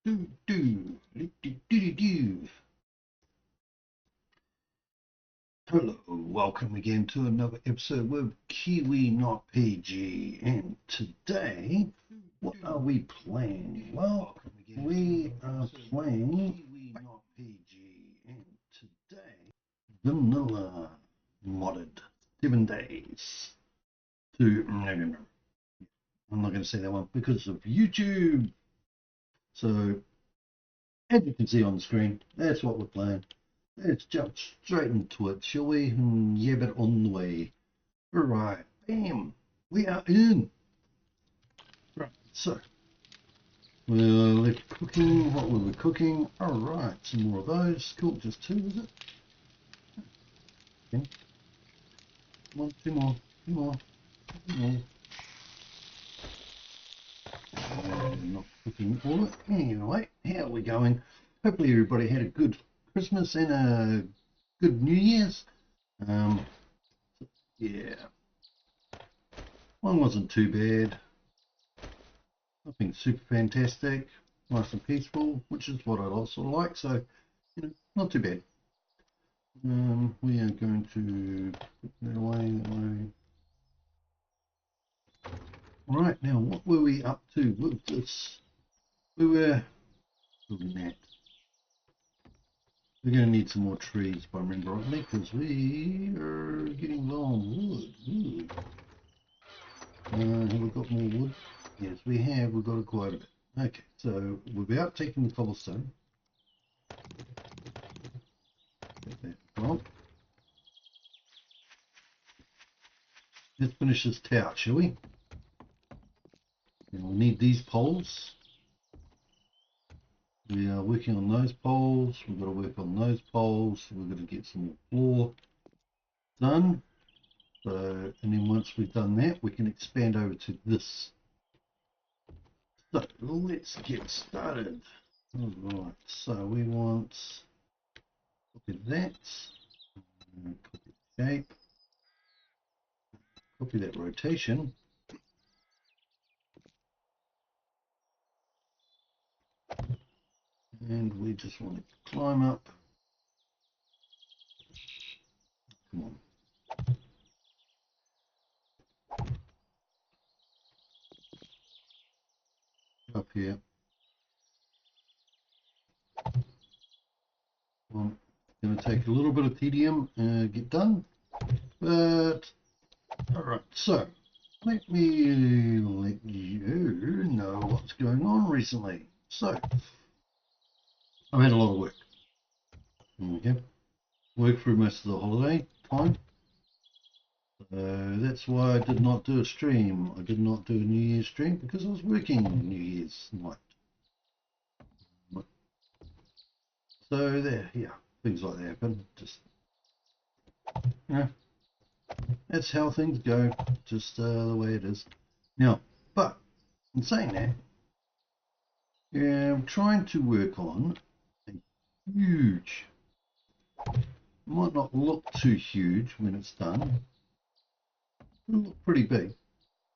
Do, do, do, do, do, do. Hello, welcome again to another episode with KiwiNotPG, and today, what are we playing? Well, we are playing KiwiNotPG, and today, vanilla modded 7 days to no. I'm not going to say that one because of YouTube. So, as you can see on the screen, that's what we're playing. Let's jump straight into it, shall we? And yeah, but on the way. Alright, bam, we are in. Right, so we're left cooking. What were we cooking? Alright, some more of those. Cool, just 2, is it? Okay. Come on, 2 more, 2 more, 2 more. Not cooking all of it. Anyway, how are we going? Hopefully everybody had a good Christmas and a good New Year's. Yeah, one wasn't too bad. Nothing super fantastic. Nice and peaceful, which is what I also like. So, you know, not too bad. We are going to put that away. Right, now what were we up to with this? We were building that. We're going to need some more trees, if I remember rightly, because we are getting low on wood. Have we got more wood? Yes, we have. We've got quite a bit. Okay, so without taking the cobblestone, get that well. Let's finish this tower, shall we? And we'll need these poles. We are working on those poles. We've got to work on those poles. We're going to get some more floor done. So, and then once we've done that, we can expand over to this. So let's get started. Alright, so we want, copy that, copy the shape, copy that rotation. And we just want to climb up. Come on. Up here. Well, going to take a little bit of tedium and get done. But, alright, so let me let you know what's going on recently. So, I've had a lot of work. Okay. Worked through most of the holiday time. That's why I did not do a stream. I did not do a New Year's stream because I was working New Year's night. So there, yeah, things like that happen. Just, you know, that's how things go. Just the way it is. Now, but in saying that, yeah, I'm trying to work on a huge. Might not look too huge when it's done. It'll look pretty big,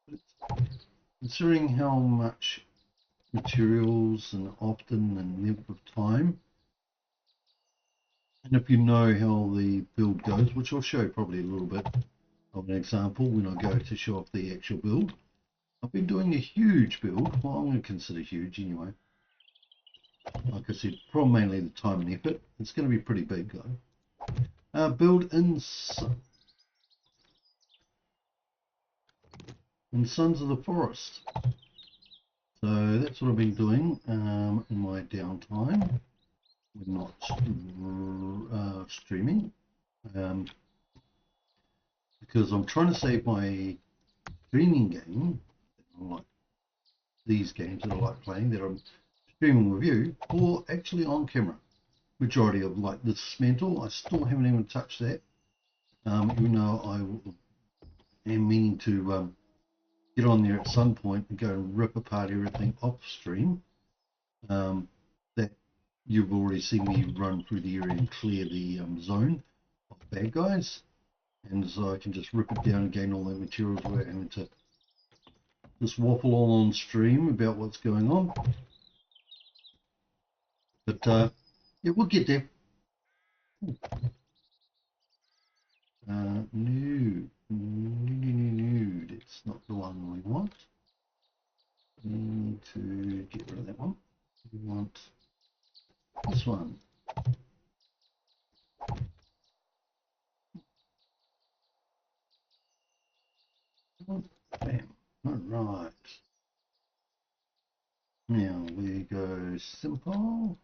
but it's, considering how much materials and often and length of time, and if you know how the build goes, which I'll show probably a little bit of an example when I go to show off the actual build. I've been doing a huge build. Well, I'm going to consider huge anyway. Like I said, from mainly the time and effort. It's going to be pretty big though. Build in Sons of the Forest. So that's what I've been doing in my downtime. We're not streaming because I'm trying to save my streaming game. Like these games that I like playing, that I'm streaming with you, or actually on camera. Majority of like this Dismantle, I still haven't even touched that. Even though I am meaning to get on there at some point and go and rip apart everything off stream. That you've already seen me run through the area and clear the zone of bad guys, and so I can just rip it down and gain all that materials without having to just waffle on stream about what's going on. But yeah, we'll get there. No, that's not the one we want. We need to get rid of that one. We want this one. Bam. All right. Now we go simple.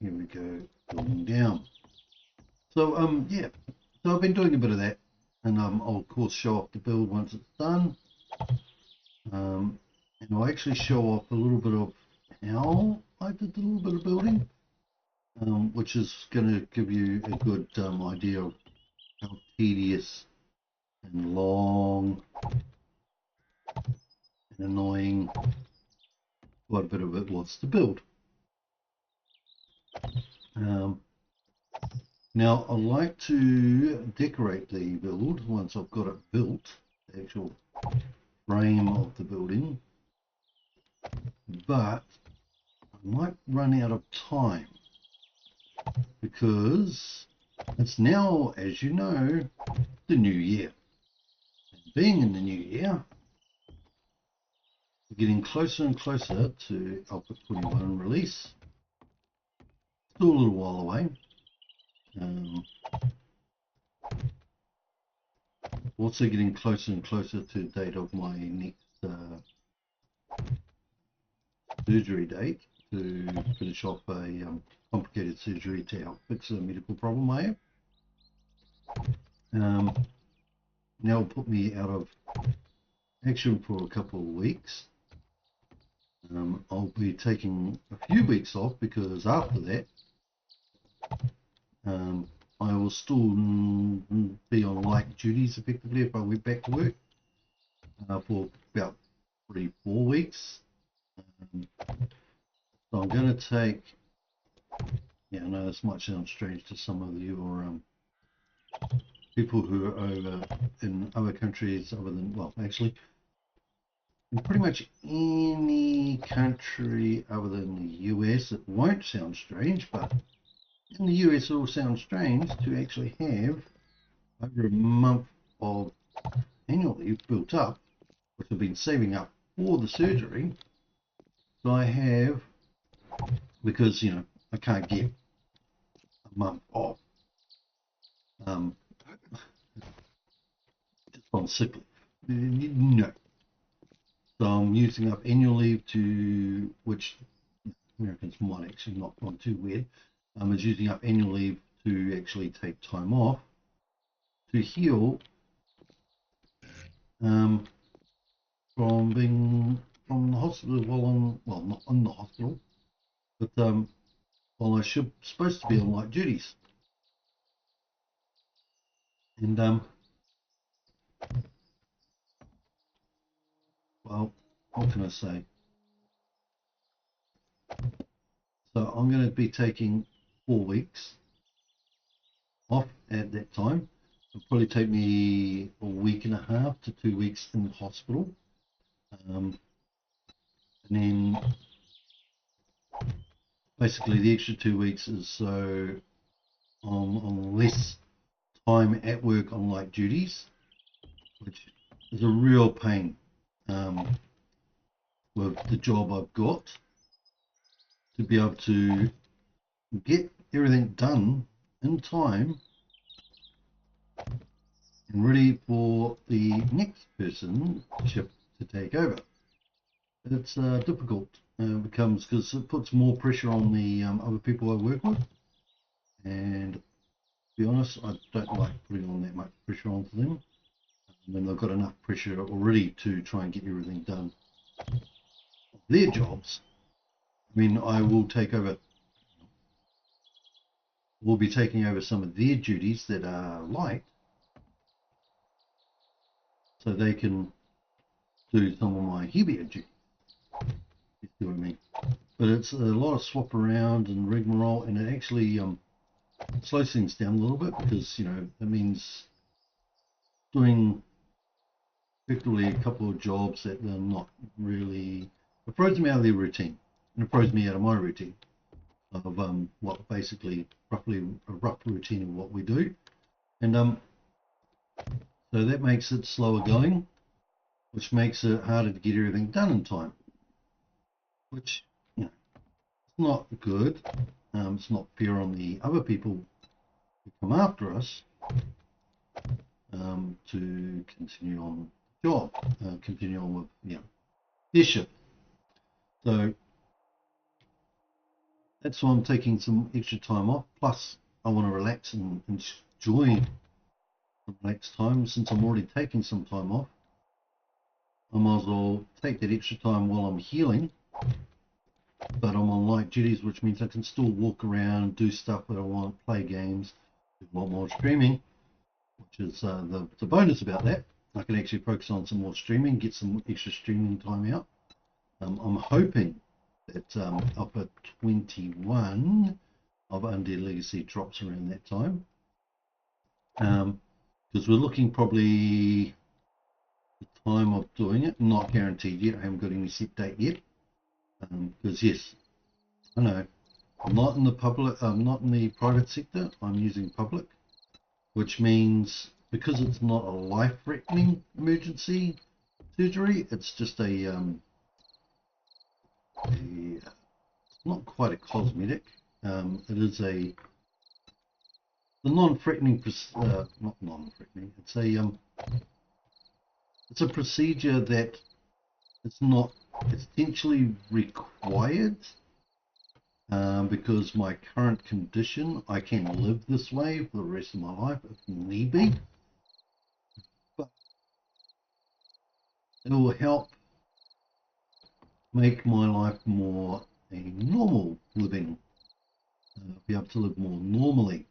Here we go, going down. So yeah, so I've been doing a bit of that, and I'll of course show off the build once it's done. And I'll actually show off a little bit of how I did a little bit of building, which is going to give you a good idea of how tedious and long and annoying quite a bit of it was to build. Now I like to decorate the build once I've got it built, the actual frame of the building, but I might run out of time because it's now, as you know, the new year. And being in the new year, we're getting closer and closer to Alpha 21 release. Still a little while away. Also getting closer and closer to the date of my next surgery date to finish off a complicated surgery to help fix a medical problem I have. Now it'll put me out of action for a couple of weeks. I'll be taking a few weeks off because after that I will still be on light duties effectively if I went back to work for about 3-4 weeks. So I'm going to take, yeah, I know this might sound strange to some of your people who are over in other countries other than, well, actually, in pretty much any country other than the US, it won't sound strange, but in the US it will sound strange to actually have over a month of annual leave built up, which I've been saving up for the surgery. So I have, because, you know, I can't get a month off just on sick leave. No. So I'm using up annual leave to, which Americans might actually not find too weird. Is using up annual leave to actually take time off to heal from being from the hospital while on, well, not in the hospital, but while I supposed to be on light duties. And well, what can I say? So I'm going to be taking 4 weeks off at that time. It'll probably take me a week and a half to 2 weeks in the hospital. And then basically the extra 2 weeks is so on less time at work on light duties, which is a real pain with the job I've got, to be able to get everything done in time and ready for the next person shift to take over. It's difficult. It becomes, because it puts more pressure on the other people I work with, and to be honest, I don't like putting on that much pressure onto them when they've got enough pressure already to try and get everything done. Their jobs, I mean, I will take over, we'll be taking over some of their duties that are light, so they can do some of my heavier duties. You see what I mean? But it's a lot of swap around and rigmarole, and it actually slows things down a little bit, because, you know, it means doing effectively a couple of jobs that they're not really, it throws me out of their routine, and it throws me out of my routine of what basically roughly a rough routine of what we do, and so that makes it slower going, which makes it harder to get everything done in time, which, you know, it's not good. It's not fair on the other people who come after us to continue on the job, continue on with, you know, their shift. So that's why I'm taking some extra time off. Plus, I want to relax and enjoy the next time. Since I'm already taking some time off, I might as well take that extra time while I'm healing. But I'm on light duties, which means I can still walk around, do stuff that I want, play games, do a lot more streaming, which is the bonus about that. I can actually focus on some more streaming, get some extra streaming time out. I'm hoping that Alpha 21 of Undead Legacy drops around that time, because we're looking probably the time of doing it, not guaranteed yet. I haven't got any set date yet, because yes, I know I'm not in the public, I'm not in the private sector, I'm using public, which means because it's not a life-threatening emergency surgery, it's just not quite a cosmetic. It is the non-threatening, not non-threatening. It's a procedure that it's not essentially required, because my current condition, I can live this way for the rest of my life if need be, but it will help make my life more a normal living, be able to live more normally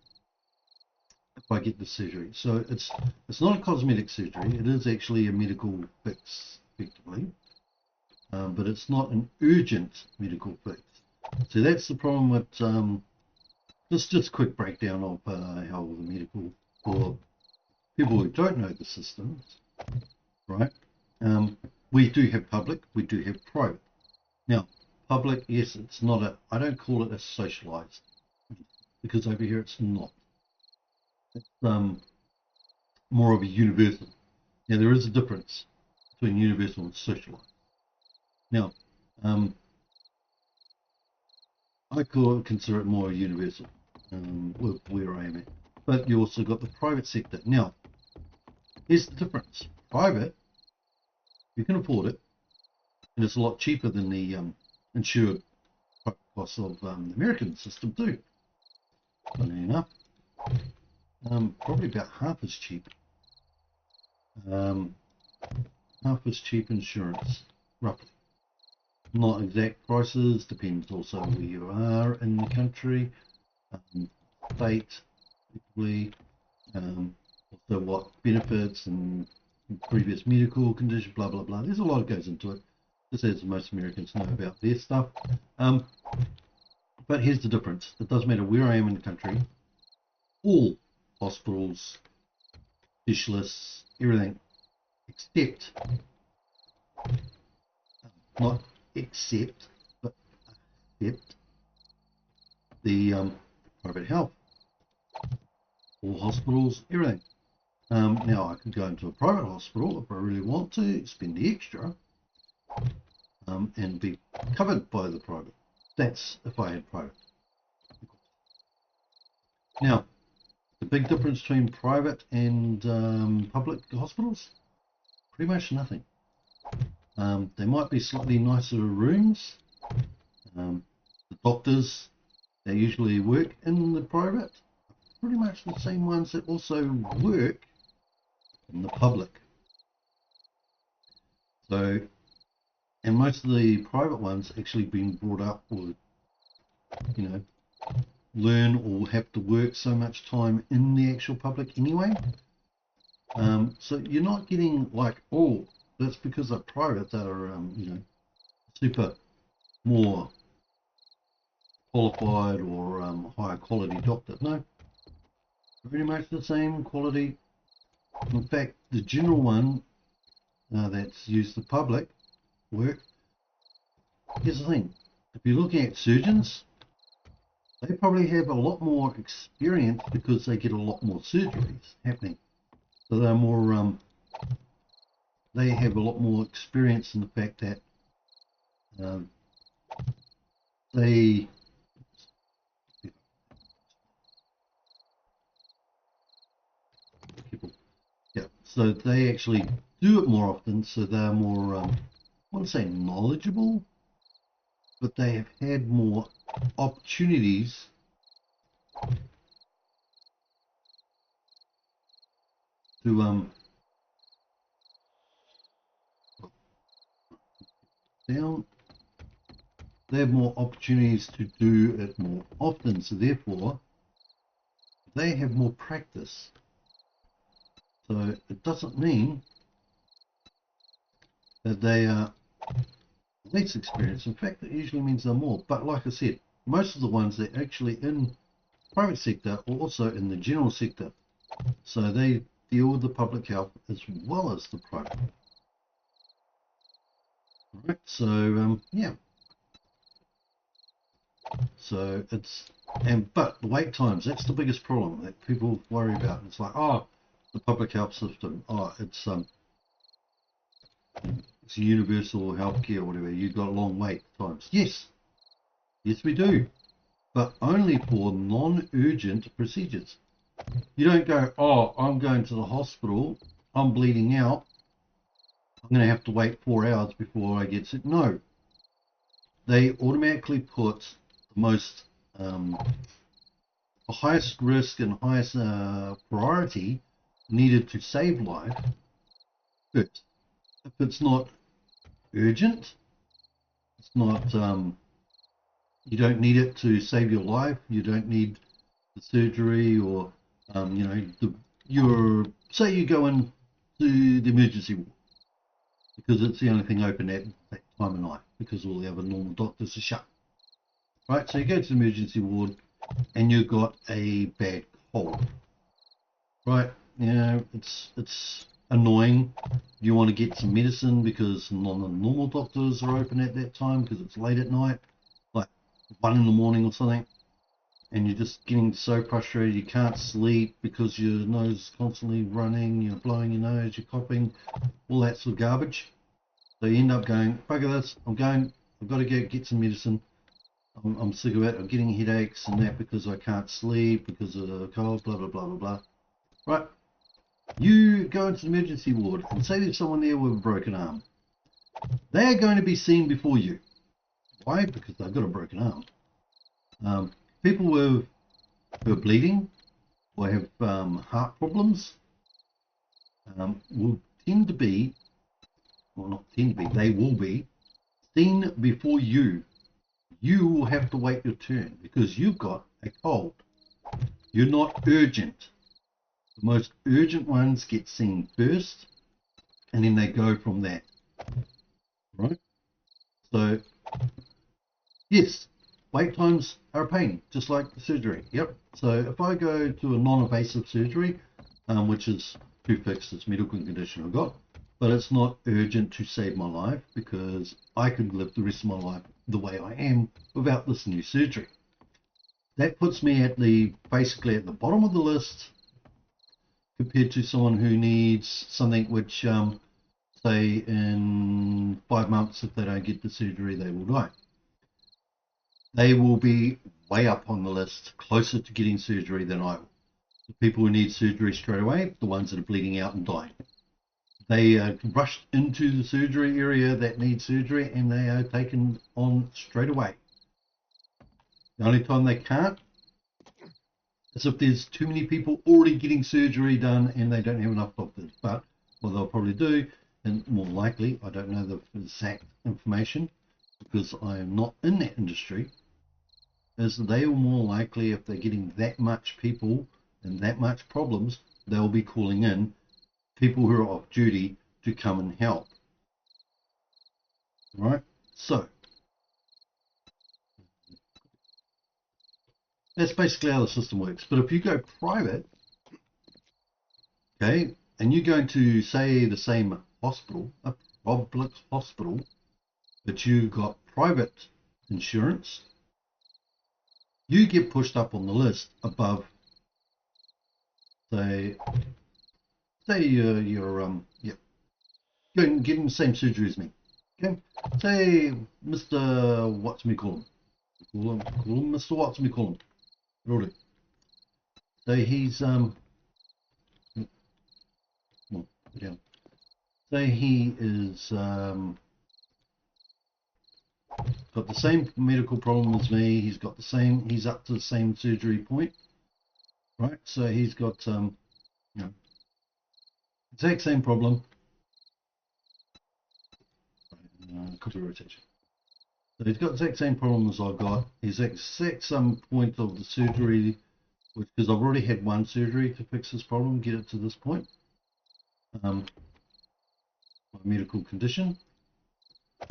if I get the surgery. So it's not a cosmetic surgery, it is actually a medical fix effectively, but it's not an urgent medical fix. So that's the problem with just a quick breakdown of how the medical, for people who don't know the systems, right? We do have public, we do have private. Now, public, yes, it's not a, I don't call it a socialized, because over here it's not. It's more of a universal. Now, there is a difference between universal and socialized. Now, I consider it more universal with where I am at. But you also got the private sector. Now, here's the difference. Private, you can afford it, and it's a lot cheaper than the insured costs of the American system too. Funny enough, probably about half as cheap. Half as cheap insurance, roughly. Not exact prices, depends also where you are in the country, state, also what benefits and previous medical condition, blah blah blah. There's a lot that goes into it, just as most Americans know about their stuff. But here's the difference. It doesn't matter where I am in the country. All hospitals, specialists, everything, except, not except, but except the private health. All hospitals, everything. Now I can go into a private hospital if I really want to, spend the extra, and be covered by the private. That's if I had private. Now, the big difference between private and public hospitals, pretty much nothing. They might be slightly nicer rooms. The doctors that usually work in the private are pretty much the same ones that also work in the public. So, and most of the private ones actually been brought up, or, you know, learn or have to work so much time in the actual public anyway. So you're not getting like, oh, that's because they're private that are, you know, super more qualified or higher quality doctor. No, pretty much the same quality. In fact, the general one that's used the public work. Here's the thing, if you're looking at surgeons, they probably have a lot more experience because they get a lot more surgeries happening. So they're more, they have a lot more experience in the fact that they yeah, so they actually do it more often, so they're more, I want to say knowledgeable, but they have had more opportunities to down. They have more opportunities to do it more often, so therefore they have more practice. So it doesn't mean that they are less experienced. In fact, it usually means they're more. But like I said, most of the ones that are actually in private sector or also in the general sector. So they deal with the public health as well as the private. Right, so yeah. So it's, but the wait times, that's the biggest problem that people worry about. It's like, oh, the public health system, oh, it's universal healthcare or whatever, you've got long wait times. Yes, we do, but only for non-urgent procedures. You don't go, oh, I'm going to the hospital, I'm bleeding out, I'm going to have to wait 4 hours before I get sick. No, they automatically put the most the highest risk and highest priority needed to save life first. If it's not urgent, it's not, you don't need it to save your life, you don't need the surgery, or you know, say you go in to the emergency ward because it's the only thing open at that time of night because all the other normal doctors are shut. Right, so you go to the emergency ward and you've got a bad cold. Right, you know, it's annoying. You want to get some medicine because none of the normal doctors are open at that time because it's late at night, like 1 in the morning or something, and you're just getting so frustrated you can't sleep because your nose is constantly running, you're blowing your nose, you're coughing, all that sort of garbage. So you end up going, bugger this, I've got to go get some medicine. I'm sick of it, I'm getting headaches and that because I can't sleep because of the cold, blah, blah, blah, blah, blah. Right, you go into the emergency ward and say there's someone there with a broken arm. They're going to be seen before you. Why? Because they've got a broken arm. People who are bleeding or have heart problems will tend to be, well, not tend to be, they will be seen before you. You will have to wait your turn because you've got a cold. You're not urgent. The most urgent ones get seen first, and then they go from that. Right? So, yes, wait times are a pain, just like the surgery. Yep. So if I go to a non-invasive surgery, which is to fix this medical condition I've got, but it's not urgent to save my life because I could live the rest of my life the way I am without this new surgery. That puts me at basically at the bottom of the list compared to someone who needs something which, say in 5 months, if they don't get the surgery, they will die. They will be way up on the list, closer to getting surgery than I will. The people who need surgery straight away, the ones that are bleeding out and dying. They are rushed into the surgery area that needs surgery and they are taken on straight away. The only time they can't is if there's too many people already getting surgery done and they don't have enough doctors. But what they'll probably do, and more likely, I don't know the exact information because I am not in that industry, is they are more likely, if they're getting that much people and that much problems, they'll be calling in people who are off duty to come and help. Right? So that's basically how the system works. But if you go private, okay, and you're going to say the same hospital, but you got private insurance, you get pushed up on the list above, say yeah, getting the same surgery as me. Okay, say Mr. What's me call him? Call him Mr. What's me call him? Really? Say he's well, yeah. Say he is got the same medical problem as me. He's got the same. He's up to the same surgery point, right? So he's got you know, exact same problem. Copy rotation. So he's got the exact same problem as I've got. He's at exact some point of the surgery, because I've already had one surgery to fix this problem, get it to this point. My medical condition,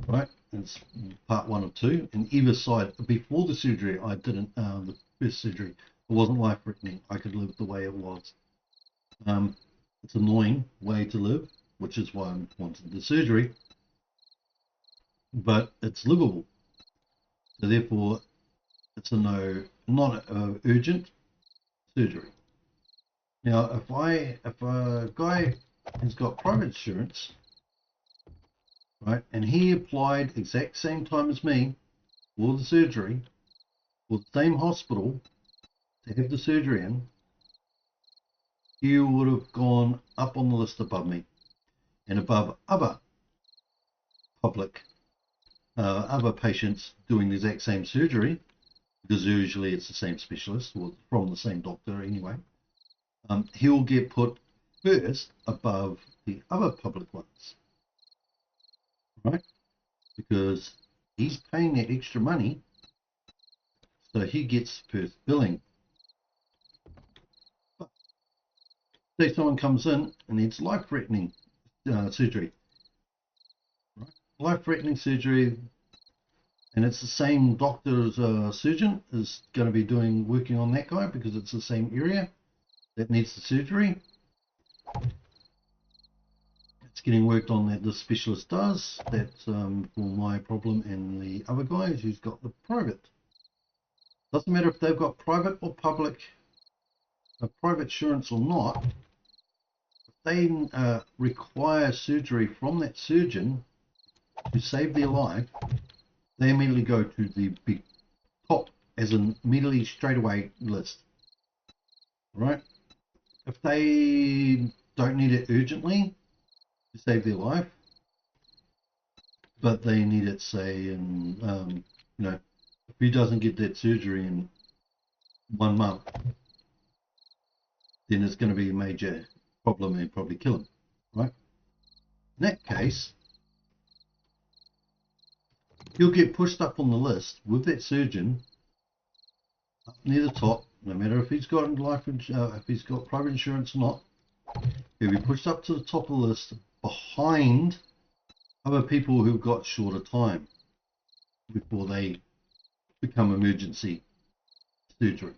right? It's part 1 of 2, and either side. Before the surgery, I didn't. The first surgery, it wasn't life-threatening. I could live the way it was. It's an annoying way to live, which is why I wanted the surgery, but it's livable. So therefore, it's a no, not urgent surgery. Now, if a guy has got private insurance, right, and he applied exact same time as me for the surgery, for the same hospital to have the surgery in, he would have gone up on the list above me and above other public, other patients doing the exact same surgery, because usually it's the same specialist or from the same doctor anyway. He'll get put first above the other public ones, right? Because he's paying that extra money, so he gets first billing. But say someone comes in and needs life-threatening surgery, right? Life-threatening surgery, and it's the same doctor as a surgeon is going to be working on that guy because it's the same area that needs the surgery. It's getting worked on that the specialist does. That's for my problem and the other guys who's got the private. Doesn't matter if they've got private or public, private insurance or not. If they require surgery from that surgeon to save their life, they immediately go to the big top, as in immediately straight away list, right? If they don't need it urgently to save their life, but they need it, say, in if he doesn't get that surgery in 1 month, then it's going to be a major problem and probably kill him, right? In that case, he'll get pushed up on the list with that surgeon up near the top, no matter if he's got if he's got private insurance or not. He'll be pushed up to the top of the list behind other people who've got shorter time before they become emergency surgery.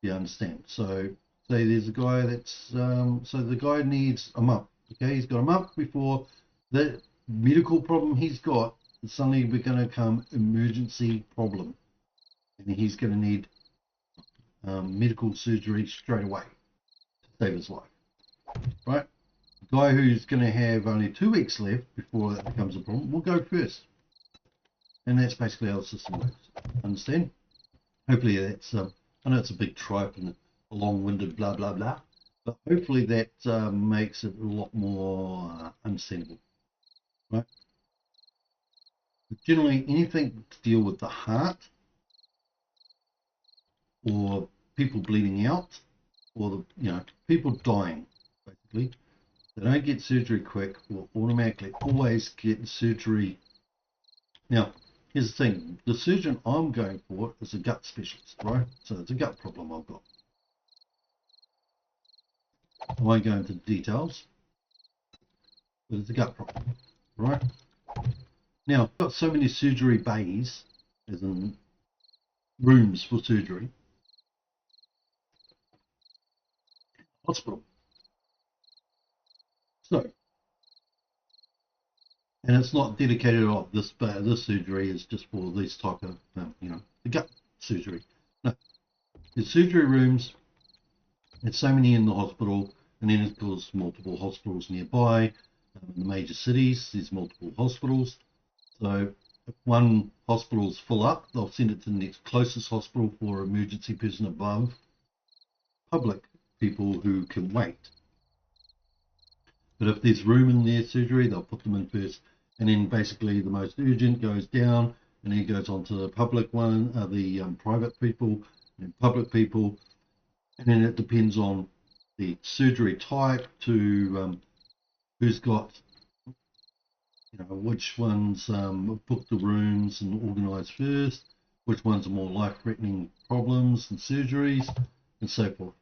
You understand? So say there's a guy that's so the guy needs a month. Okay, he's got a month before the medical problem he's got is suddenly going to come emergency problem, and he's going to need medical surgery straight away to save his life. Right? The guy who's going to have only 2 weeks left before that becomes a problem will go first, and that's basically how the system works. Understand? Hopefully that's I know it's a big trope and a long-winded blah blah blah, but hopefully that makes it a lot more understandable, right? But generally, anything to deal with the heart or people bleeding out or people dying, basically, they don't get surgery quick will automatically always get surgery. Now, here's the thing: the surgeon I'm going for is a gut specialist, right? So it's a gut problem I've got. I won't go into details, but it's a gut problem, right? Now, I've got so many surgery bays, as in rooms for surgery, hospital. So, And it's not dedicated off this, but this surgery is just for these type of, the gut surgery. No, there's surgery rooms. There's so many in the hospital, and then of course multiple hospitals nearby. In the major cities, there's multiple hospitals. So if one hospital's full up, they'll send it to the next closest hospital for emergency person above public people who can wait. But if there's room in their surgery, they'll put them in first, and then basically the most urgent goes down, and then goes on to the public one, the private people, and public people, and then it depends on the surgery type to who's got, which ones book the rooms and organise first, which ones are more life-threatening problems and surgeries, and so forth.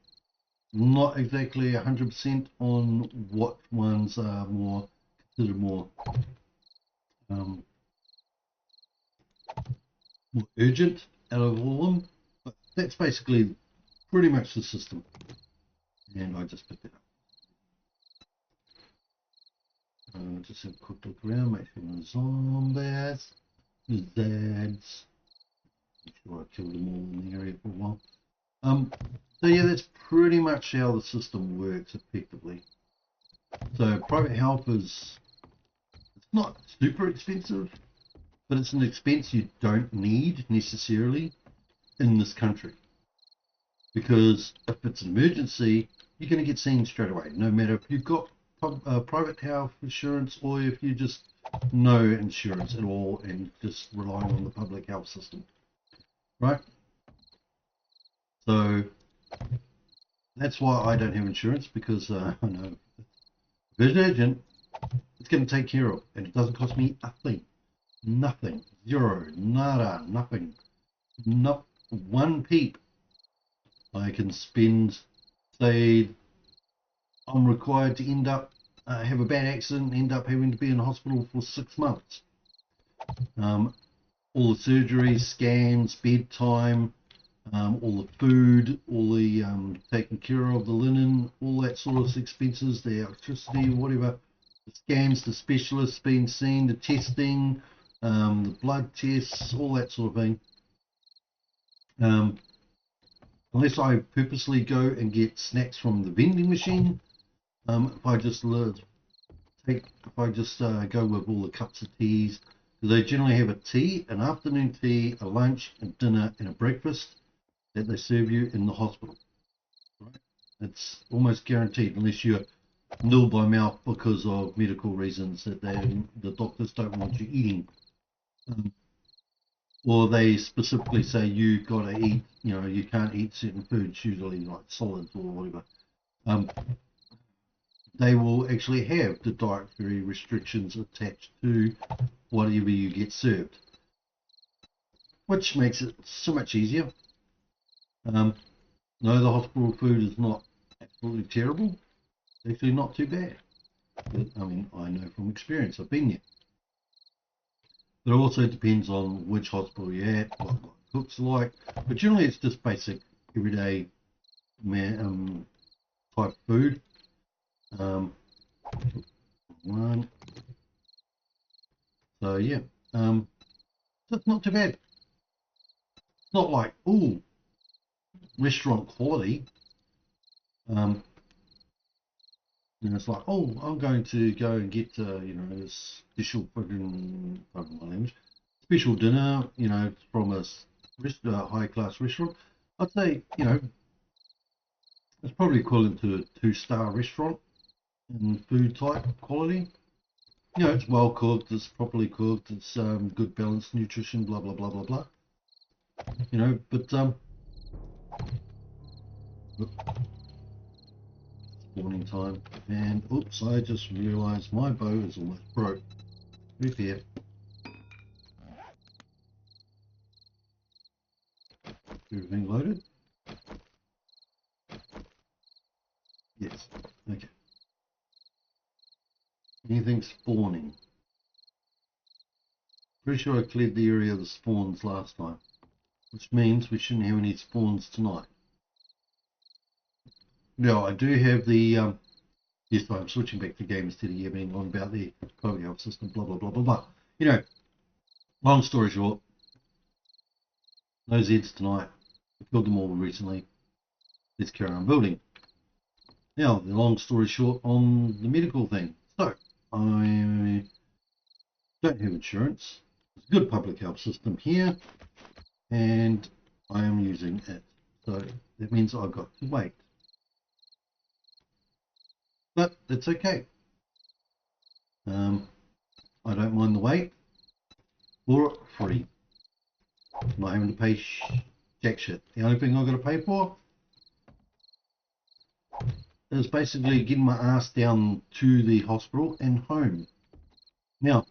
Not exactly 100% on what ones are considered more urgent out of all of them, but that's basically pretty much the system. And I just picked it up. Just have a quick look around, make sure the zombies, the Zads. Make sure I killed them all in the area for a while. So yeah, that's pretty much how the system works effectively. So private health it's not super expensive, but it's an expense you don't need necessarily in this country. Because if it's an emergency, you're going to get seen straight away, no matter if you've got private health insurance or if you just no insurance at all and just relying on the public health system, right? So that's why I don't have insurance, because I know if it's urgent, it's going to take care of, and it doesn't cost me nothing, zero, nada, nothing, not one peep. I can spend, say, I'm required to end up have a bad accident, end up having to be in hospital for 6 months. All the surgeries, scans, bedtime, all the food, all the taking care of the linen, all that sort of expenses, the electricity, whatever, the scans, the specialists being seen, the testing, the blood tests, all that sort of thing. Unless I purposely go and get snacks from the vending machine, if I just go with all the cups of teas, they generally have a tea, an afternoon tea, a lunch, a dinner, and a breakfast that they serve you in the hospital. Right? It's almost guaranteed, unless you're nil by mouth because of medical reasons that the doctors don't want you eating, or they specifically say you got to eat. You can't eat certain foods, usually like solids or whatever. They will actually have the dietary restrictions attached to whatever you get served, which makes it so much easier. No, the hospital food is not absolutely terrible. It's actually not too bad. But, I mean, I know from experience, I've been there. But it also depends on which hospital you're at, what the cook's like. But generally it's just basic, everyday type food. One. So yeah, it's not too bad. It's not like, ooh, restaurant quality. It's like, oh, I'm going to go and get this special fucking, pardon my language, special dinner, from a high class restaurant. I'd say, it's probably equivalent to a 2-star restaurant in food type quality. It's well cooked, it's properly cooked, it's good balanced nutrition, blah blah blah blah blah. But spawning time, and oops, I just realised my bow is almost broke. Repair. Everything loaded? Yes. Okay. Anything spawning? Pretty sure I cleared the area of the spawns last time, which means we shouldn't have any spawns tonight. Now I do have the Yes, I'm switching back to game instead of yabbing on about the public health system, blah, blah, blah, blah, blah. You know, long story short, no Zeds tonight. I killed them all recently. Let's carry on building. Now, the long story short on the medical thing. So, I don't have insurance. There's a good public health system here, and I am using it. So, that means I've got to wait. But that's okay. I don't mind the wait. For free. Not having to pay jack shit. The only thing I've got to pay for is basically getting my ass down to the hospital and home. Now,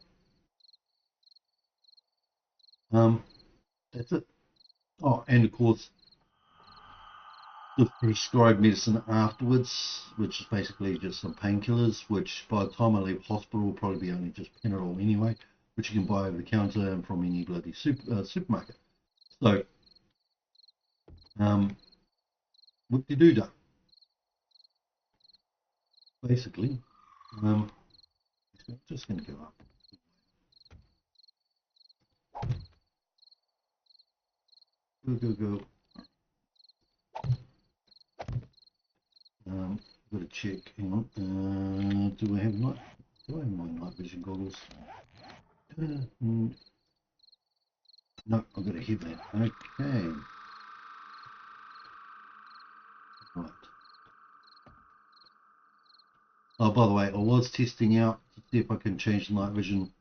that's it. Oh, and of course, the prescribed medicine afterwards, which is basically just some painkillers, which by the time I leave hospital will probably be only just Panadol anyway, which you can buy over the counter and from any bloody supermarket. So, what do you do, Doug? Basically, just going to go up. Go. Got to check. Hang on. Do I have my night vision goggles? No, I've got a headlamp. Okay. Right. Oh, by the way, I was testing out to see if I can change the night vision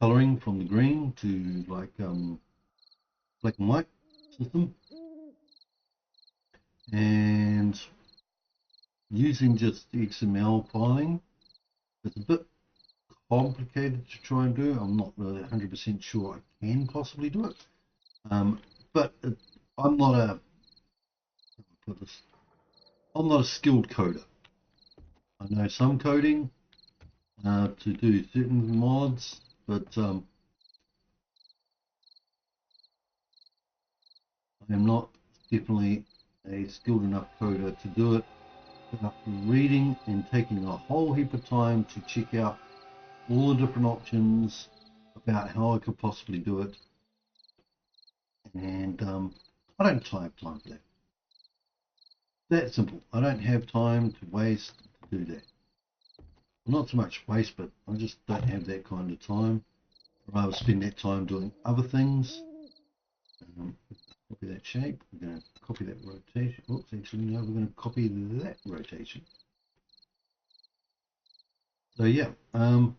colouring from the green to like black and white system, and using just the XML filing. It's a bit complicated to try and do. I'm not really 100% sure I can possibly do it, but I'm not a I'm not a skilled coder. I know some coding to do certain mods, but I am not definitely a skilled enough coder to do it. After reading and taking a whole heap of time to check out all the different options about how I could possibly do it, and I don't have time for that. That simple. I don't have time to waste to do that. Well, not so much waste, but I just don't have that kind of time. I'd rather spend that time doing other things. Copy that shape. We're going to copy that rotation. Oops, actually no, we're going to copy that rotation. So yeah, come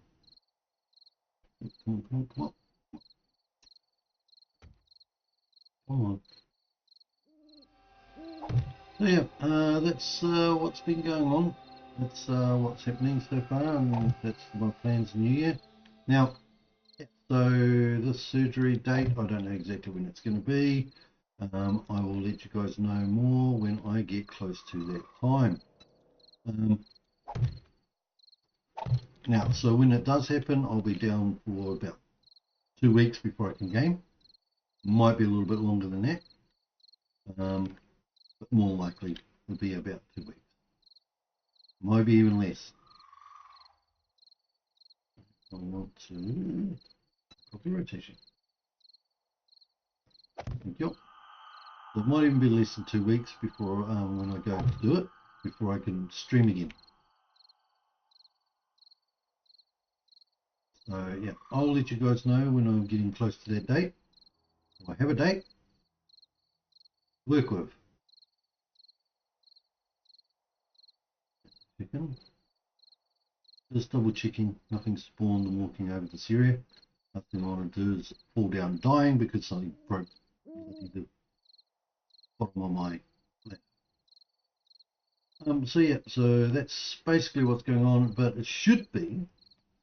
on. So yeah, that's what's been going on. That's what's happening so far, and that's my plans for New Year. Now, so this surgery date, I don't know exactly when it's going to be. I will let you guys know more when I get close to that time. Now, so when it does happen, I'll be down for about 2 weeks before I can game. Might be a little bit longer than that, but more likely it'll be about 2 weeks. Might be even less. I want to copy rotation. Thank you. So it might even be less than 2 weeks before when I go to do it, before I can stream again. So yeah, I'll let you guys know when I'm getting close to that date. I have a date to work with. Second. Just double checking nothing's spawned and walking over this area. Nothing I want to do is fall down dying because something broke the bottom of my lap. So yeah, so that's basically what's going on, but it should be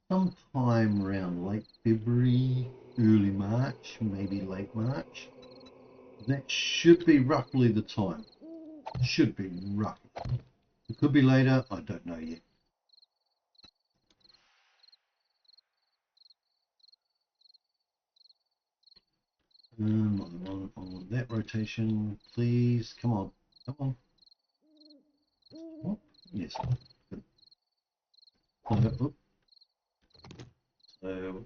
sometime around late February, early March, maybe late March. That should be roughly the time. Should be roughly. It could be later, I don't know yet. I want that rotation, please. Come on. Come on. Oh, yes. Good. So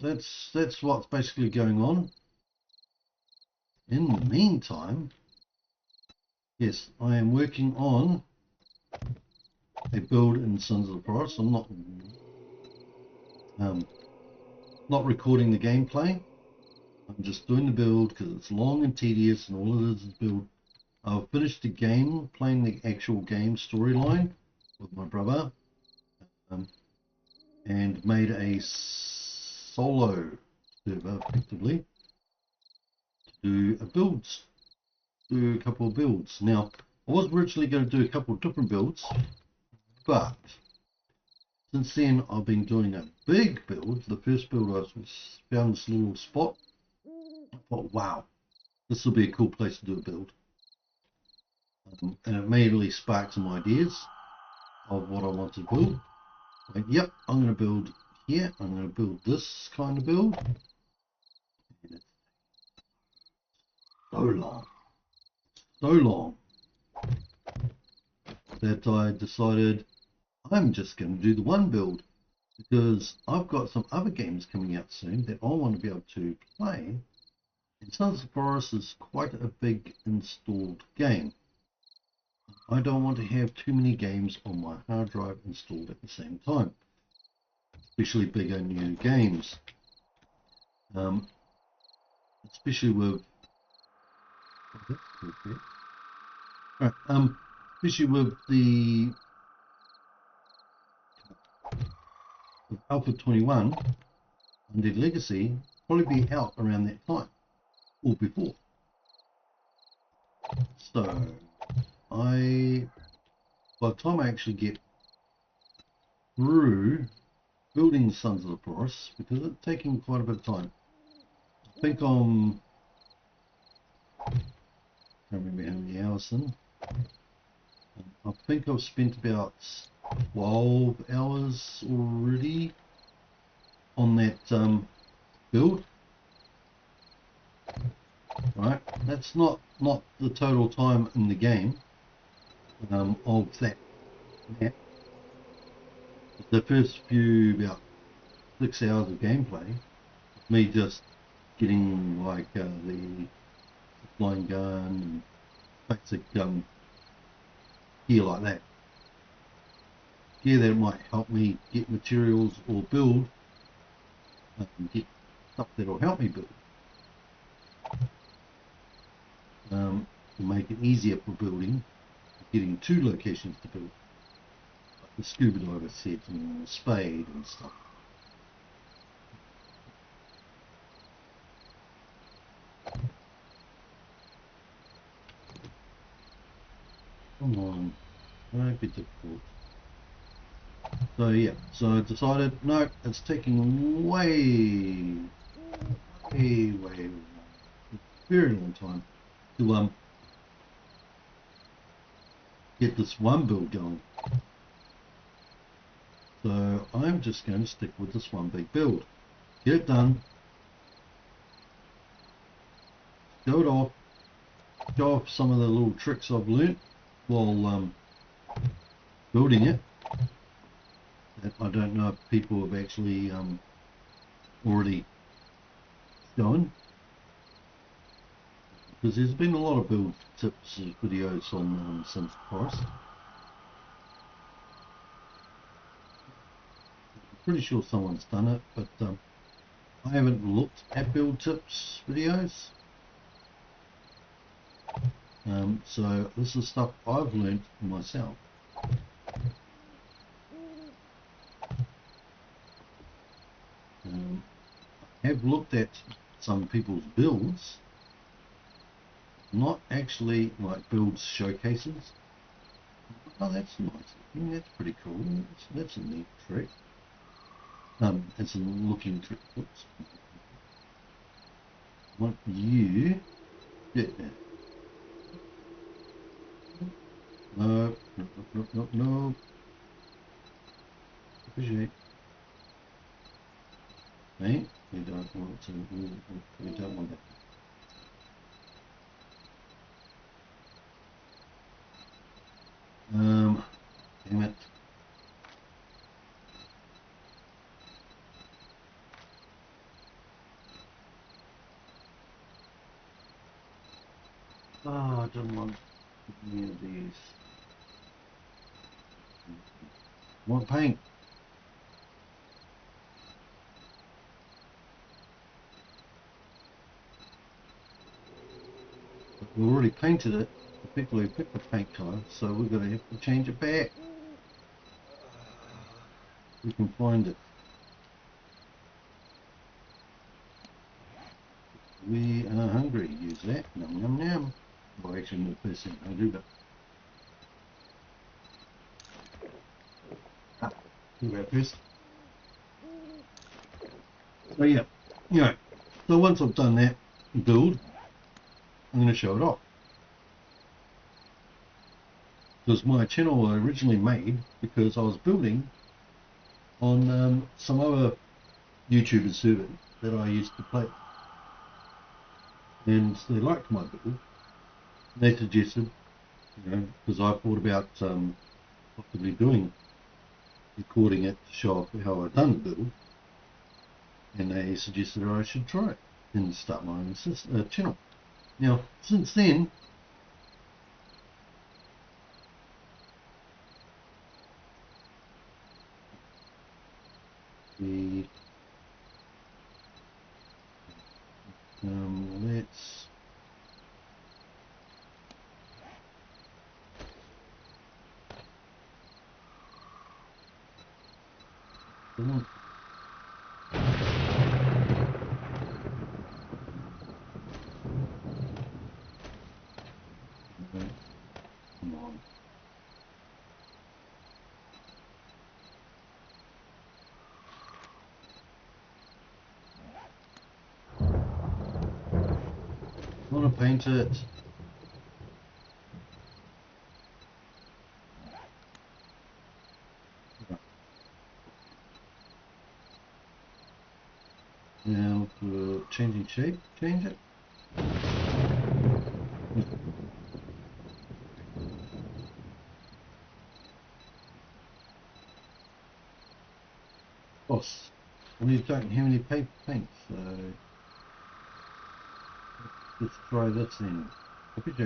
that's what's basically going on. In the meantime, yes, I am working on a build in Sons of the Forest. I'm not recording the gameplay. I'm just doing the build because it's long and tedious, and all it is build. I've finished the game, playing the actual game storyline with my brother, and made a solo server effectively to do a couple of builds. Now, I was originally going to do a couple of different builds, but since then I've been doing a big build. The first build I found this little spot. I thought, wow, this will be a cool place to do a build. And it immediately sparked some ideas of what I want to build. Like, yep, I'm going to build here. I'm going to build this kind of build. And it's so long that I decided I'm just going to do the one build, because I've got some other games coming out soon that I want to be able to play. And Sons of the Forest is quite a big installed game. I don't want to have too many games on my hard drive installed at the same time, especially bigger new games. Especially with especially with the Alpha 21 Undead Legacy probably be out around that time or before. So by the time I actually get through building the Sons of the Forest, because it's taking quite a bit of time. I think I'm, I can't remember how many hours in. I think I've spent about 12 hours already on that build. Right, that's not the total time in the game of that map. The first few about 6 hours of gameplay, me just getting like the flying gun and basic gear like that. Gear that might help me get materials or build, get stuff that will help me build. To make it easier for building, getting two locations to build, like the scuba diver set and the spade and stuff. Come on, don't be difficult. So yeah, so I decided, no, it's taking way, very long time to get this one build going. So I'm just going to stick with this one big build. Get it done. Show it off. Show off some of the little tricks I've learnt while building it. That I don't know if people have actually already shown. Because there's been a lot of build tips videos on Sons of the Forest. Pretty sure someone's done it, but I haven't looked at build tips videos. So this is stuff I've learnt myself. I have looked at some people's builds, not actually like builds showcases. Oh, that's nice. That's pretty cool. That's a neat trick. It's a looking trick. Oops. Want you? Yeah. No. No. Appreciate. Hey, we don't want to. We don't want that. Damn it. Oh, I don't want any of these. Want paint? But we already painted it. Particularly picked the paint colour, so we're going to have to change it back. We can find it. We are hungry. Use that. Yum yum yum. Well, actually, more person hungry, but do that first. So yeah, so once I've done that build, I'm going to show it off. Because my channel I originally made because I was building on some other YouTuber server that I used to play, and they liked my build. They suggested, because I thought about possibly recording it to show off how I'd done the build, and they suggested I should try it and start my own channel. Now, since then, the let's come on. I want to paint it. Right. Now for changing shape, change it. Costs. We don't have any paper paint, so let's try this then. Copy J,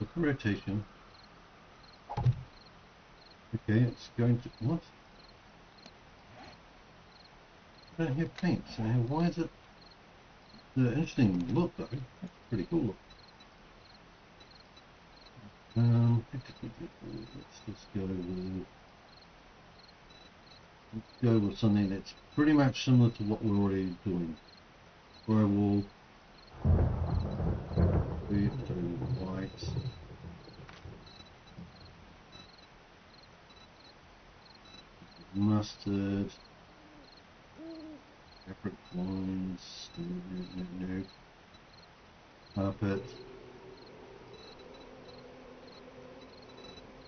look for rotation. Okay, it's going to what? I don't have paint, so why is it the interesting look though? That's pretty cool look. Let's just go with something that's pretty much similar to what we're already doing. Firewall, red to white, mustard, fabric lines, no, carpet,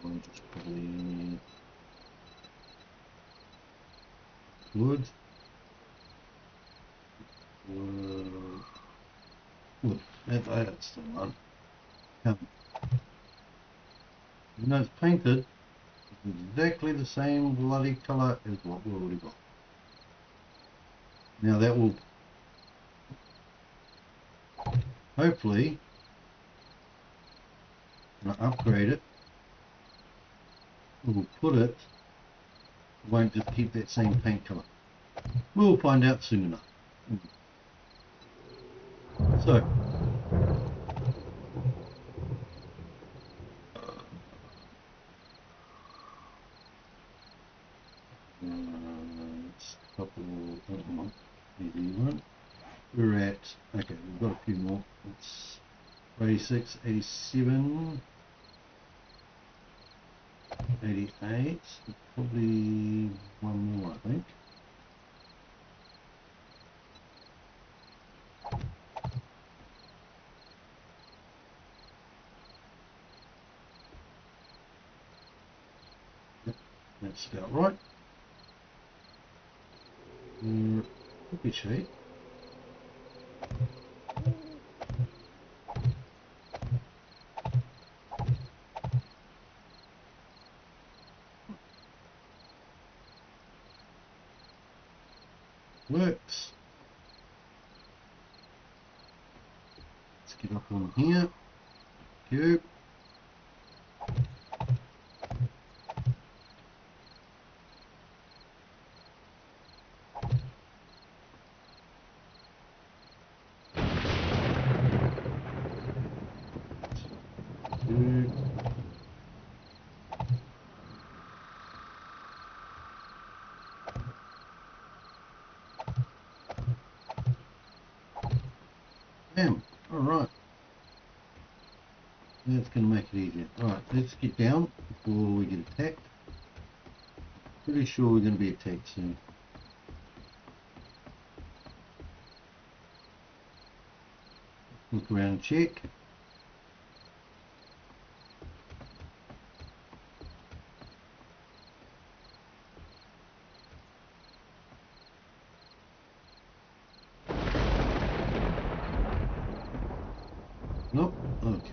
orange is probably wood, wood, that's the one. Even though it's painted, it's exactly the same bloody colour as what we've already got. Now that will hopefully, when I upgrade it, we'll put it won't just keep that same paint colour. We'll find out soon enough. So, it's a couple, easy one. We're at, okay, we've got a few more. It's 86, 87, 88, probably one more I think. That's about right. Copy sheet. Works. Let's Get up on here. Cube. Cube. Bam. Alright. That's going to make it easier. Alright, let's get down before we get attacked. Pretty sure we're going to be attacked soon. Look around and check. Nope. Okay.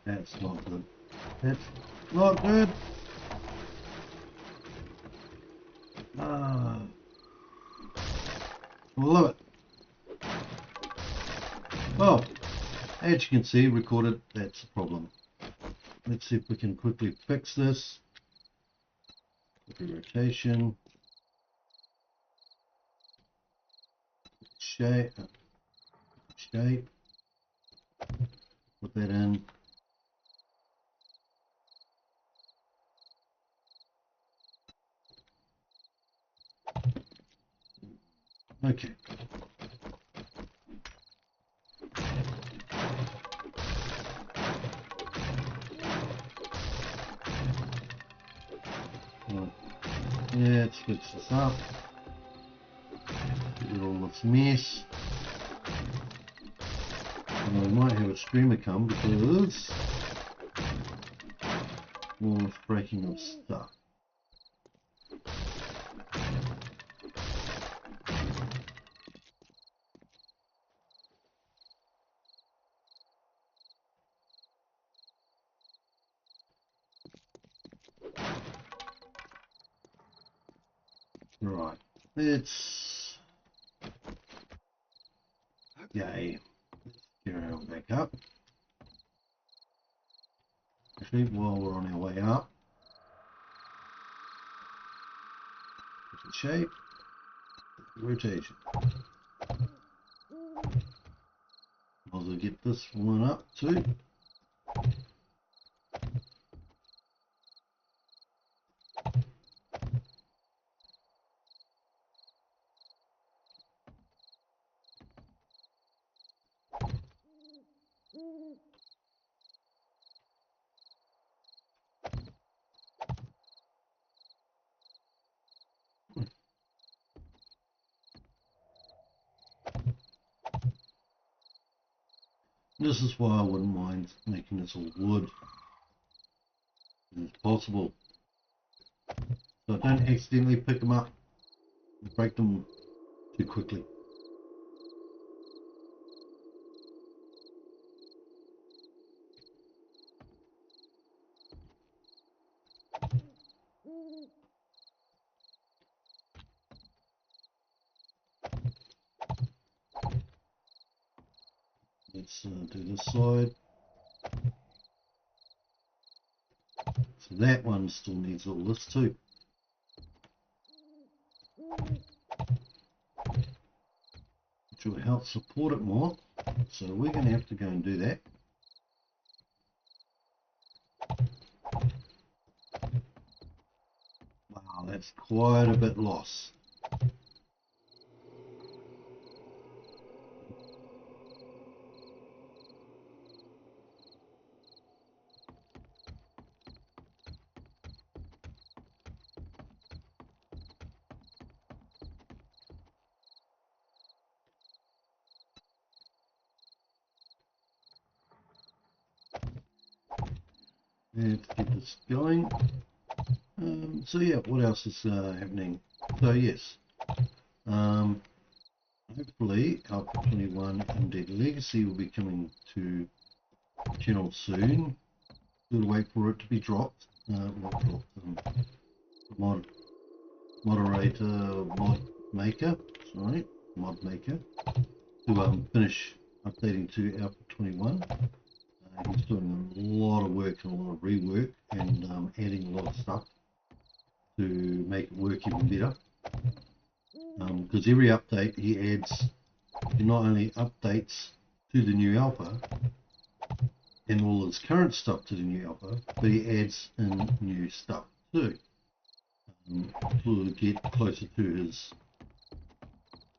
That's not good. That's not good. Ah, I love it. Well, as you can see, recorded, that's the problem. Let's see if we can quickly fix this. Quick rotation. Shape. Shape. Put that in. Okay. Right. Yeah, let's fix this up. Get rid of all this mess. And we might have a streamer come because all this breaking of stuff. Right, let's okay. Let's get our arrow back up. Actually, while we're on our way up, look at shape, rotation. Might as well get this one up too. This is why I wouldn't mind making this all wood if possible, so I don't accidentally pick them up and break them too quickly. Let's do this side. So that one still needs all this too. Which will help support it more. So we're going to have to go and do that. Wow, that's quite a bit loss. Let's get this going. So yeah, what else is happening? So yes, hopefully Alpha 21 Indeed Legacy will be coming to channel soon. We'll wait for it to be dropped. Not dropped, mod moderator mod maker, to finish updating to Alpha 21. He's doing a lot of work and a lot of rework and adding a lot of stuff to make it work even better. Because every update he not only updates to the new alpha and all his current stuff to the new alpha, but he adds in new stuff too to get closer to his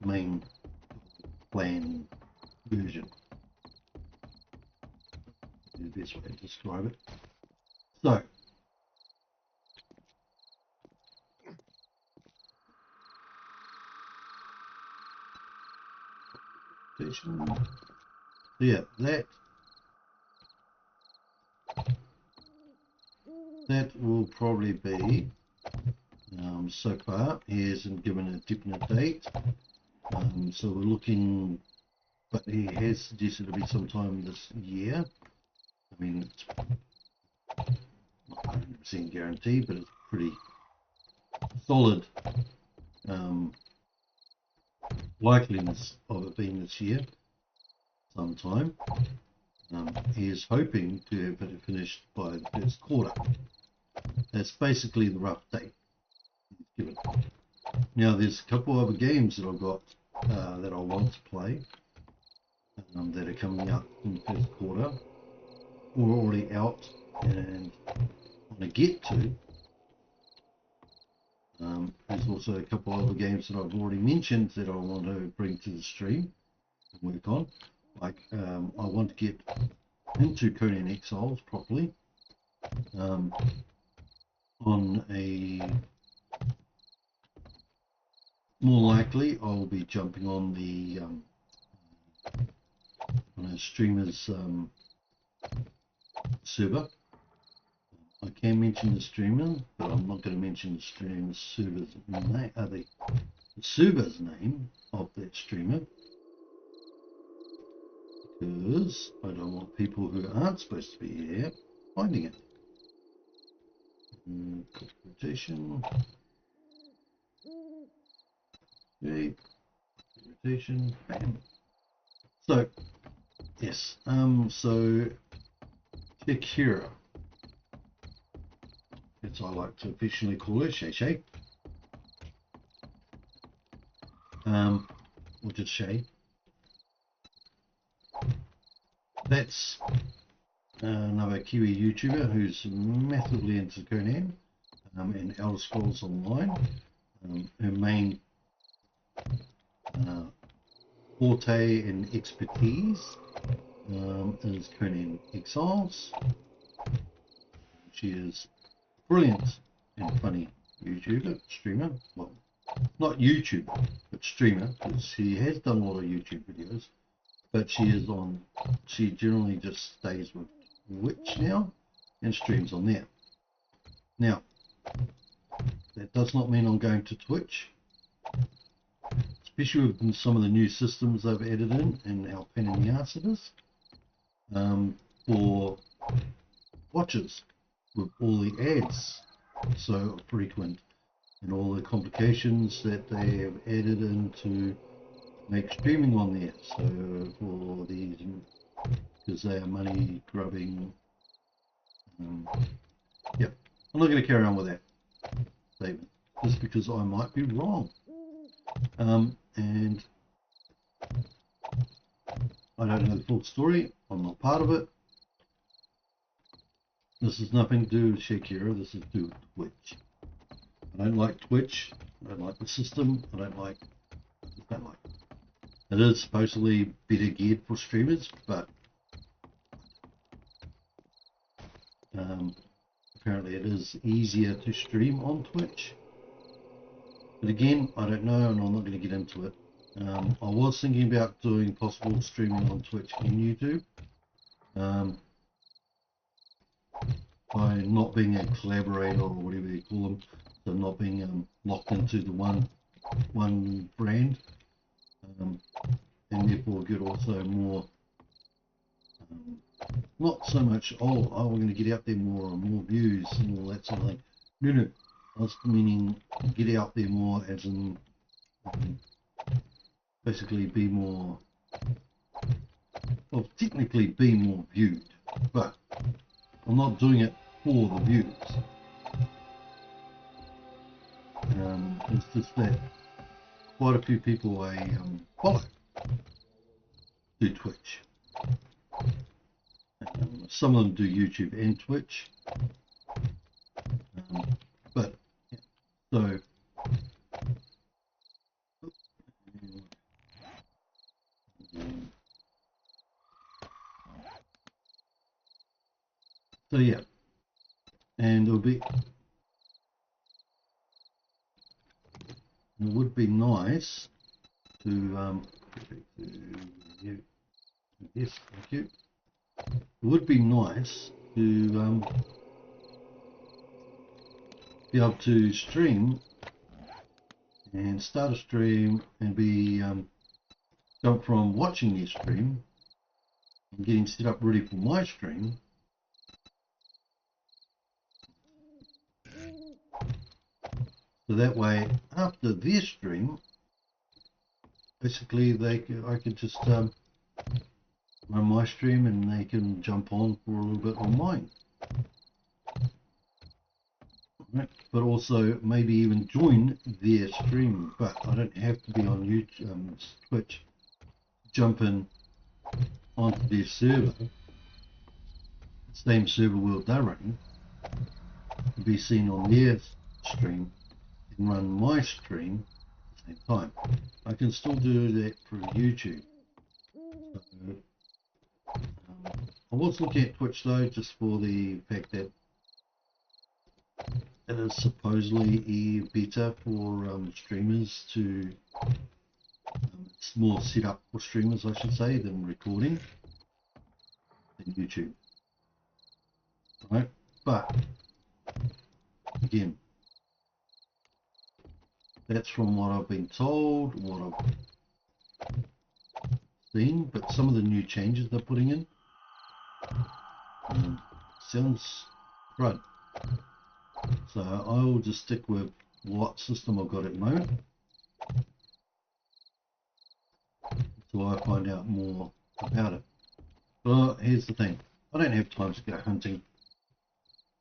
main plan version. That's the best way to describe it. So yeah, that will probably be so far. He hasn't given a definite date, so we're looking, but he has suggested it'll be sometime this year. I mean, it's not 100% guaranteed, but it's pretty solid likeliness of it being this year sometime. He is hoping to have it finished by the first quarter. That's basically the rough date he's given. Now there's a couple other games that I've got that I want to play that are coming out in the first quarter, or already out and want to get to. There's also a couple other games that I've already mentioned that I want to bring to the stream and work on. Like I want to get into Conan Exiles properly. On a more likely, I'll be jumping on the on a streamer's server. I can mention the streamer, but I'm not going to mention the streamer's server's name, the server's name of that streamer, because I don't want people who aren't supposed to be here finding it. Rotation. Okay. Rotation. Bam. So yes. So Akira, as I like to officially call her, Shay. Or just Shay. That's another Kiwi YouTuber who's massively into Conan and Elder Scrolls Online. Her main forte and expertise is Conan Exiles. She is brilliant and funny YouTuber, streamer. Well, not YouTuber, but streamer, because she has done a lot of YouTube videos. But she generally just stays with Twitch now and streams on there. Now, that does not mean I'm going to Twitch, especially with some of the new systems they've added in and how pain in the ass it is for watchers with all the ads so frequent and all the complications that they have added in to make streaming on there. So for these, because they are money grubbing, yep, I'm not going to carry on with that statement just because I might be wrong, and I don't know the full story. I'm not part of it. This has nothing to do with Shakira. This is to do with Twitch. I don't like Twitch. I don't like the system. I just don't like it. It is supposedly better geared for streamers, but apparently it is easier to stream on Twitch. But again, I don't know, and I'm not going to get into it. I was thinking about doing possible streaming on Twitch and YouTube. By not being a collaborator or whatever you call them, so not being locked into the one brand, and therefore get also more, not so much, oh we're going to get out there more and more views and all that sort of thing. No, meaning get out there more, as in basically be more, well, technically be more viewed, but I'm not doing it for the views. It's just that quite a few people I follow do Twitch. Some of them do YouTube and Twitch. But so yeah, and it would be nice to yes, thank you. It would be nice to be able to stream and start a stream and be jump from watching your stream and getting set up ready for my stream, so that way after their stream, basically I could just run my stream and they can jump on for a little bit on mine. Right. But also maybe even join their stream, but I don't have to be on YouTube, Twitch, jump in onto their server, same server world they're running, to be seen on their stream and run my stream at the same time. I can still do that through YouTube. So, I was looking at Twitch though, just for the fact that it is supposedly better for streamers to, it's more set up for streamers I should say than recording than YouTube. Right, but again, that's from what I've been told, what I've seen, but some of the new changes they're putting in sounds right. So I will just stick with what system I've got at the moment until I find out more about it. But here's the thing, I don't have time to go hunting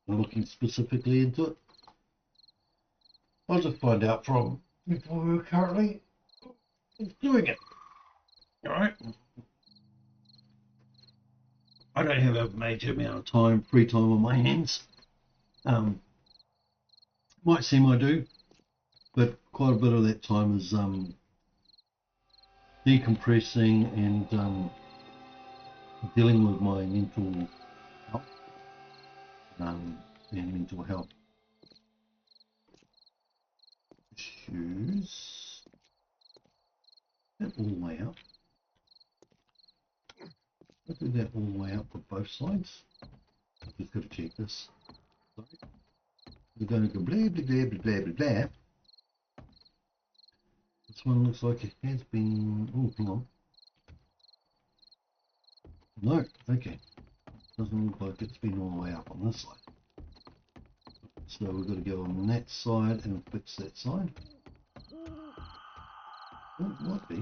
and looking specifically into it. I'll just find out from people who are currently doing it. Alright. I don't have a major amount of time, free time on my hands. Might seem I do, but quite a bit of that time is decompressing and dealing with my mental health and mental health issues. That all the way up. I do that all the way up for both sides. I've just got to check this. Sorry. We're going to go blah blah blah blah blah blah blah. This one looks like it has been. Oh, hang on. No, okay. Doesn't look like it's been all the way up on this side. So we've got to go on that side and fix that side. Oh, it might be.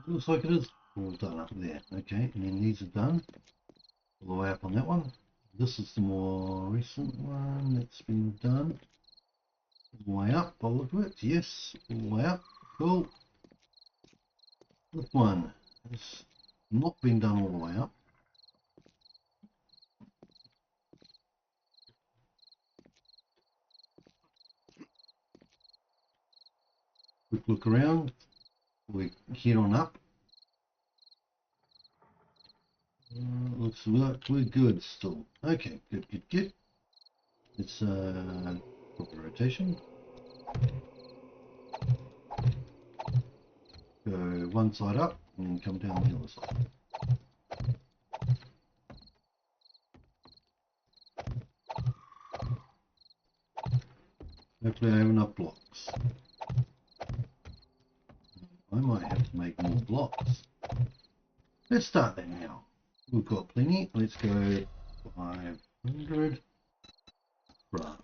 It looks like it is all done up there. Okay, and then these are done. All the way up on that one. This is the more recent one that's been done. All the way up, by the look of it. Yes, all the way up. Cool. This one has not been done all the way up. Quick look around. We head on up. Looks like we're good still. Okay, good, good, good. It's proper rotation. Go one side up and then come down the other side. Hopefully I have enough blocks. I might have to make more blocks. Let's start that now. We've got plenty. Let's go 500 Bruh.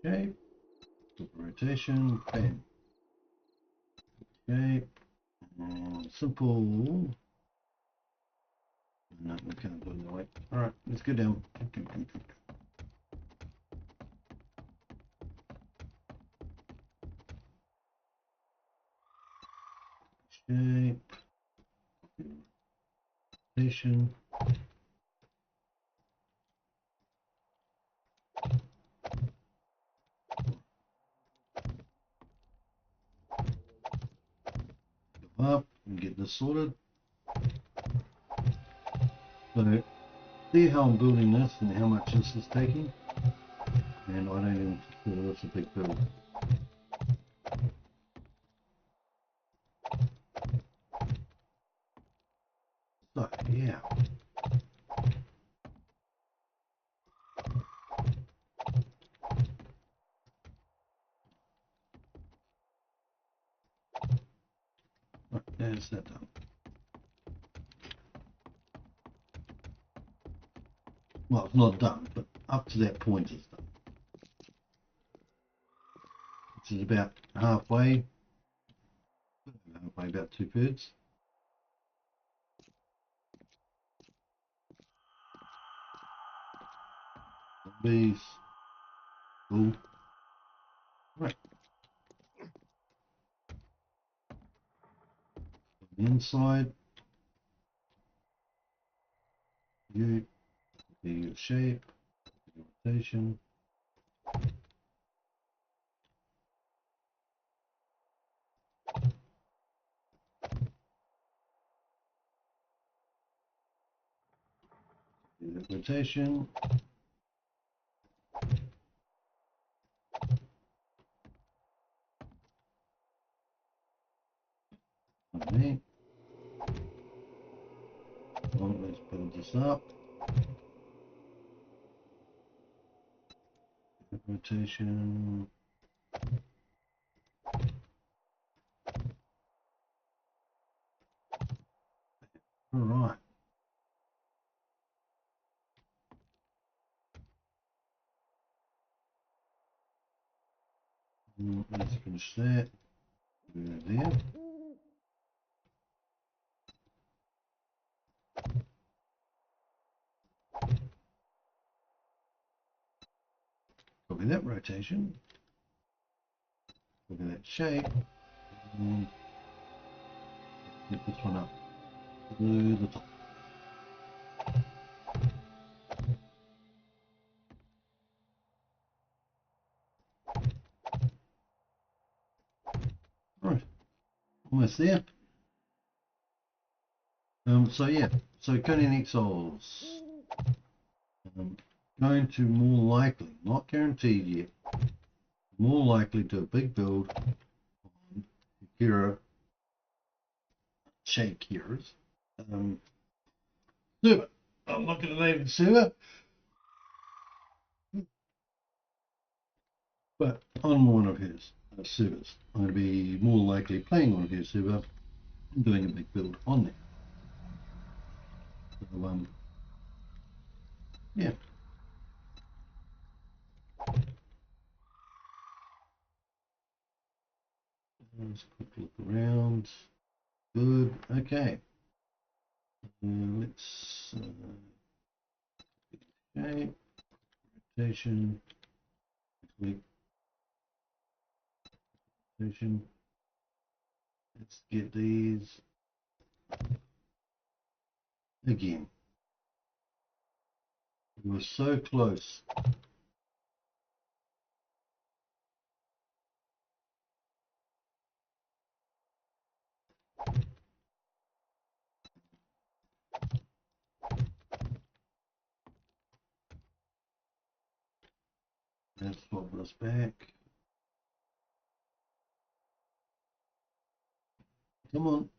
Shape, rotation, bam. Shape, and simple. No, we can't do it that way. Alright, let's go down. Shape, rotation. Go up and get this sorted. So, see how I'm building this and how much this is taking? And I don't even consider this a big build. So, yeah. Right, there's that done. Well, it's not done, but up to that point it's done. Which is about halfway. Halfway, about 2/3. Zombies. Cool. Right. On the inside. You. Your shape. Your rotation. Do that rotation. Okay. Well, let's build this up. Rotation. All right. Let's finish that. Go there. Copy that rotation. Look at that shape. And get this one up to the top. Right, almost there. So yeah, so Conan Exiles. Going to more likely, not guaranteed yet, more likely do a big build on Kira, Shake Kira's server. I'm not going to name the server, but on one of his servers. I'm going to be more likely playing on his server and doing a big build on there. So yeah. Let's quick look around. Good. Okay. Let's okay. Rotation. Rotation. Let's get these again. We were so close. Let's swap this back. Come on.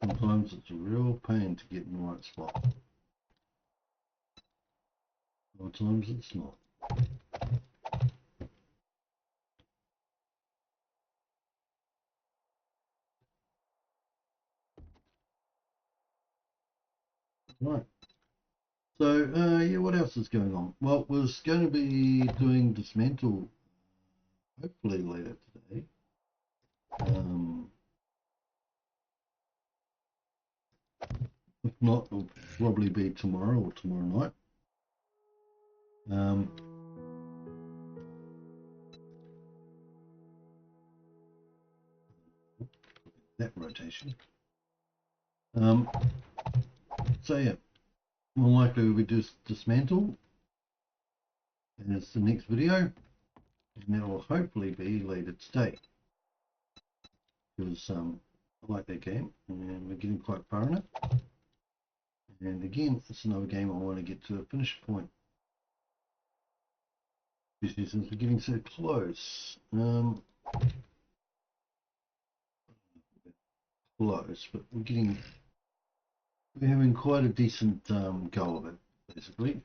Sometimes it's a real pain to get in the right spot. Other times it's not. Right. So, yeah, what else is going on? Well, we're going to be doing dismantle hopefully later today. If not, it'll probably be tomorrow or tomorrow night. That rotation. So yeah, more likely we just dismantle as the next video, and that will hopefully be later today, because I like that game and we're getting quite far in it. And again, it's another game I want to get to a finish point, especially since we're getting so close. Close, but we're having quite a decent go of it. Basically,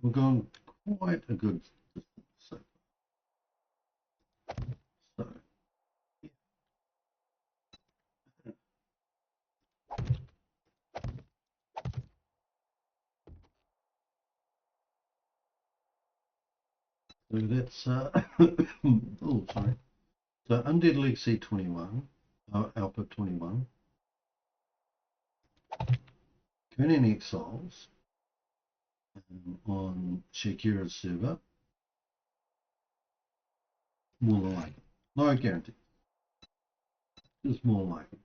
we're going quite a good distance. So yeah. So that's oh sorry. So Undead Legacy 21, Alpha 21, Conan Exiles on Shakira's server, more than likely. No guarantee, just more likely.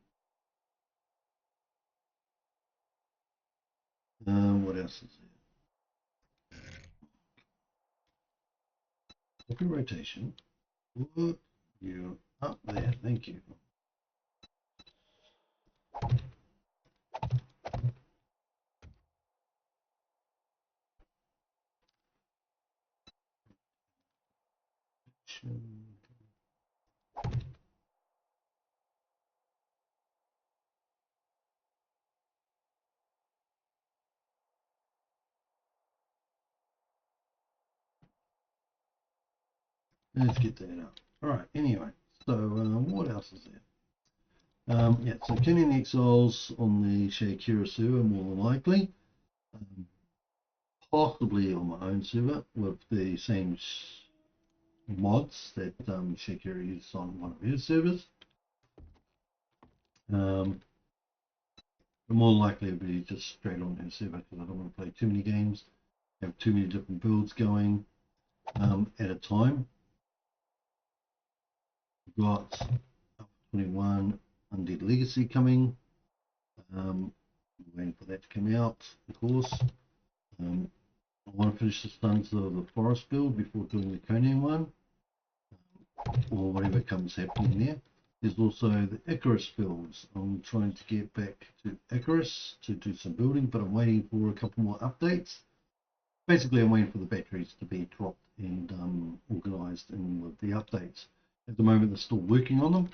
What else is there? Copy rotation. Put you up there, thank you. Let's get that up. Alright, anyway, so what else is there? Yeah, so Conan Exiles on the Shakira server, more than likely. Possibly on my own server with the same mods that Shakira uses on one of her servers. But more likely it'll be just straight on her server because I don't want to play too many games, have too many different builds going at a time. We've got 21 Undead Legacy coming. Waiting for that to come out, of course. I want to finish the Sons of the Forest build before doing the Conan one, or whatever comes happening there. There's also the Icarus builds. I'm trying to get back to Icarus to do some building, but I'm waiting for a couple more updates. Basically, I'm waiting for the batteries to be dropped and organized in with the updates. At the moment, they're still working on them,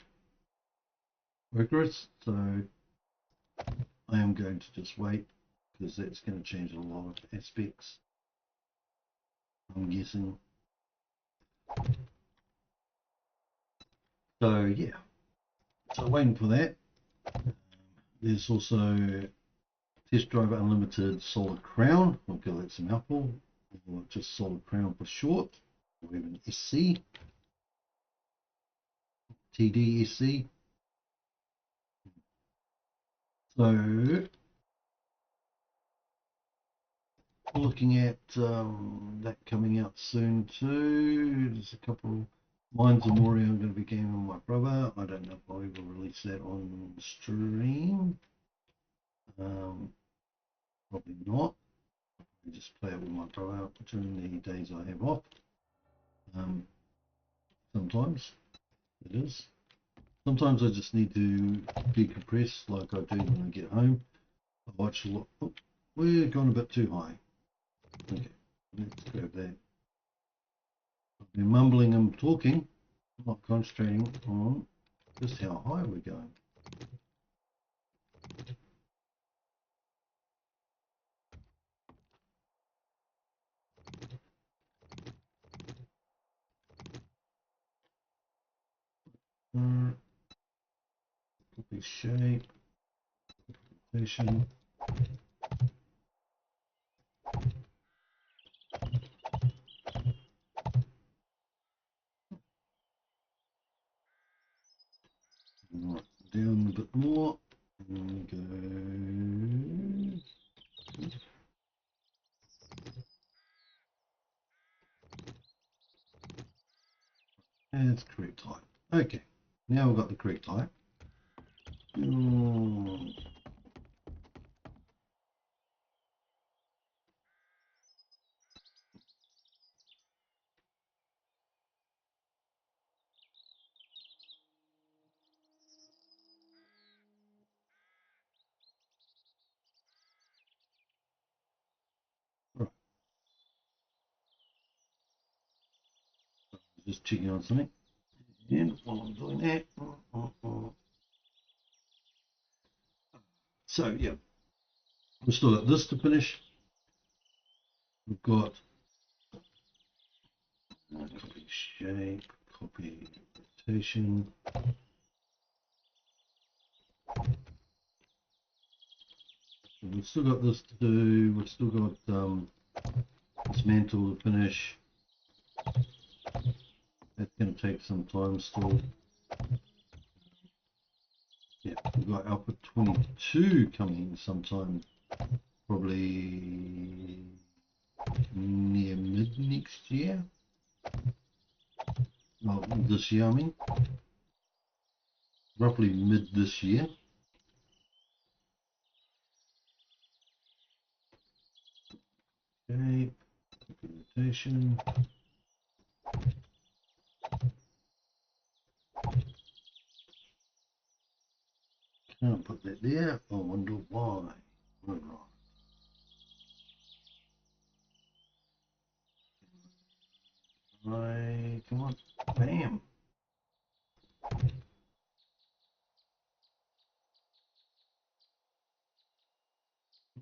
Icarus, so I am going to just wait because that's going to change a lot of aspects, I'm guessing. So yeah, so waiting for that. There's also Test Driver Unlimited Solid Crown. Okay, that's a mouthful. Or just Solid Crown for short. Or even SC. TDSC. So looking at that coming out soon too. There's a couple. Mines of Moria I'm going to be gaming with my brother. I don't know if I'll ever release that on stream. Probably not. I just play it with my brother during the days I have off. Sometimes it is. Sometimes I just need to decompress like I do when I get home. I watch a lot. Oh, we're going a bit too high. Okay, let's grab that. I've been mumbling and talking. I'm not concentrating on just how high we're going. Copy shape, position. Right, down a bit more. And go. And it's correct height. Okay, now we've got the correct height. Right, just checking on something. And while I'm doing that, so yeah, we've still got this to finish. We've got copy shape, copy rotation. So we've still got this to do. We've still got this mantle to finish. That's going to take some time still. Yeah, we've got output 22 coming sometime, probably near mid next year. Well, this year, I mean, roughly mid this year. Okay, rotation. Can't put that there. I wonder why. All right. Come on. Bam.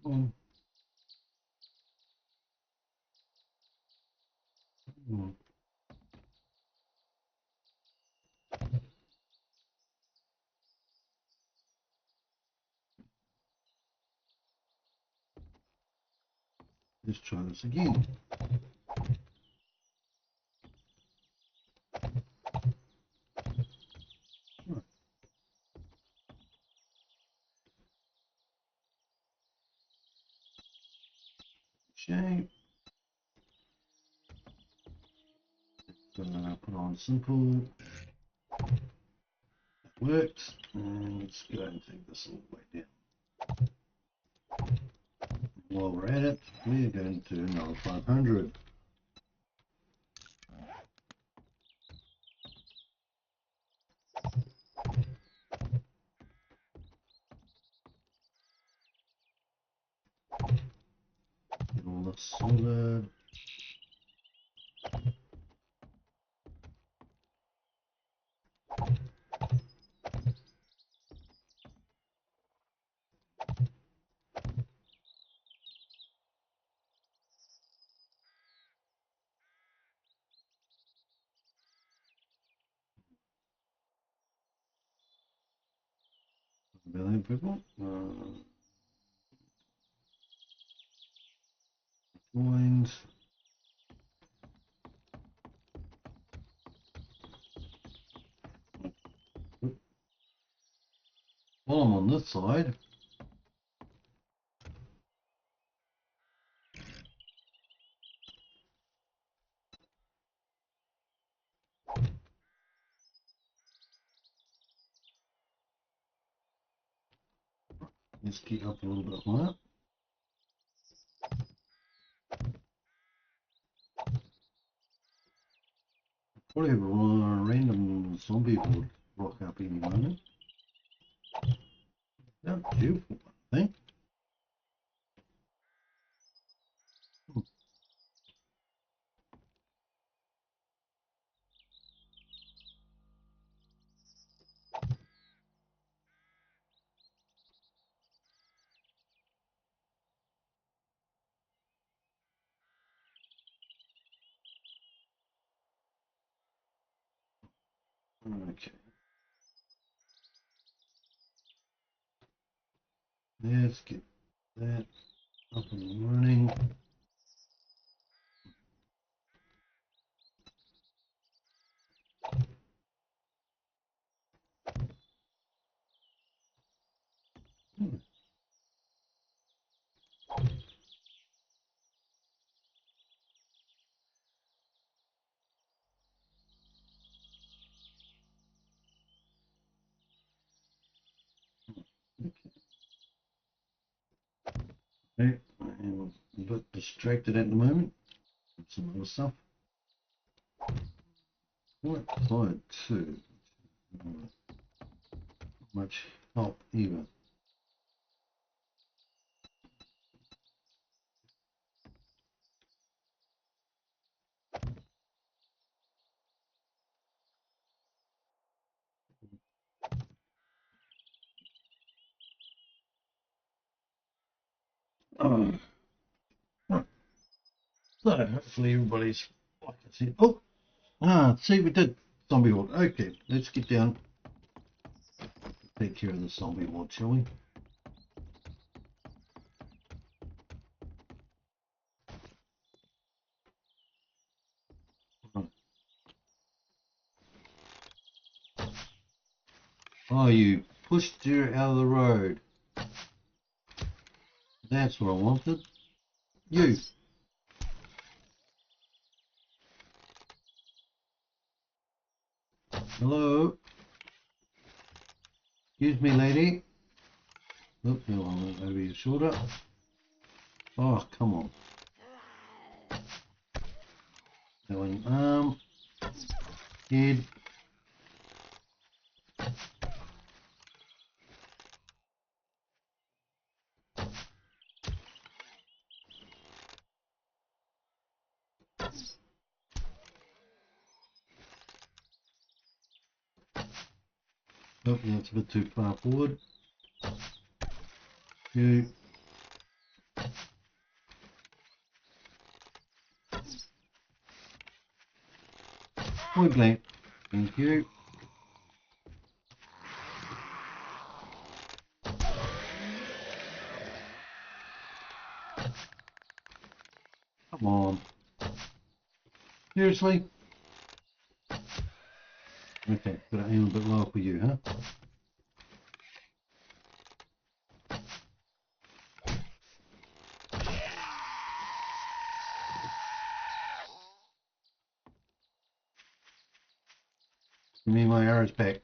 Come on. Come on. Let's try this again. Right. Shape. Put on simple. That works. And let's go and take this all the way down. While we're at it, we're going to another 500. Get all this solid. Really, people. Coins. While I'm on this side, let's get up a little bit higher. Probably have a random zombie would rock up any moment. Yeah, beautiful, I think. Okay. Let's get that up and running. Okay, I'm a bit distracted at the moment. Some other stuff. Quite tired too. Not much help either. Right. So hopefully everybody's like I said. See, we did zombie horde. Okay, let's get down. Take care of the zombie horde, shall we? Right. Oh, you pushed her out of the road. That's what I wanted. You. Hello. Excuse me, lady. Look, no one over your shoulder. Oh, come on. That one, arm, head. Oh, that's a bit too far forward. You. Point blank. Thank you. Come on. Seriously? Okay, gotta aim a bit lower for you, huh? Give me my arrows back.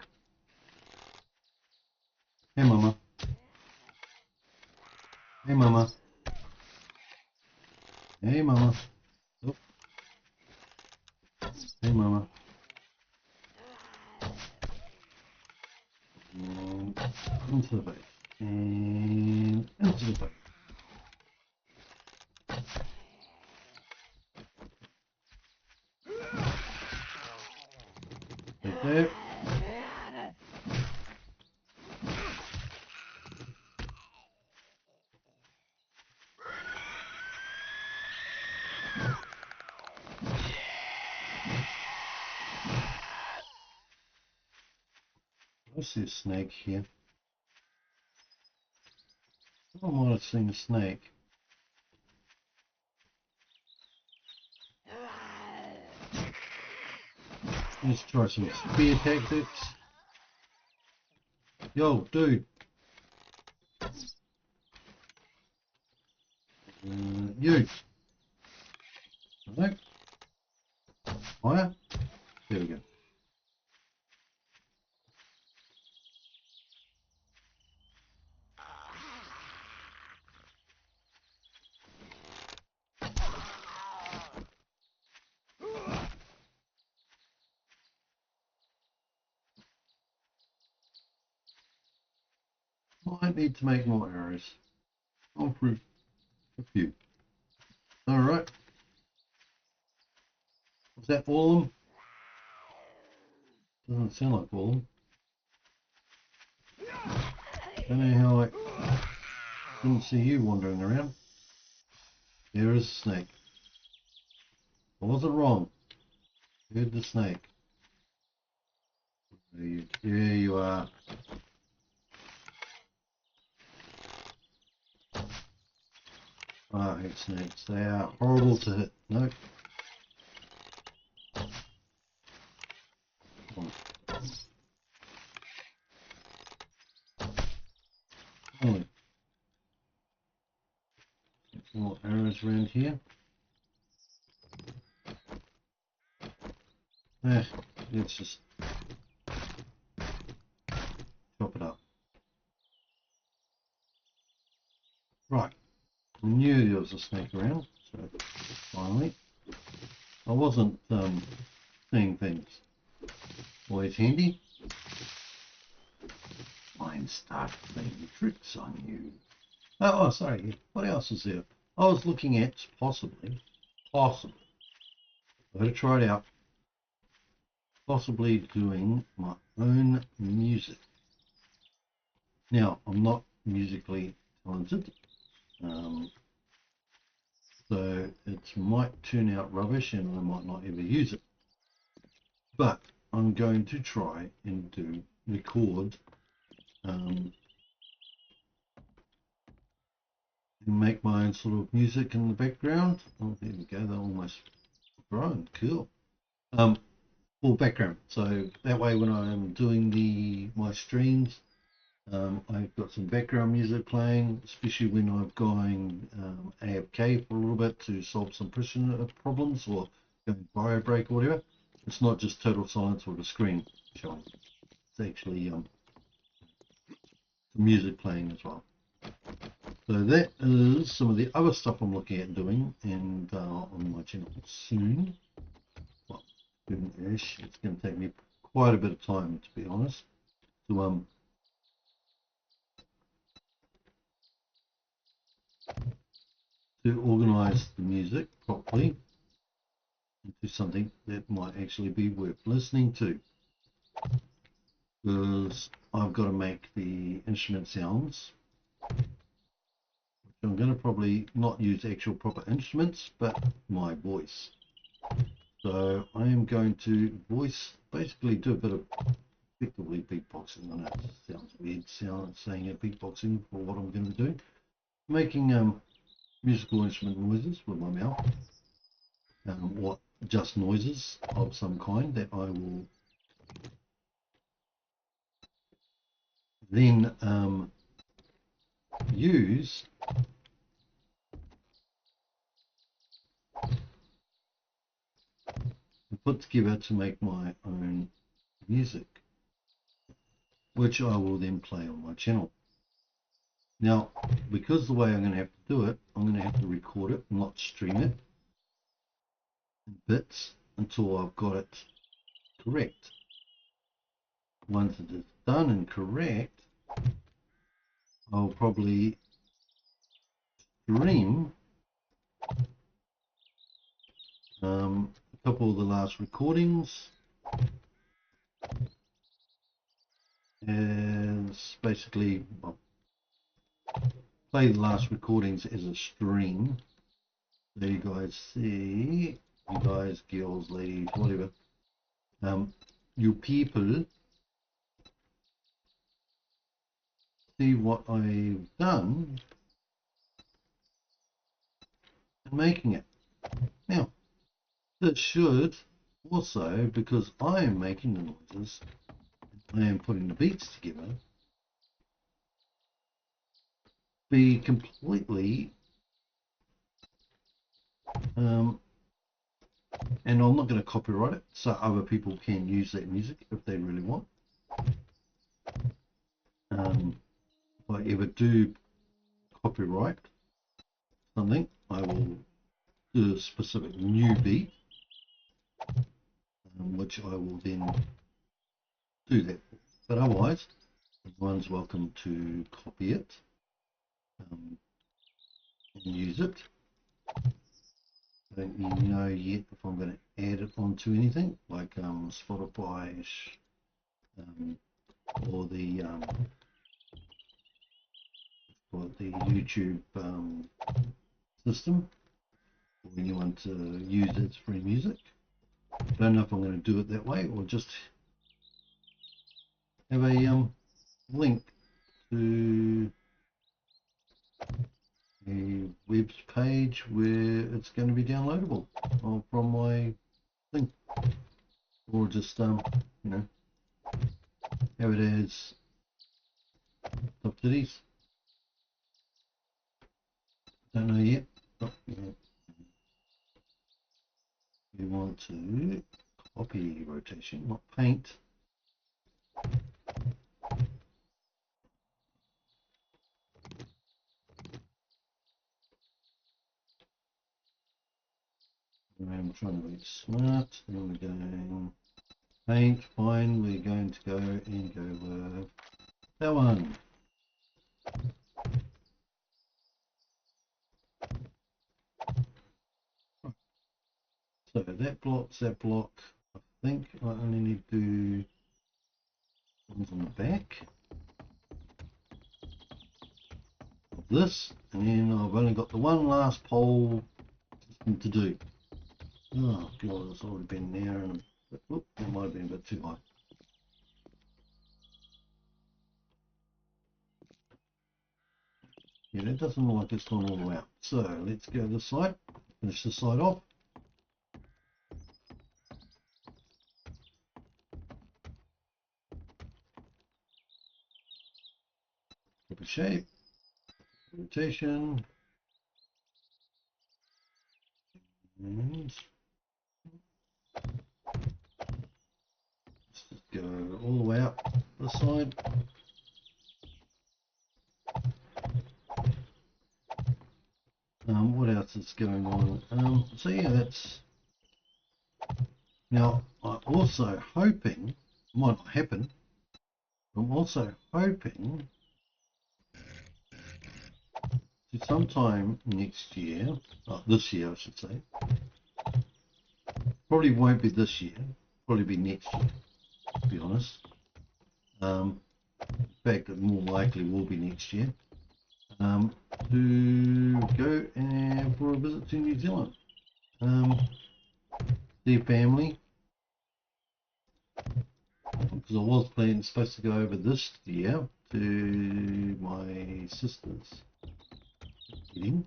Hey, mama. Hey, mama. Hey, mama. Oh. Hey, mama. And into the base. And into the base. Like that. I see a snake here. I might have seen a snake. Let's try some spear tactics. Yo, dude. You. Right. Higher. There we go. Might need to make more arrows. I'll prove a few. Alright. Was that all of them? Doesn't sound like all of them. Don't know how I didn't see you wandering around. There is a snake. I wasn't wrong. Heard the snake. There you are. I hate snakes. They are horrible to hit. No. Oh, more arrows around here. Let's just chop it up. Right. I knew there was a snake around, so finally. I wasn't seeing things. Always handy. Mine start playing tricks on you. Oh, sorry. What else is there? I was looking at possibly, I'm going to try it out. Possibly doing my own music. Now, I'm not musically talented, so it might turn out rubbish and I might not ever use it. But I'm going to try and record and make my own sort of music in the background. Oh, there we go, they're almost grown. Cool. Full background, so that way when I'm doing my streams, I've got some background music playing, especially when I'm going AFK for a little bit to solve some prison problems or going bio break or whatever. It's not just total silence with the screen showing. It's actually some music playing as well. So that is some of the other stuff I'm looking at doing, and on my channel soon. Well, soon-ish. It's going to take me quite a bit of time, to be honest, to organize the music properly into something that might actually be worth listening to, because I've got to make the instrument sounds, which I'm going to probably not use actual proper instruments but my voice. So I am going to basically do a bit of effectively beatboxing. I know it sounds weird saying it beatboxing for what I'm going to be doing, making musical instrument noises with my mouth, or just noises of some kind that I will then use and put together to make my own music, which I will then play on my channel. Now, because the way I'm going to have to do it, I'm going to have to record it, not stream it in bits until I've got it correct. Once it is done and correct, I'll probably stream a couple of the last recordings as basically, well, play the last recordings as a stream. There you guys see, you guys, girls, ladies, whatever, you people see what I've done in making it. Now, this should also, because I am making the noises, I am putting the beats together, be completely, and I'm not going to copyright it, so other people can use that music if they really want. If I ever do copyright something, I will do a specific new beat, which I will then do that. But otherwise, everyone's welcome to copy it and use it. I don't know yet if I'm going to add it onto anything like Spotify or the YouTube system, or anyone to use its free music. I don't know if I'm going to do it that way or just have a link to a web page where it's going to be downloadable from my thing, or just you know, have it as top titties. Don't know yet. Oh, yeah. We want to copy rotation, not paint. I'm trying to be smart. Then we're going paint. Fine. We're going to go and go with that one. So that block. I think I only need to do ones on the back of this, and then I've only got the one last pole to do. Oh god, it's already been there, and whoop, that might have been a bit too high. Yeah, that doesn't look like it's gone all the way out. So let's go this side, finish this side off. Pick a shape, rotation, and let's just go all the way out this side. What else is going on? So yeah, that's now. I'm also hoping, might not happen. I'm also hoping to sometime next year, this year I should say. Probably won't be this year. Probably be next year, to be honest. In fact, it more likely will be next year. To go and for a visit to New Zealand. Their family, because I was supposed to go over this year to my sister's wedding,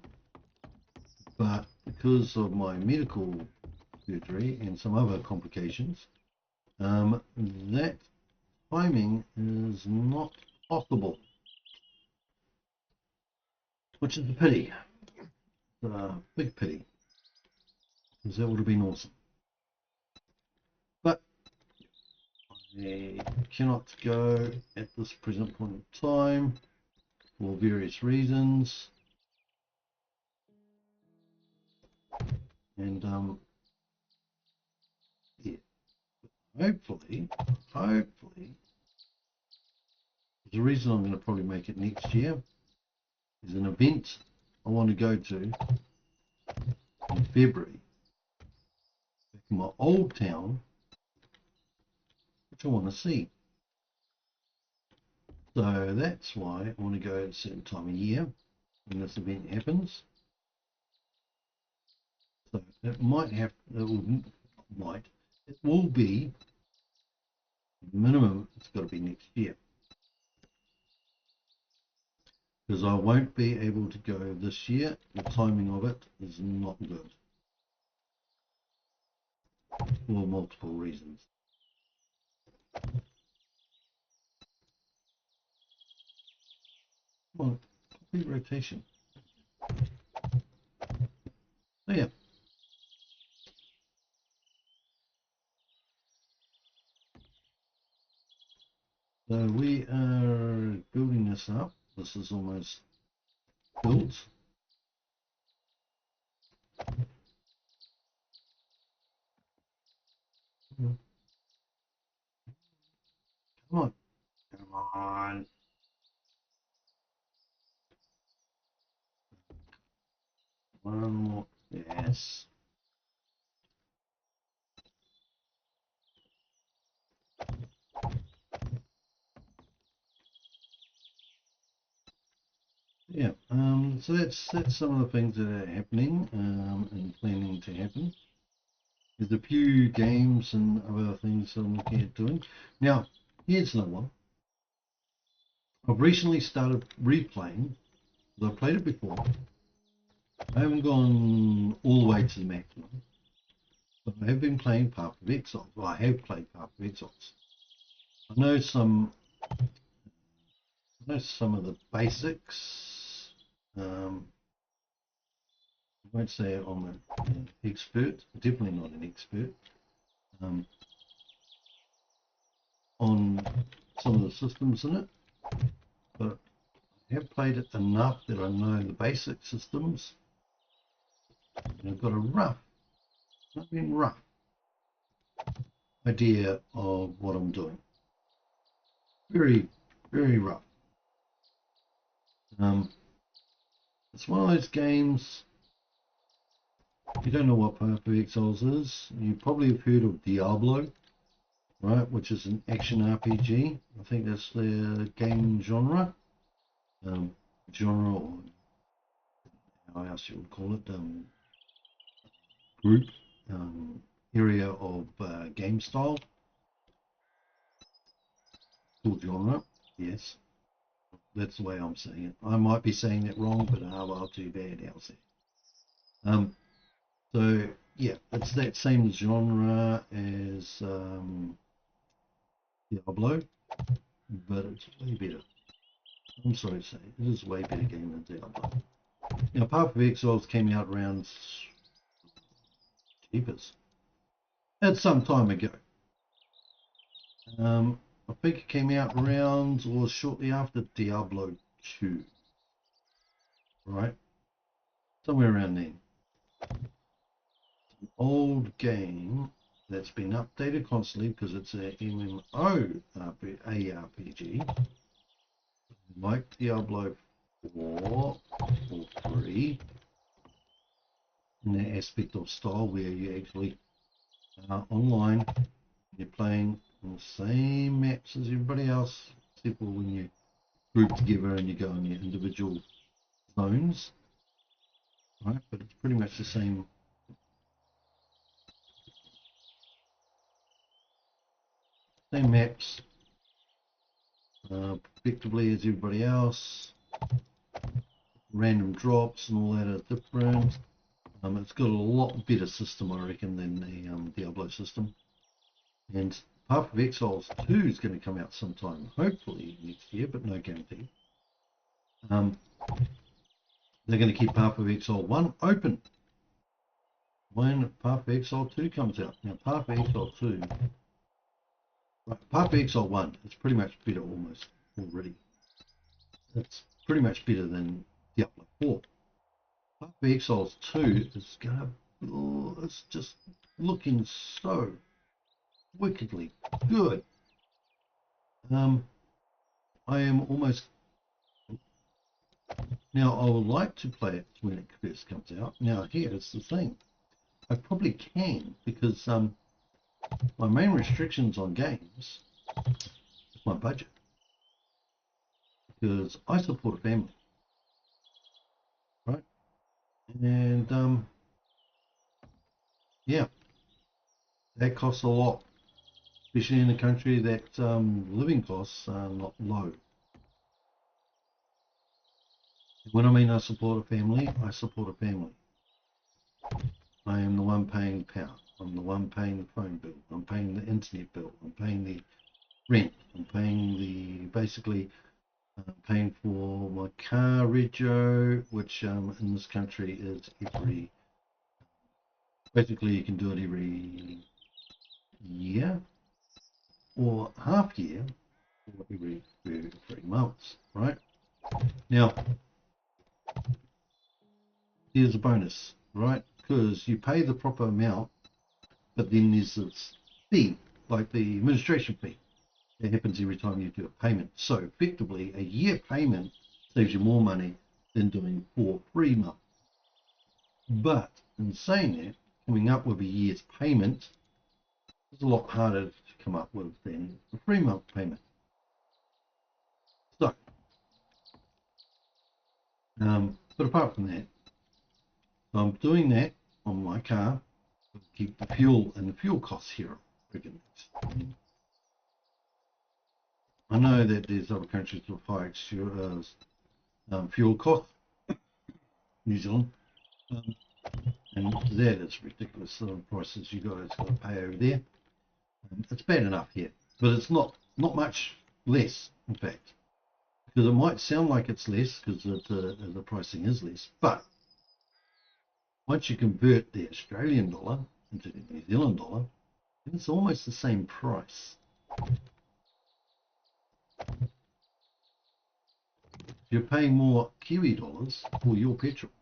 but because of my medical surgery and some other complications, that timing is not possible, which is a pity, big pity, because that would have been awesome. But I cannot go at this present point in time for various reasons, and yeah, hopefully the reason I'm going to probably make it next year is an event I want to go to in February back in my old town, which I want to see. So that's why I want to go at a certain time of year when this event happens. So it might have, it will be minimum. It's got to be next year, because I won't be able to go this year. The timing of it is not good for multiple reasons. Well, complete rotation. So yeah. So we are building this up. This is almost built. Come on. Come on. One more. Yes. Yeah. So that's some of the things that are happening and planning to happen. There's a few games and other things I'm looking at doing. Now, here's another one. I've recently started replaying. I played it before. I haven't gone all the way to the maximum, but I have been playing Path of Exile. Well, I have played Path of Exiles. I know some of the basics. I won't say I'm an expert, definitely not an expert, on some of the systems in it, but I have played it enough that I know the basic systems, and I've got a rough idea of what I'm doing. Very, very rough. It's one of those games, if you don't know what Path of Exiles is, you probably have heard of Diablo, right, which is an action RPG. I think that's the game genre. Genre, or how else you would call it, group, area of game style, called genre, yes. That's the way I'm saying it. I might be saying it wrong, but well, too bad, Elsie. So yeah, it's that same genre as Diablo, but it's way better. I'm sorry to say, it is a way better game than Diablo. Now, Path of Exiles came out around Jeepers. At some time ago. I think it came out around or shortly after Diablo 2. Right? Somewhere around then. An old game that's been updated constantly because it's a MMO ARPG. Like Diablo 4 or 3. In the aspect of style where you actually are online, you're playing on the same maps as everybody else, except for when you group together and you go in your individual zones, right? But it's pretty much the same maps, effectively as everybody else. Random drops and all that are different. It's got a lot better system, I reckon, than the Diablo system. And Path of Exiles 2 is going to come out sometime, hopefully next year, but no guarantee. They're going to keep Path of Exile 1 open when Path of Exile 2 comes out. Now, Path of Exile 2, Path of Exile 1 is pretty much better almost already. It's pretty much better than Diablo 4. Path of Exiles 2 is going to, it's just looking so wickedly good. I am almost, now I would like to play it when it first comes out. Now here's the thing, I probably can because my main restrictions on games is my budget, because I support a family, right? And yeah, that costs a lot, especially in a country that living costs are not low. When I mean I support a family, I support a family. I am the one paying the power. I'm the one paying the phone bill. I'm paying the internet bill. I'm paying the rent. I'm paying the, basically, paying for my car rego, which in this country is every, basically you can do it every year or half year or every 3 months, right? Now, here's a bonus, right? Because you pay the proper amount, but then there's this fee, like the administration fee. It happens every time you do a payment. So effectively, a year payment saves you more money than doing 4 free months. But in saying that, coming up with a year's payment is a lot harder to come up with than a 3-month payment. So, but apart from that, I'm doing that on my car to keep the fuel and the fuel costs here. I know that there's other countries with high fuel cost, New Zealand, um, and that is ridiculous. The prices you guys got to pay over there. It's bad enough here, but it's not much less, in fact, because it might sound like it's less because the pricing is less, but once you convert the Australian dollar into the New Zealand dollar, it's almost the same price. You're paying more Kiwi dollars for your petrol.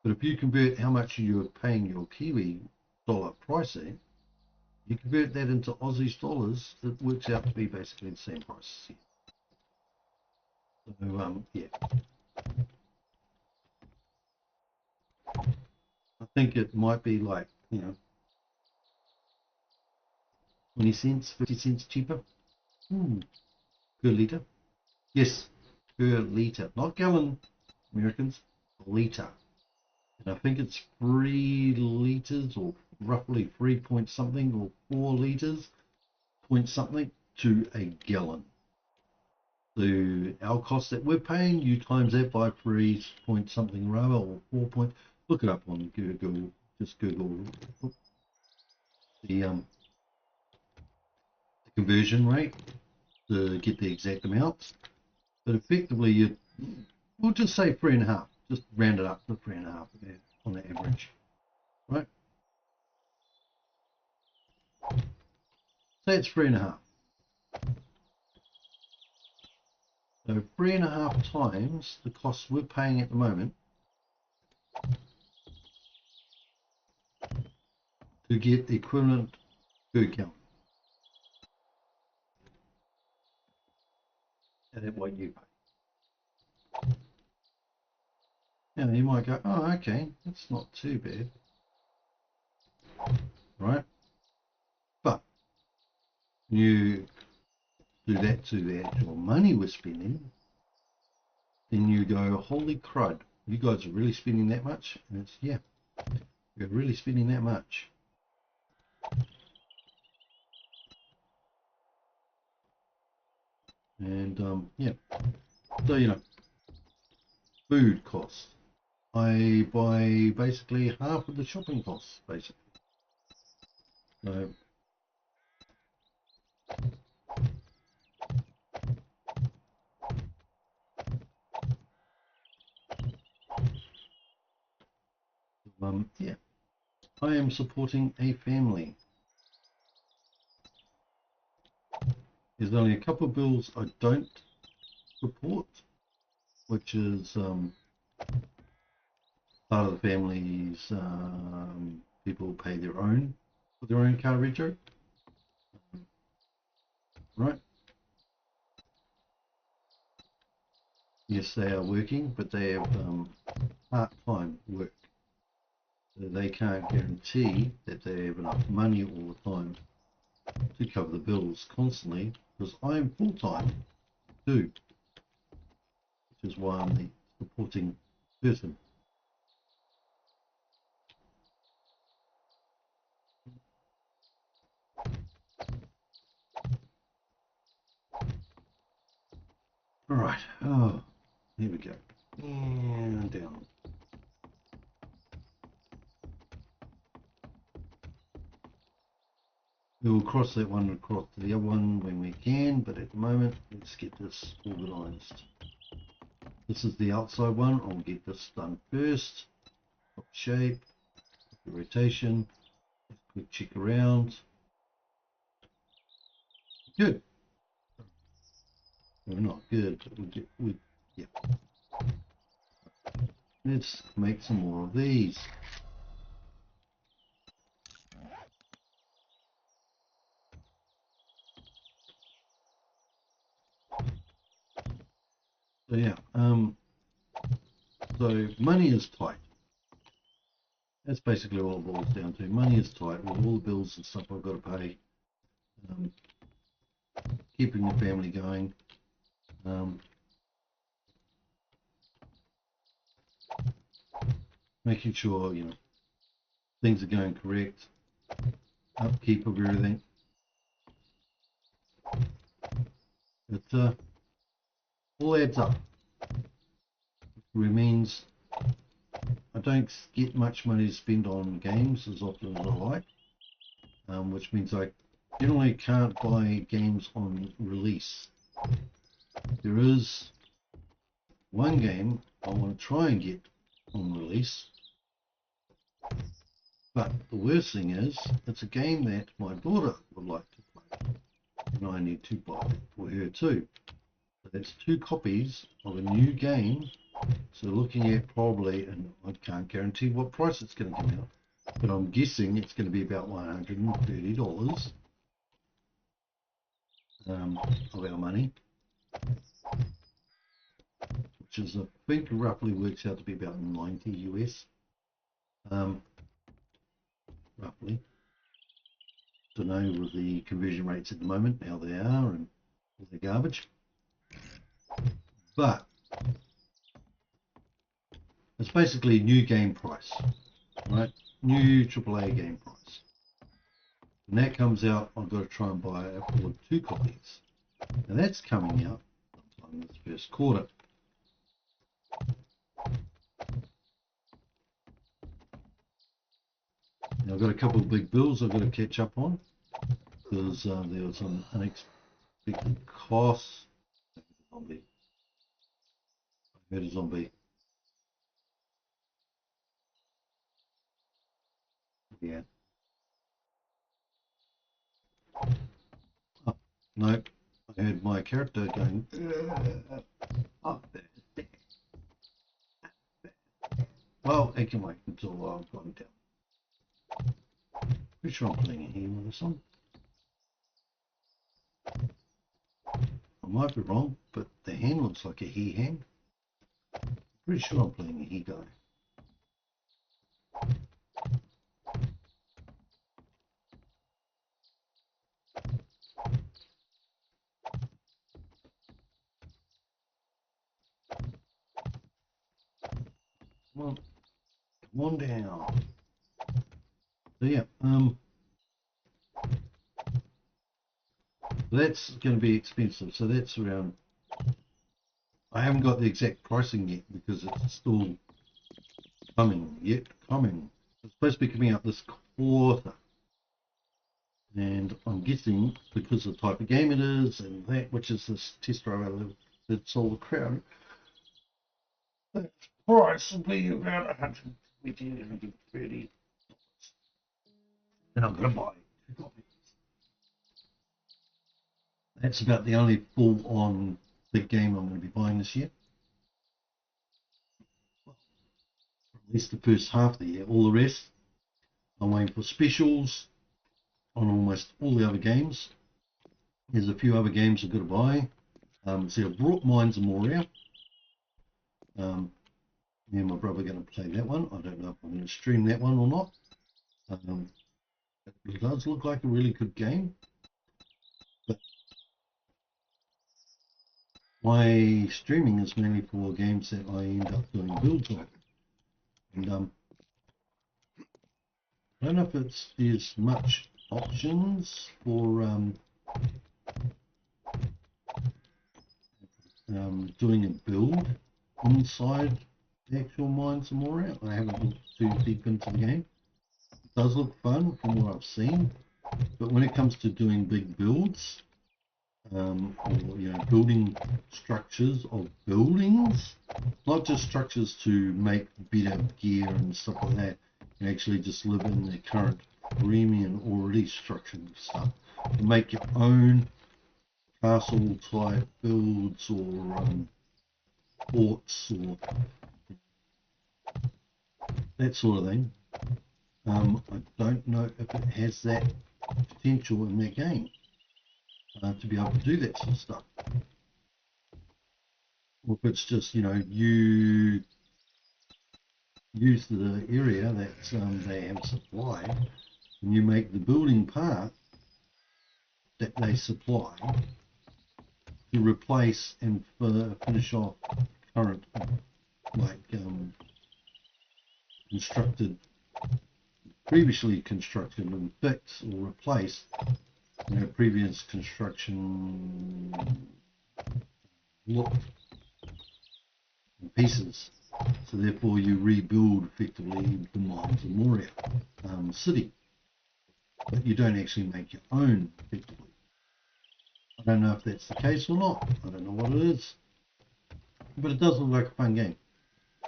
But if you convert how much you're paying your Kiwi dollar pricing, you convert that into Aussie dollars, it works out to be basically the same price. So, yeah. I think it might be like, 20 cents, 50 cents cheaper per litre. Yes, per litre, not gallon, Americans, litre. And I think it's 3 litres or roughly 3 point something or 4 litres, point something to a gallon. So our cost that we're paying, you times that by 3 point something rather, or 4 point. Look it up on Google. Just Google the conversion rate to get the exact amounts. But effectively, we'll just say 3.5. Just round it up to 3.5 on the average, right? Say it's 3.5. So 3.5 times the cost we're paying at the moment to get the equivalent per gallon. And that's what you pay. Now you might go, oh, okay, that's not too bad, right? But you do that to the actual money we're spending, then you go, holy crud, you guys are really spending that much? And it's, yeah, we're really spending that much. And yeah, so food costs. I buy basically half of the shopping costs, basically. So yeah, I am supporting a family. There's only a couple of bills I don't support, which is part of the family's people pay their own for their own car rego, right? Yes, they are working, but they have part-time work. So they can't guarantee that they have enough money all the time to cover the bills constantly, because I am full-time too, which is why I'm the supporting person. All right, oh, here we go, and down. We will cross that one across to the other one when we can, but at the moment, let's get this organized. This is the outside one. I'll get this done first. Top shape, the rotation, quick check around. Good. We're not good, but yeah. Let's make some more of these. So yeah, so money is tight. That's basically all it boils down to. Money is tight with all the bills and stuff I've got to pay. Keeping the family going. Making sure things are going correct. Upkeep of everything. It all adds up. It means I don't get much money to spend on games as often as I like, which means I generally can't buy games on release. There is one game I want to try and get on release, but the worst thing is it's a game that my daughter would like to play, and I need to buy it for her too. So that's 2 copies of a new game. So looking at probably, and I can't guarantee what price it's going to come out, but I'm guessing it's going to be about $130 of our money, which is, I think, roughly works out to be about 90 US, roughly. Don't know with the conversion rates at the moment, how they are, and all the garbage. But it's basically new game price, right? New AAA game price. When that comes out, I've got to try and buy it for 2 copies. And that's coming out sometime this first quarter. Now I've got a couple of big bills I've got to catch up on, because there was some unexpected costs. Zombie. I heard a zombie. Yeah. Oh, no, I heard my character going. Oh, well, it can wait until I've gone down. Pretty sure I'm playing a hand with this one. I might be wrong, but the hand looks like a he hand. Pretty sure I'm playing a he guy. Come on down. So yeah, that's going to be expensive. So that's around. I haven't got the exact pricing yet because it's still coming. It's supposed to be coming out this quarter, and I'm guessing because of the type of game it is and that, which is this test drive out of the Solar Crown, the price will be around 120, 130. And I'm going to buy 2 copies. That's about the only full-on big game I'm going to be buying this year. At least the first half of the year. All the rest, I'm waiting for specials on almost all the other games. There's a few other games I've got to buy. See, I brought Mines of Moria. Me and my brother are going to play that one. I don't know if I'm going to stream that one or not. It does look like a really good game. But my streaming is mainly for games that I end up doing builds on. And I don't know if there's much options for doing a build inside the actual Mines of Moria. I haven't looked too deep into the game. It does look fun from what I've seen, but when it comes to doing big builds, or building structures of buildings, not just structures to make better gear and stuff like that, and actually just live in the current premium already structured stuff, to make your own castle type builds or forts or that sort of thing. I don't know if it has that potential in that game to be able to do that sort of stuff. Or if it's just, you use the area that they have supplied, and you make the building part that they supply to replace and finish off current, previously constructed and fix or replace previous construction look in pieces. So therefore you rebuild effectively the mines of Moria city, but you don't actually make your own effectively. I don't know if that's the case or not. I don't know what it is, but it does look like a fun game,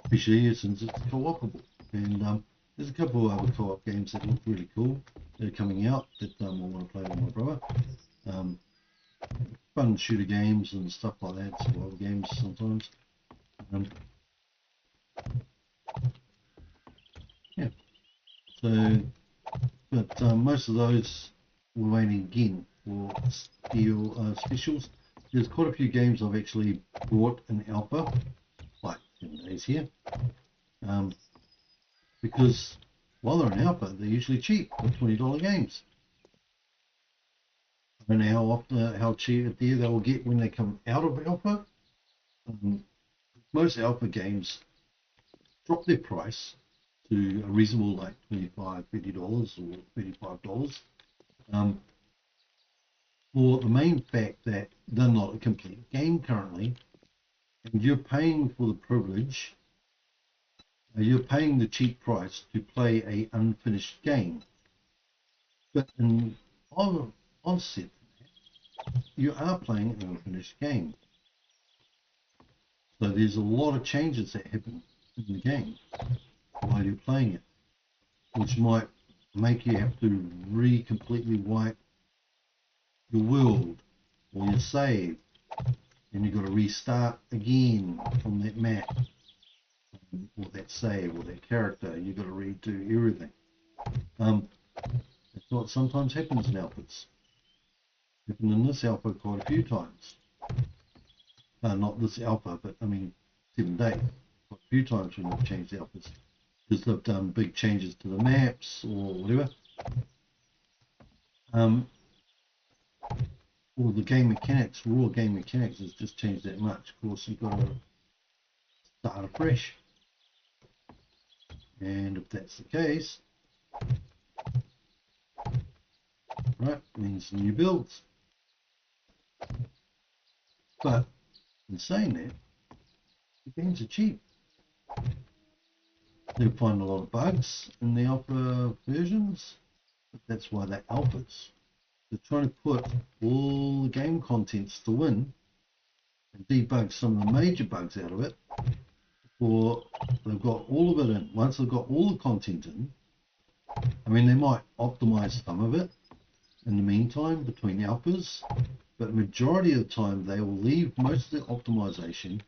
especially since it's co-opable. And there's a couple of other co-op games that look really cool that are coming out that I want to play with my brother. Fun shooter games and stuff like that, survival games sometimes. Yeah, so, but most of those we're waiting again for specials. There's quite a few games I've actually brought in alpha, like 7 days here, because while they're in alpha, they're usually cheap, for $20 games. I don't know how cheap they will get when they come out of alpha. Most alpha games drop their price to a reasonable, like $25, $30 or $35, for the main fact that they're not a complete game currently, and you're paying for the privilege, you're paying the cheap price to play a unfinished game. But in onset, you are playing an unfinished game. So there's a lot of changes that happen in the game while you're playing it, which might make you have to completely wipe your world or your save, and you've got to restart again from that map or that save or that character. You've got to redo everything. That's what sometimes happens in alphas. Happened in this alpha quite a few times. Not this alpha, but I mean 7 days. Quite a few times when they've changed the alphas, because they've done big changes to the maps or whatever. Or the game mechanics, raw game mechanics has just changed that much. Of course, you've got to start afresh. And if that's the case, right, means new builds. But in saying that, the games are cheap. You'll find a lot of bugs in the alpha versions, but that's why they're alphas. They're trying to put all the game contents to win and debug some of the major bugs out of it, or they've got all of it in. Once they've got all the content in, I mean, they might optimize some of it in the meantime between alphas, but the majority of the time they will leave most of the optimization,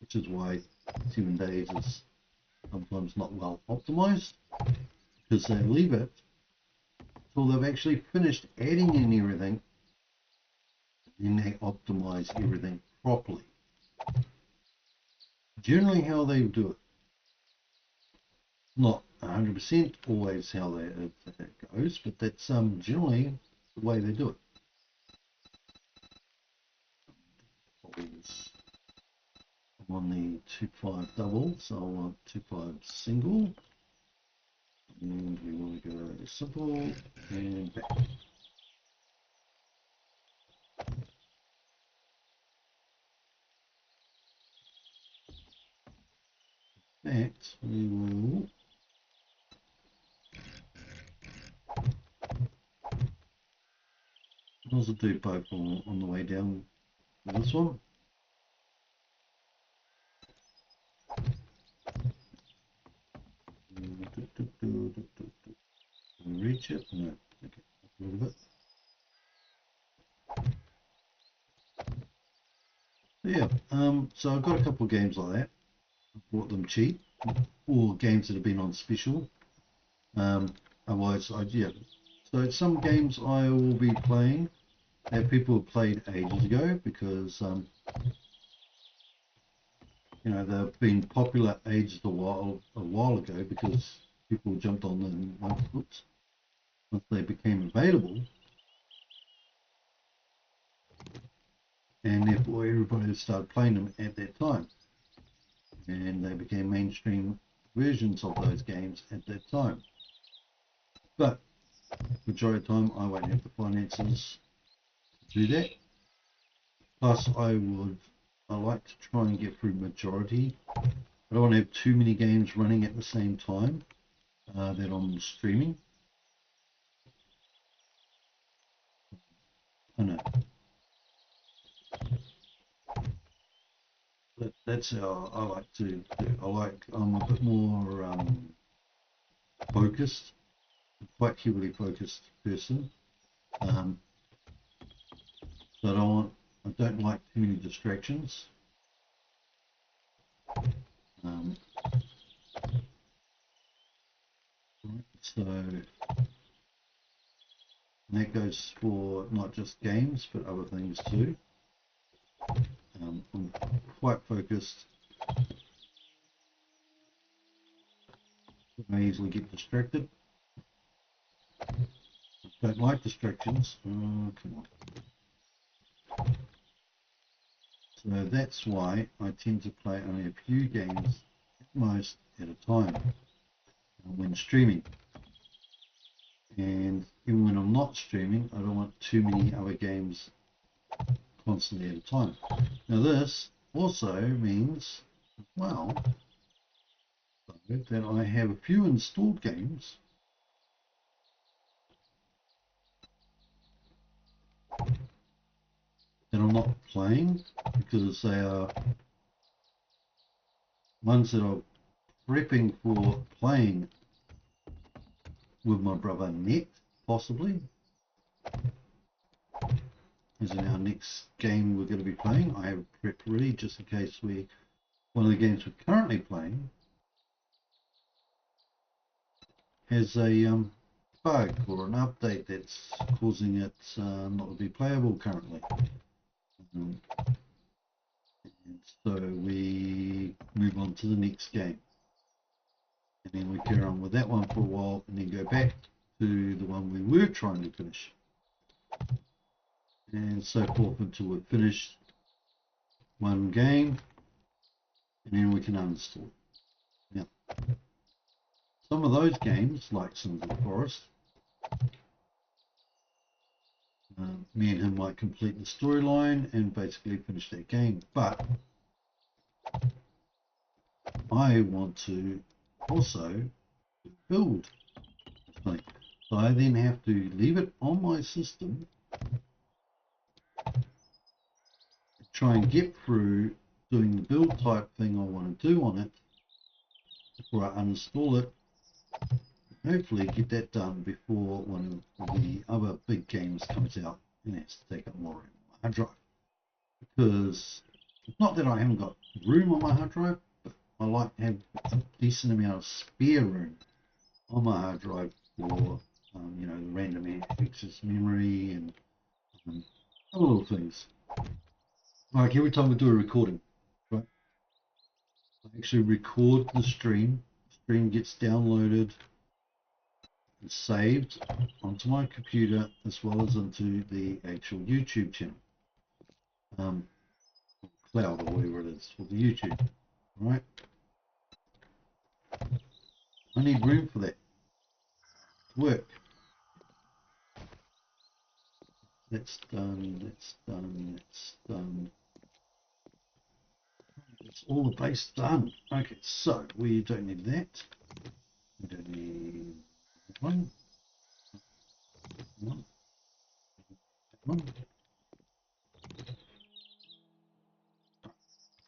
which is why 7 days is sometimes not well optimized, because they leave it till they've actually finished adding in everything, then they optimize everything properly. Generally how they do it, not 100% always how it goes, but that's generally the way they do it. I'm on the 2.5 double, so I want 2.5 single, and we want to go simple and back. That we will also do both on the way down for this one. Reach it? No. Okay, a little bit. Yeah, so I've got a couple of games like that. I bought them cheap, or games that have been on special. Otherwise, yeah. So some games I will be playing that people have played ages ago, because you know, they've been popular ages a while ago, because people jumped on them once they became available, and therefore everybody started playing them at that time, and they became mainstream versions of those games at that time. But majority of the time I won't have the finances to do that. Plus I would I like to try and get through majority. I don't want to have too many games running at the same time that I'm streaming. I know. That's how I like to do. I'm a bit more focused, quite heavily focused person. So I don't like too many distractions. So that goes for not just games but other things too. I'm quite focused. I easily get distracted. Don't like distractions. Oh, come on. So that's why I tend to play only a few games at most at a time when streaming. And even when I'm not streaming, I don't want too many other games constantly at a time. Now this also means, well, that I have a few installed games that I'm not playing because they are ones that I'm prepping for playing with my brother Net, possibly. As in our next game we're going to be playing. I have prepped ready just in case one of the games we're currently playing has a bug or an update that's causing it not to be playable currently. And so we move on to the next game. And then we carry on with that one for a while and then go back to the one we were trying to finish. And so forth until we've finished one game and then we can uninstall. Now, some of those games, like Sons of the Forest, me and him might complete the storyline and basically finish that game, but I want to also build something. So I then have to leave it on my system, try and get through doing the build type thing I want to do on it before I uninstall it. Hopefully get that done before one of the other big games comes out and has to take up more room on my hard drive. Because it's not that I haven't got room on my hard drive, but I like to have a decent amount of spare room on my hard drive for you know, the random access memory and other little things. Like every time we do a recording, right? I actually record the stream. The stream gets downloaded and saved onto my computer as well as onto the actual YouTube channel, cloud or whatever it is for the YouTube. Right? I need room for that to work. That's done. That's done. That's done. It's all the base done. Okay, so we don't need that. We don't need one. One. One.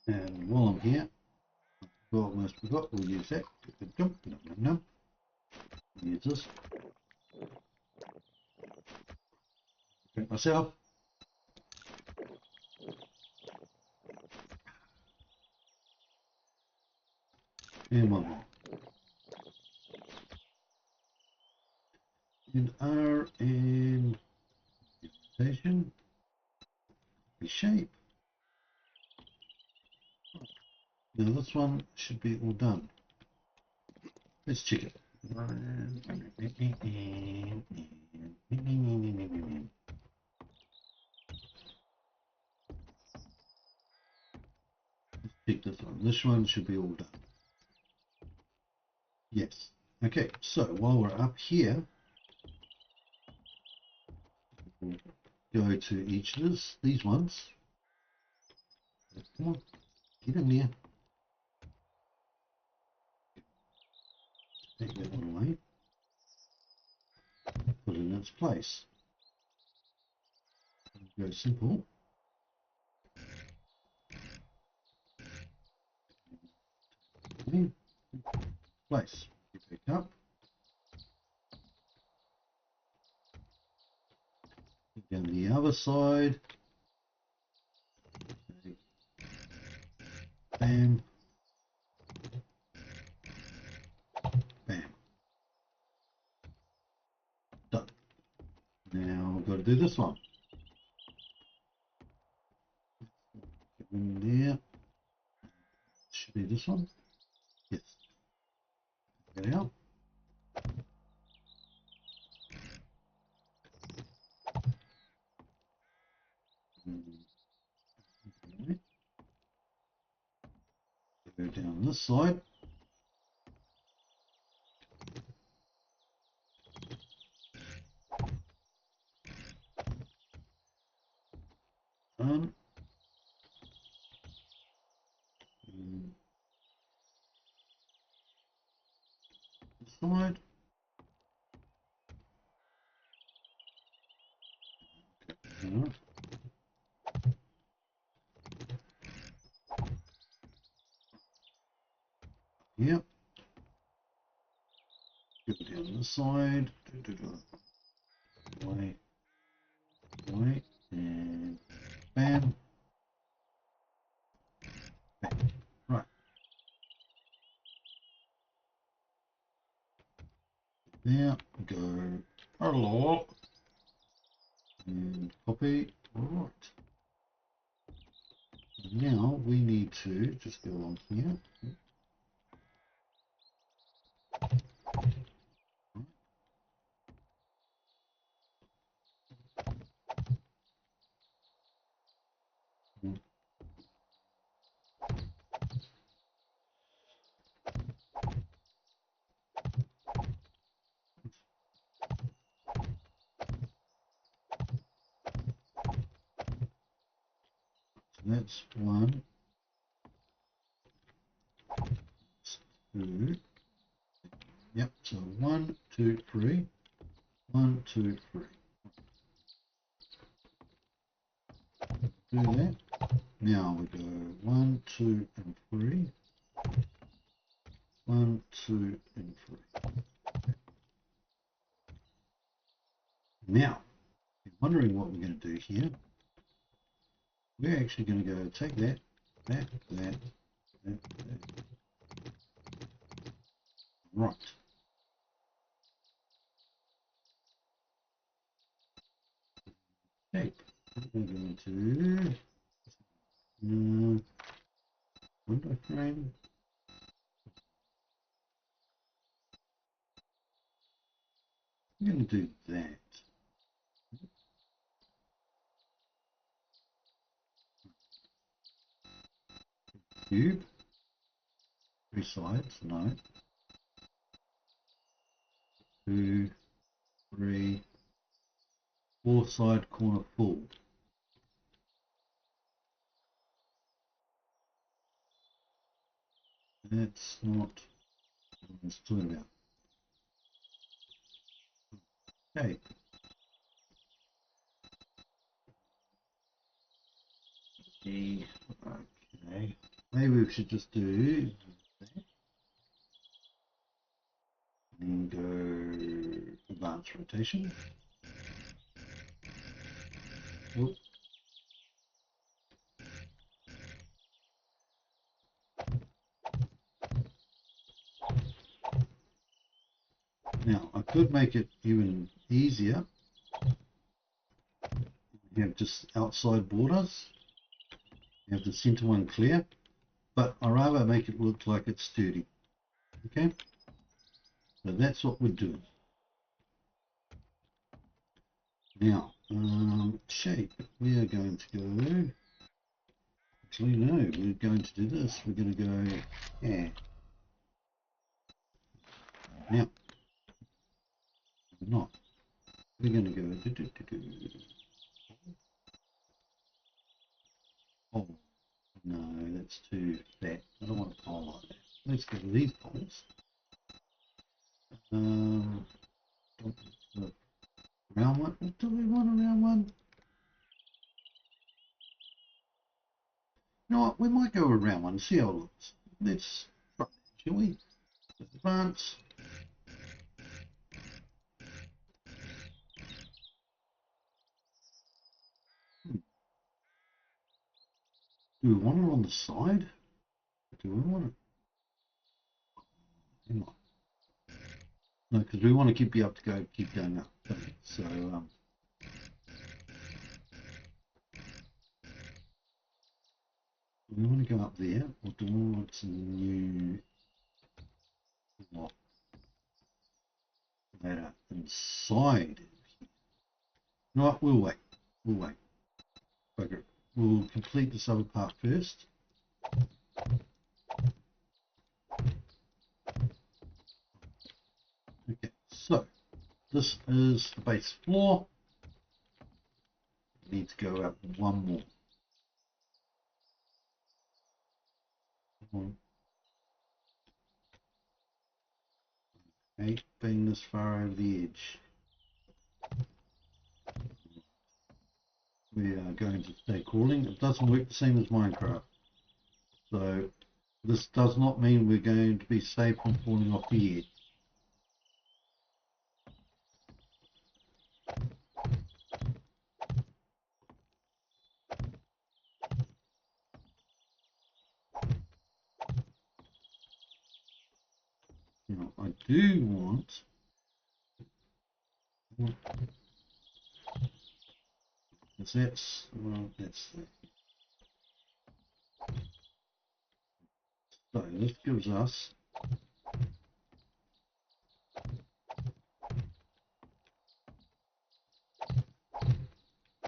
And while I'm here, almost forgot, we'll use that. No. Use this. Drink myself. And one more. And R and rotation. Shape. Now this one should be all done. Let's check it. Let's check this one. This one should be all done. Yes. Okay, so while we're up here, we'll go to each of these ones. Come on, get in there. Take that one away. Put it in its place. Go simple. Place. Pick up. Down the other side. Bam. Bam. Done. Now we've got to do this one. Get in there. Should be this one. Yes. Get it out. Go down this side. Done. This side. Right. Yep. Go down this side. Away. Away. And bam. Bam. Right. Now go hello and copy. Alright. Now we need to just go on here. That's 1, 2. Yep, so 1, 2, 3. 1, 2, 3. Do that. Now we go 1, 2, and 3. 1, 2, and 3. Now, if you're wondering what we're going to do here, we're actually going to go take that, that. Right. Okay. We're going to window frame. We're going to do that. Cube. 3 sides, no. 2, 3, 4 side corner full. That's not what I was talking about. Okay. Okay. Maybe we should just do that. And go advanced rotation. Oop. Now I could make it even easier. You have just outside borders. You have the center one clear, but I rather make it look like it's sturdy. Okay, so that's what we're doing. Now, shape, we are going to go, actually no, we're going to do this, we're going to go, yeah. Now, we're not, we're going to go, oh, no, it's too fat. I don't want a pole like that. Let's go to these poles. The round one. Do we want a round one? You know what? We might go around one and see how it looks. Let's try it, shall we? Advance. Do we want it on the side? Do we want it? Hang on. No, because we want to keep going up. So, do we want to go up there, or do we want some new block ladder inside? You know what? We'll wait. We'll wait. Okay. We'll complete this other part first. Okay, so this is the base floor. We need to go up one more. Okay, being this far over the edge, we are going to stay crawling. It doesn't work the same as Minecraft. So this does not mean we're going to be safe from falling off the edge. Now I do want that's so this gives us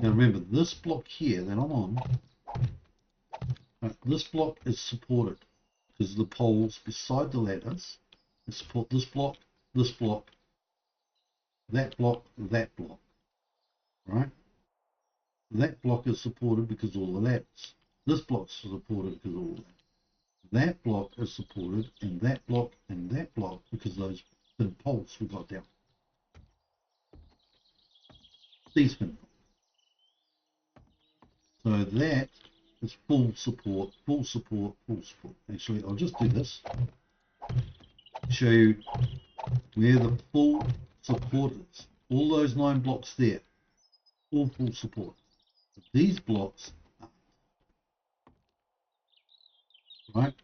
now remember this block here that I'm on, this block is supported because the poles beside the ladders support this block, that block, right? That block is supported because all the ladders. This block is supported because all that. That block is supported, and that block because those thin poles we got down. These thin poles. So that is full support. Actually, I'll just do this. Show you where the full support is. All those 9 blocks there, all full support. These blocks aren't. Right?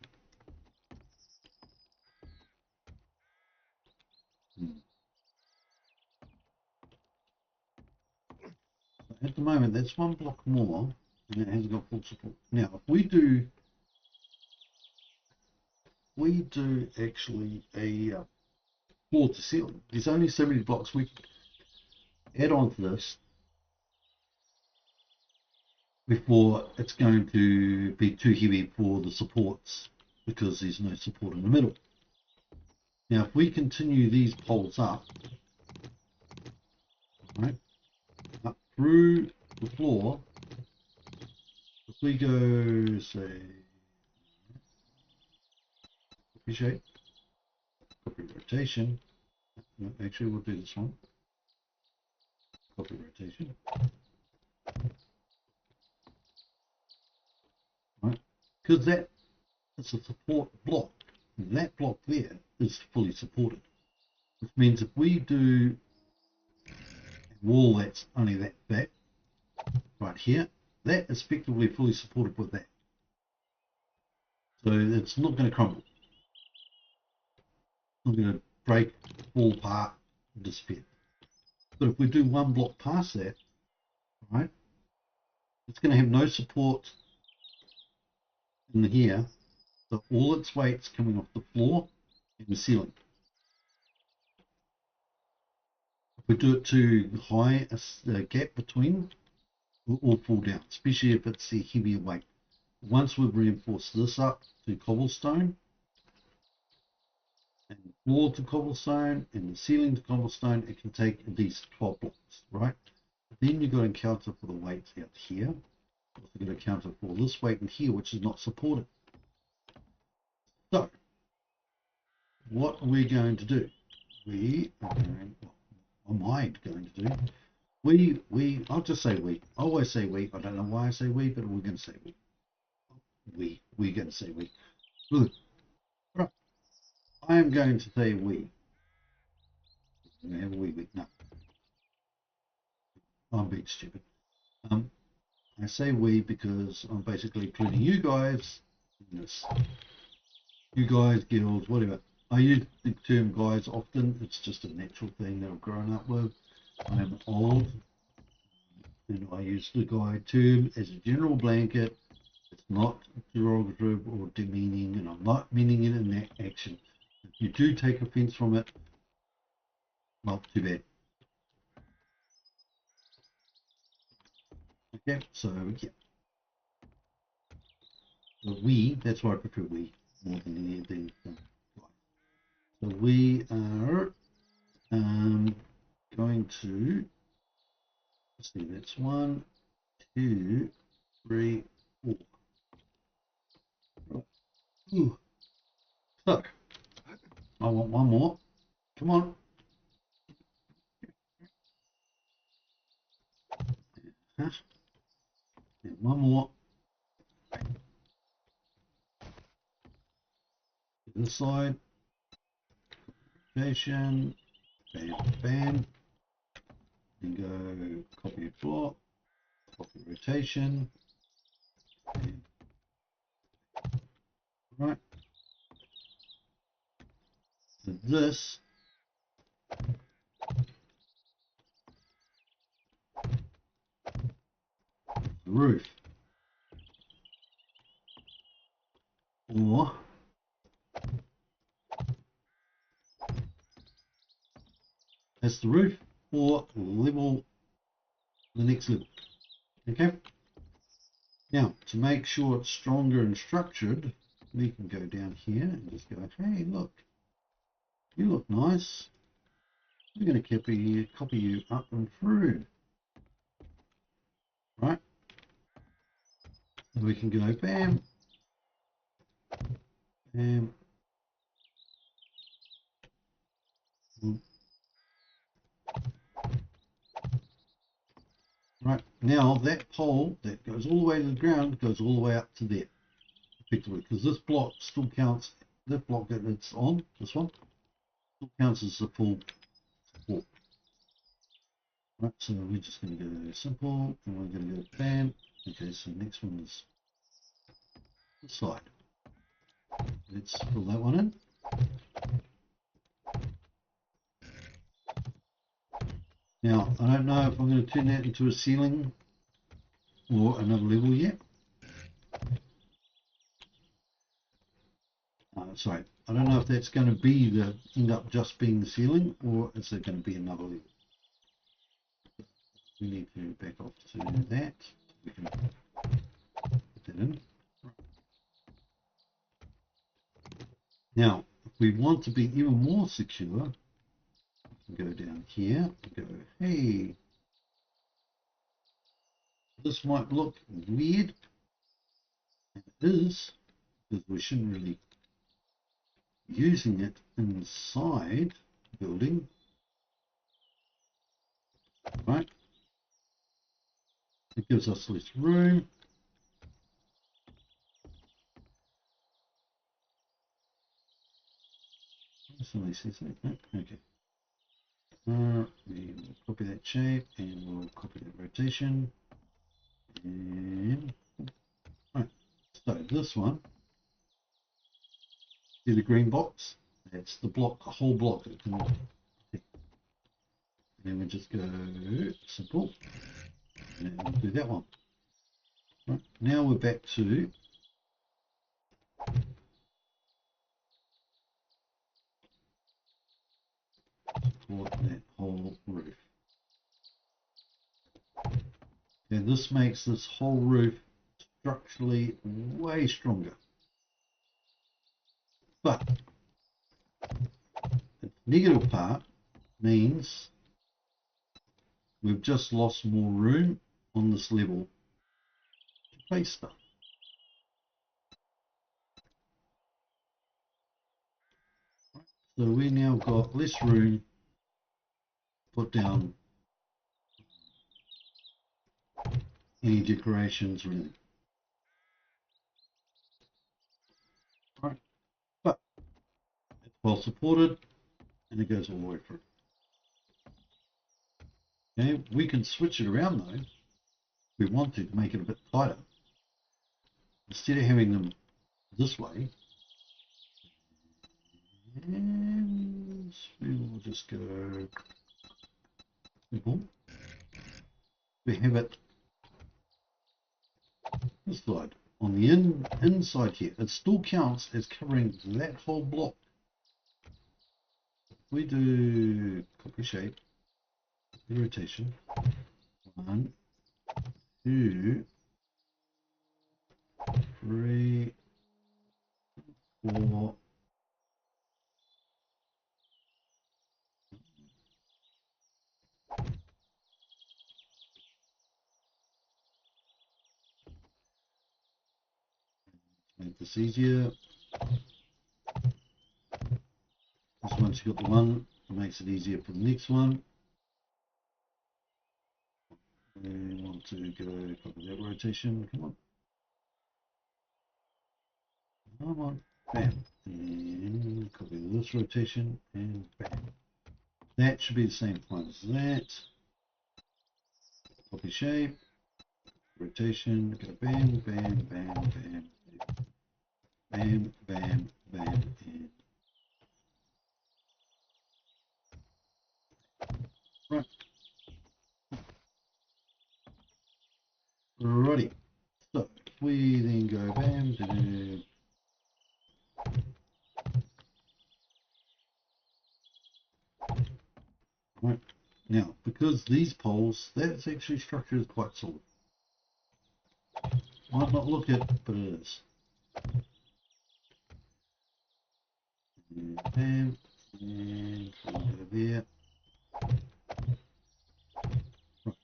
At the moment, that's 1 block more, and it hasn't got full support. Now, if we do actually a floor to ceiling, there's only so many blocks we can add on to this before it's going to be too heavy for the supports because there's no support in the middle. Now, if we continue these poles up, right, up through the floor, if we go, say, copy shape, copy rotation, no, actually we'll do this one, copy rotation, right, because that is a support block. That block there is fully supported, which means if we do a wall that's only that back, right here, that is effectively fully supported with that. So it's not going to crumble. It's not going to break, fall apart, and disappear. But if we do 1 block past that, right, it's going to have no support in here. So all its weight's coming off the floor and the ceiling. If we do it too high, a gap between, will all fall down, especially if it's a heavier weight. Once we've reinforced this up to cobblestone, and the floor to cobblestone, and the ceiling to cobblestone, it can take at least 12 blocks, right? Then you've got to account for the weights out here. Also got to account for this weight in here, which is not supported. So, what are we going to do? We are going, what am I going to do? I'll just say we. I always say we. I don't know why I say we, but we're going to say we. We're going to say we. Good. Right. I am going to say we. I'm going to have a we. No, I'm being stupid. I say we because I'm basically including you guys in this. You guys, girls, whatever. I use the term guys often. It's just a natural thing that I've grown up with. I am old, and I use the guy term as a general blanket. It's not derogative or demeaning, and I'm not meaning it in that action. If you do take offense from it, well, too bad. Okay, so yeah. So we, that's why I prefer we more than anything. So we are going to, let's see, that's 1, 2, 3, 4. Right. Ooh. So I want one more. Come on. Huh? Yeah, one more. This side. Rotation. Bam, bam. And go copy block. Copy rotation. And, right. So this the roof. Or that's the roof, or level the next level. Okay. Now to make sure it's stronger and structured, we can go down here and just go, hey, look, you look nice. We're going to copy you up and through, right? And we can go bam, bam. Right, now that pole that goes all the way to the ground goes all the way up to there, effectively, because this block still counts, that block that it's on, this one, still counts as the full support. Right, so we're just going to go simple, and we're going to go bam. Okay, so next one is the side. Let's fill that one in. Now, I don't know if I'm going to turn that into a ceiling or another level yet. Sorry, I don't know if that's going to be end up just being the ceiling, or is it going to be another level. We need to back off to that. We can put that in. Now, if we want to be even more secure, we can go down here and go, hey, this might look weird. And it is, because we shouldn't really be using it inside the building, right? It gives us less room. Somebody says that. Okay. We will copy that shape and we'll copy that rotation. And right. So this one, see the green box? That's the block, the whole block. And then we just go simple. And we'll do that one. Right. Now we're back to support that whole roof. And this makes this whole roof structurally way stronger. But the negative part means we've just lost more room on this level to place stuff. So we now got less room to put down any decorations really. Right, but it's well supported and it goes all the way through. Okay, we can switch it around though if we want to make it a bit tighter. Instead of having them this way, and we will just go simple. We have it this side. On the inside here, it still counts as covering that whole block. We do copy shape, rotation, 1, 2, 3, 4, make this easier. Just once you've got the one, it makes it easier for the next one. We want to go copy that rotation. Come on. Come on. Bam. And copy this rotation and bam. That should be the same point as that. Copy shape. Rotation. Go bam, bam, bam, bam. Bam, bam, bam. And right. Righty. So we then go bam. Right. Now, because these poles, that's actually structured as quite solid. Might not look it, but it is. And bam, and over there. Right.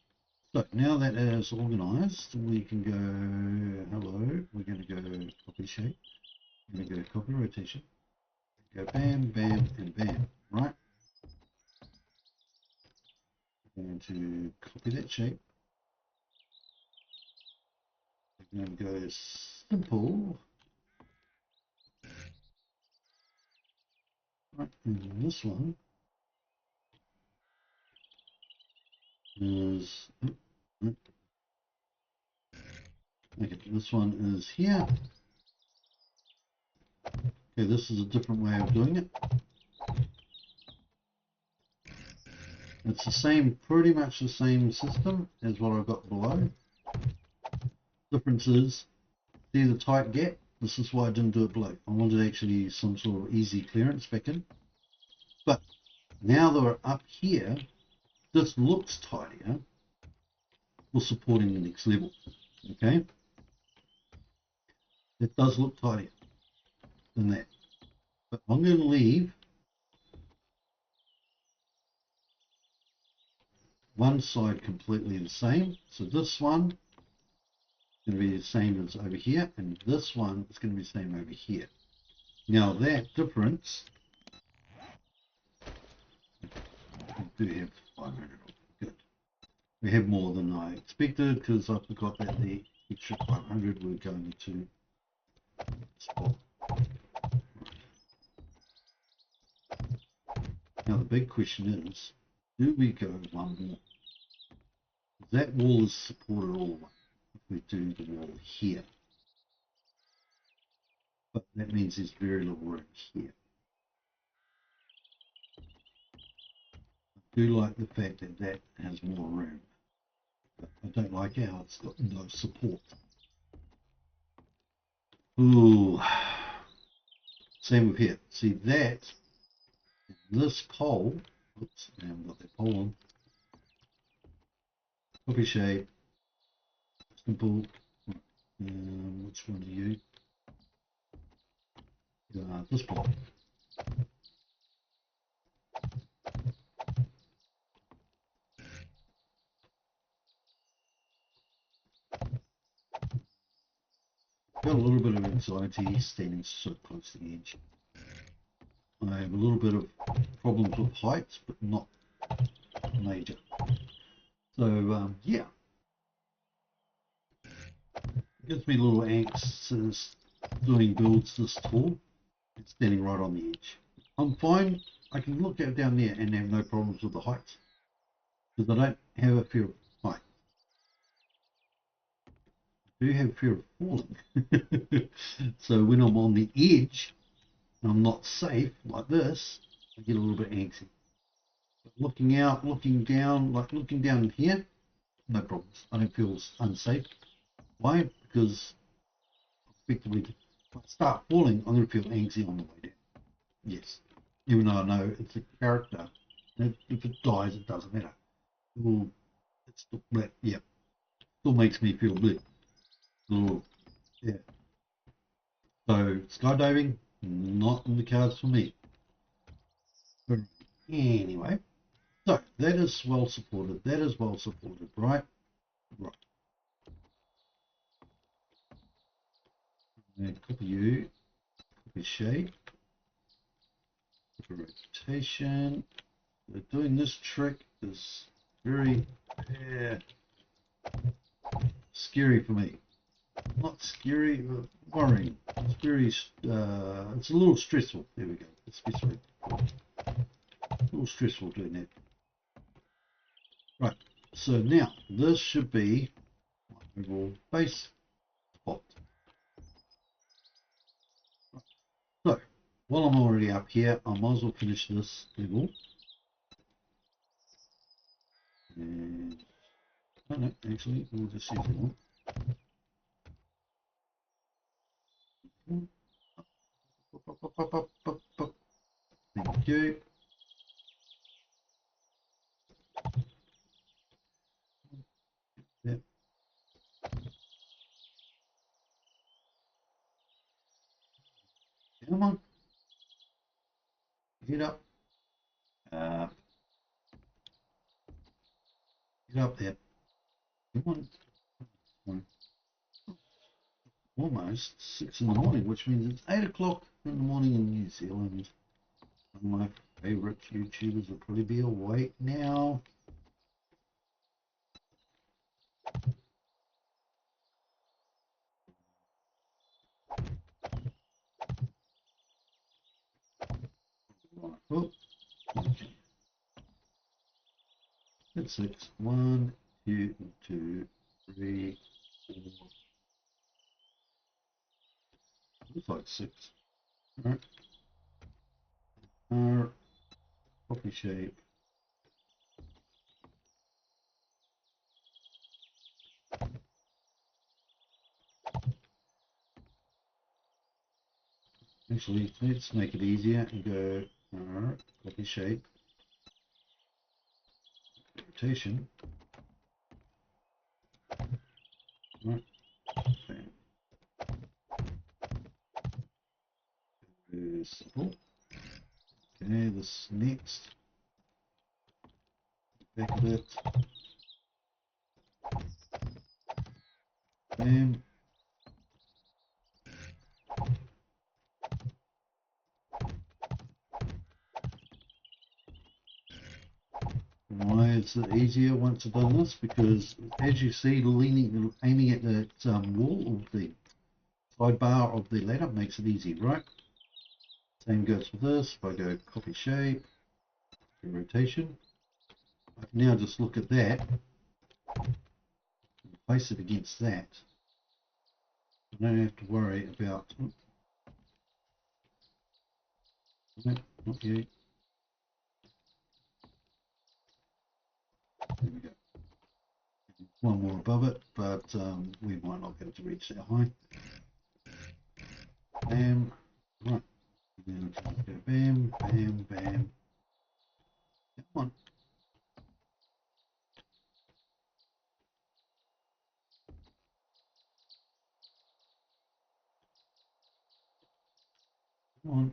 So now that is organized, we can go, hello, we're going to go copy shape, we're going to go copy rotation, go bam, bam, and bam, right? We're going to copy that shape. We're going to go simple. Right, and this one is, okay, this one is here. Okay, this is a different way of doing it. It's the same, pretty much the same system as what I've got below. Difference is, see the tight gap? This is why I didn't do it below. I wanted actually some sort of easy clearance back in. But now that we're up here, this looks tidier for supporting the next level. Okay? It does look tidier than that. But I'm going to leave one side completely the same. So this one is going to be the same as over here, and this one is going to be the same over here. Now that difference, we do have 500. Good. We have more than I expected because I forgot that the extra 500 were going to spot. Now the big question is, do we go one more? That wall is supported all the way if we do the wall here. But that means there's very little room here. I do like the fact that that has more room. But I don't like how it's got no support. Ooh. Same with here. See that, this pole, oops, I haven't got that pole on. Copy shape, simple. Which one are you? This block. Got a little bit of anxiety standing so close to the edge. I have a little bit of problems with heights, but not major. So yeah, it gives me a little angst since doing builds this tall. It's standing right on the edge. I'm fine. I can look out down there and have no problems with the heights because I don't have a fear of height. I do have fear of falling. So when I'm on the edge and I'm not safe like this, I get a little bit antsy. But looking out, looking down, like looking down here, no problems. I don't feel unsafe. Why? Because effectively, if I start falling, I'm going to feel antsy on the way down. Yes, even though I know it's a character. If it dies, it doesn't matter. Well, it's still, yeah, still makes me feel big. Yeah. So skydiving, not in the cards for me. But anyway, so that is well supported. That is well supported, right? Right. And copy you, copy shape, copy rotation. Doing this trick is very scary for me. Not scary, but worrying. It's very, it's a little stressful. There we go. That's the best way. A little stressful doing that. Right. So now this should be my overall base spot. Right. So while I'm already up here, I might as well finish this level. And oh no, actually, we'll just use one. Thank you. Yep. Come on. Get up. Uh, get up there. Come on. Almost 6 in the morning, which means it's 8 o'clock in the morning in New Zealand. One of my favourite YouTubers will probably be awake now. Oh, okay. That's 6. 1, 2, 2, 3, 4. Looks like 6. Alright. Copy shape. Actually, let's make it easier and go copy shape, rotation. Right. Simple. Okay, this next. Back a bit. Bam. Why is it easier once I've done this? Because as you see, aiming at the wall or the sidebar of the ladder makes it easy, right? Same goes for this. If I go copy shape, rotation, I can now just look at that and place it against that. I don't have to worry about. No, not you. There we go. One more above it, but we might not be able to reach that high. Bam. Right. And then go bam, bam, bam. Come on. Come on.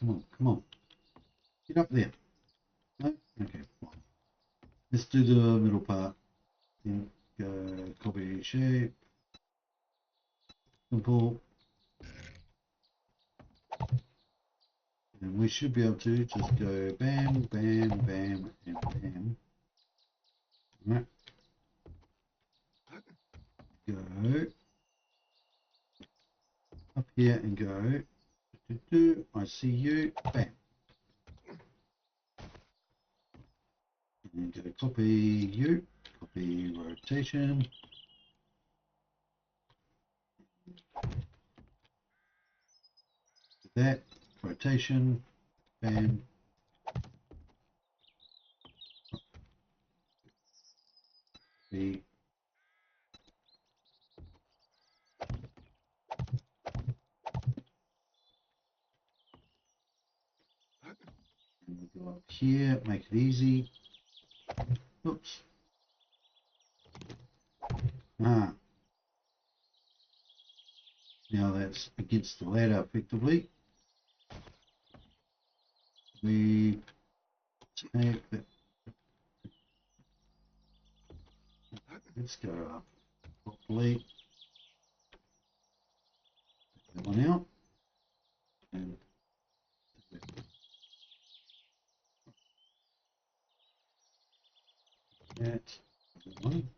Come on, come on. Get up there. No? Okay, fine. Let's do the middle part. Then go copy shape. Simple. And we should be able to just go bam, bam, bam, and bam. Right. Go up here and go. I see you. Bam. And then go copy you. Copy rotation. That rotation. Bam. B. And we go up here, make it easy. Oops. Now that's against the ladder effectively. We take that. Let's go up properly. That one out. And that one.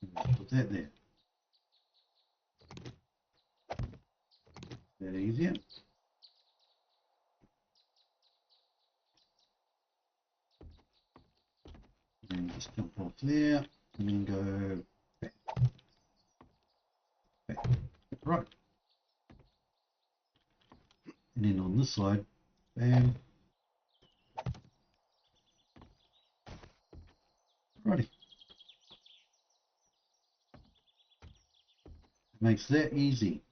And put that there. That easier. And just jump off there and then go back. Back. Right. And then on this side, bam. Righty. Makes that easy.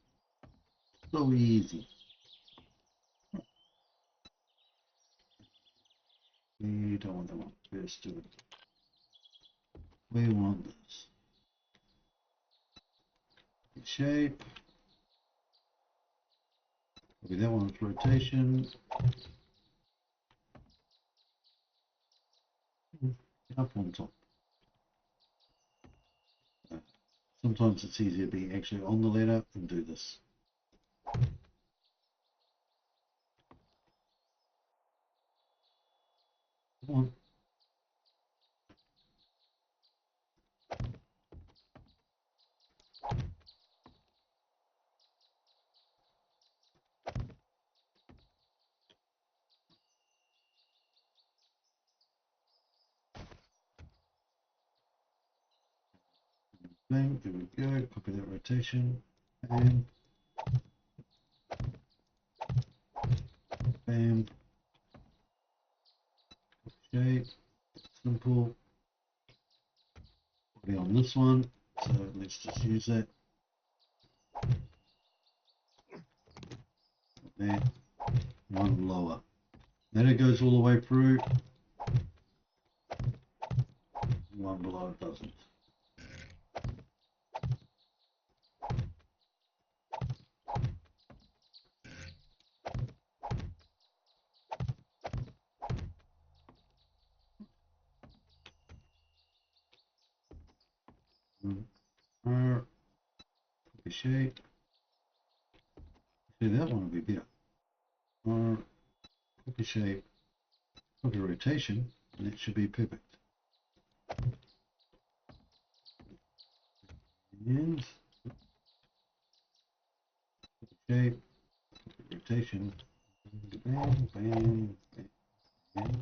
So easy. We don't want that one. Let's do it. We want this. Shape. Copy that one's rotation. Up on top. Sometimes it's easier to be actually on the ladder and do this. Come on. Bang, there we go. Copy that rotation. Bam. Bam. Shape. Simple. Be on this one. So let's just use that. That. One lower. Then it goes all the way through. One below it doesn't. Copy shape. See, that one will be better. Copy shape. Copy rotation, and it should be perfect. And shape, rotation, bam, bam, bam,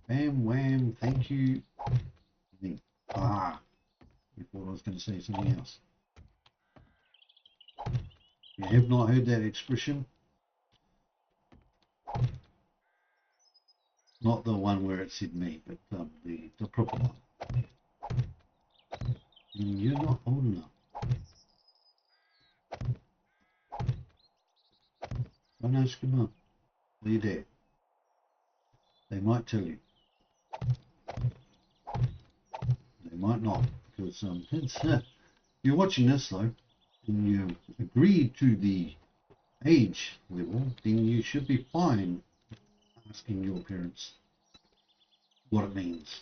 bam, wham, thank you. You thought I was going to say something else. You have not heard that expression? Not the one where it said me, but the proper one. And you're not old enough. Don't ask your mum. Or your dad. They might tell you. They might not, because you're watching this though, and you agree to the age level, then you should be fine asking your parents what it means.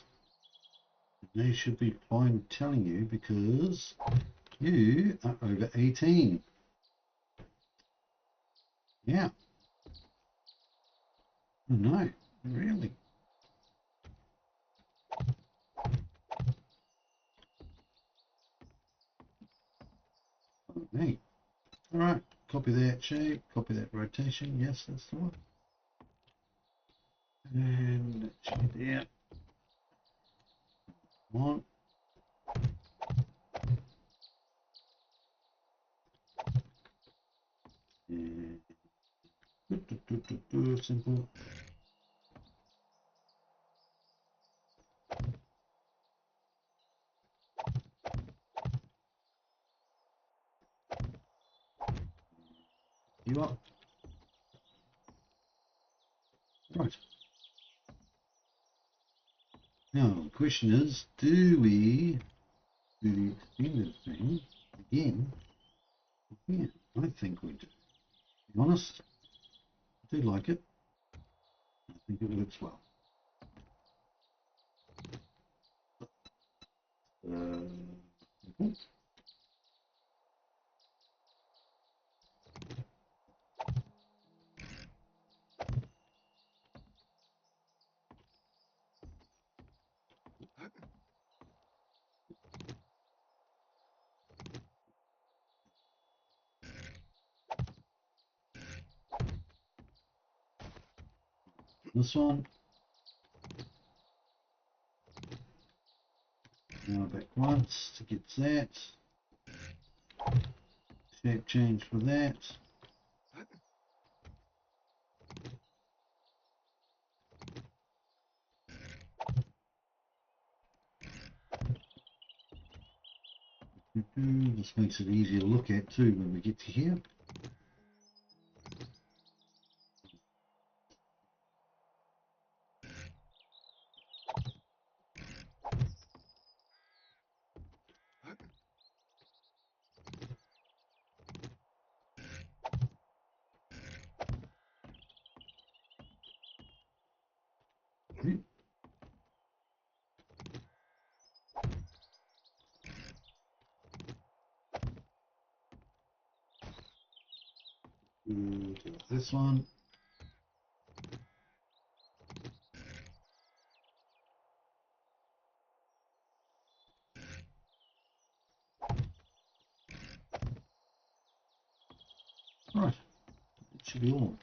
They should be fine telling you because you are over 18. Yeah. No, really. Okay. All right. Copy that shape. Copy that rotation. Yes, that's the one. And let's get there. One. And simple. You up? Right. Now the question is, do we do the extended thing again? Yeah, I think we do. To be honest, I do like it. I think it works well. Simple. This one. Now back once to get that. Shape change for that. This makes it easier to look at too when we get to here. Okay. This one. Right, it should be all.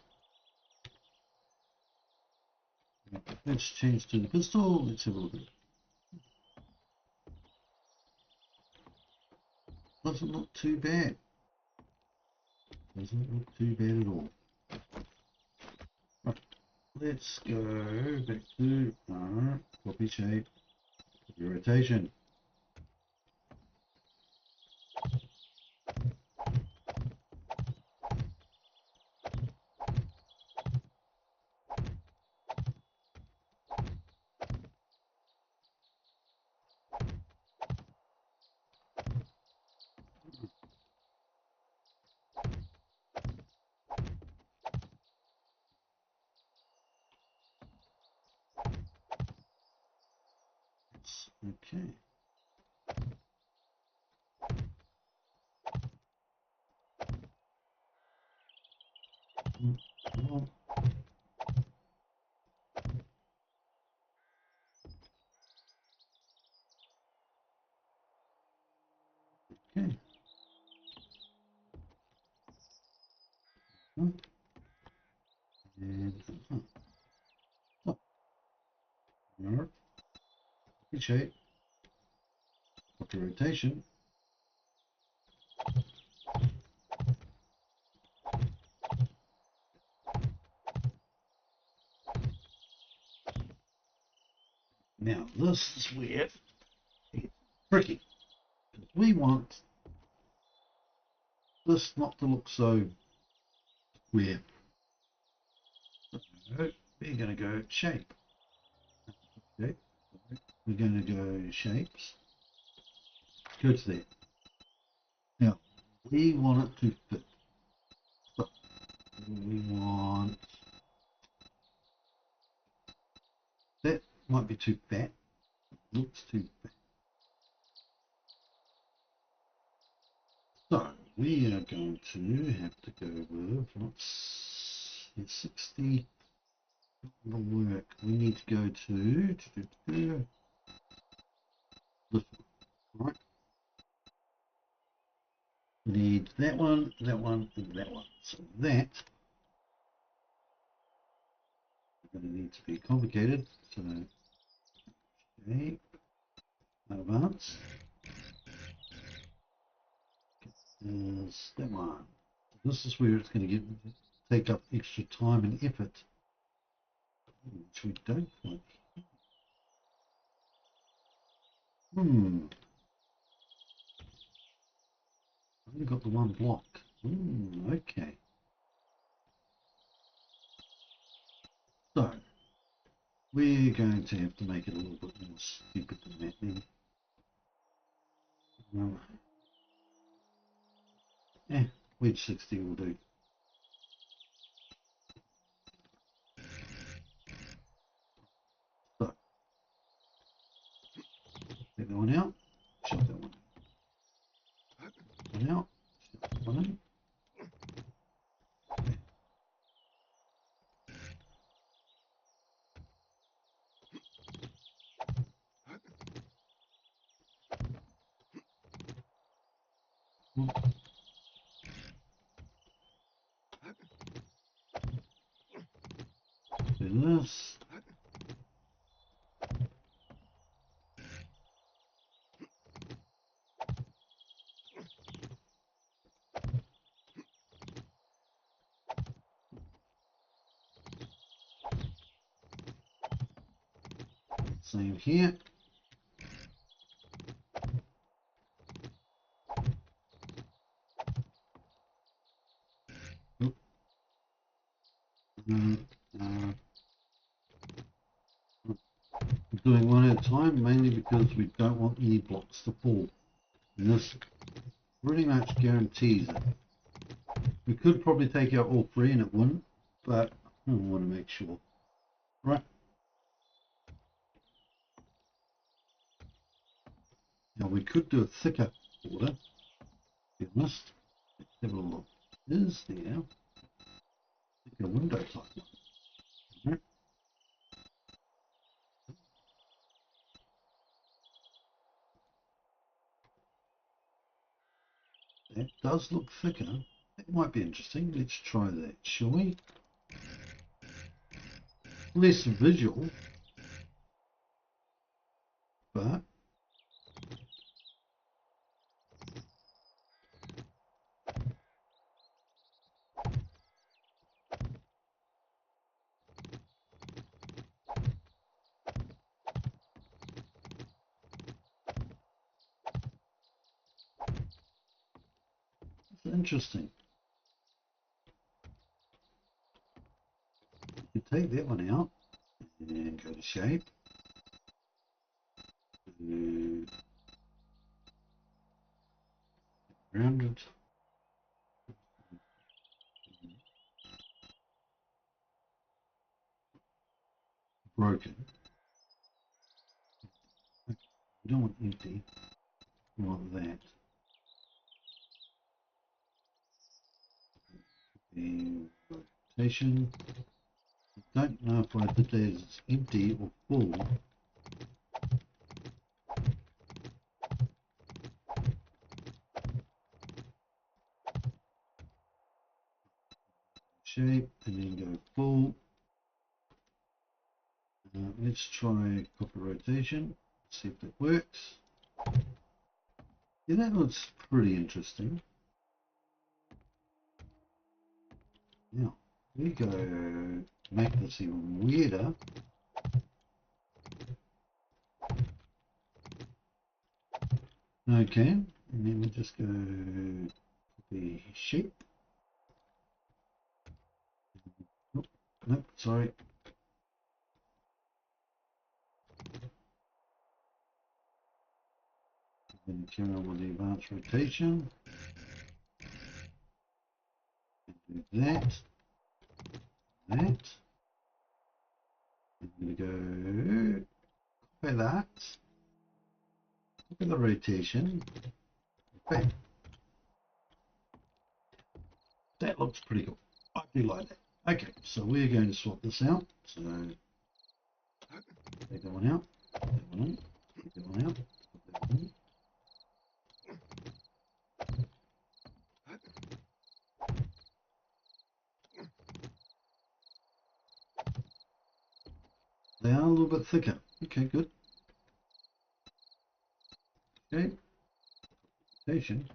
Let's change to the pistol. Let's have a look at it. Doesn't look too bad. Doesn't look too bad at all. Right, let's go back to our copy shape, copy rotation. Okay. Well, okay. And oh, copy shape, copy rotation. Now this is where it's tricky. We want this not to look so weird. So we're going to go shape. Okay. We're going to go shapes. Go to there. Now we want it to fit. So we want that might be too fat. Looks too fat. So we are going to have to go with what's It's 60. Will work. We need to go to this one. Right. We need that one, and that one. So that is going to need to be complicated. So okay, advance is that one. This is where it's going to take up extra time and effort, which we don't want. I've only got the one block. Okay. So we're going to have to make it a little bit more stupid than that then. Wedge 60 will do. So take that one out, shove that one out, shove that one in. Do this. Same here. Doing one at a time, mainly because we don't want any blocks to fall. And this pretty much guarantees it. We could probably take out all three and it wouldn't, but I want to make sure. Right. Now we could do a thicker border, to be honest. Let's have a look. Is there a window type one? Right. That does look thicker. That might be interesting. Let's try that, shall we? Less visual, but it's interesting. You take that one out and go to shape. Rounded. Broken. You don't want empty. You want that. The rotation. I don't know if I did that as empty or full. Shape and then go full. Let's try copy rotation. See if that works. Yeah, that looks pretty interesting. Now we go make this even weirder. Okay, and then we just go the shape. Oh, nope, sorry. Then carry on with the advanced rotation. Do that. That. I'm going to go copy that. Look at the rotation. Okay. That looks pretty cool. I do like that. Okay, so we're going to swap this out. So take that one out, put that one in, take that one out, put that one in. They are a little bit thicker. Okay, good. Okay. Station.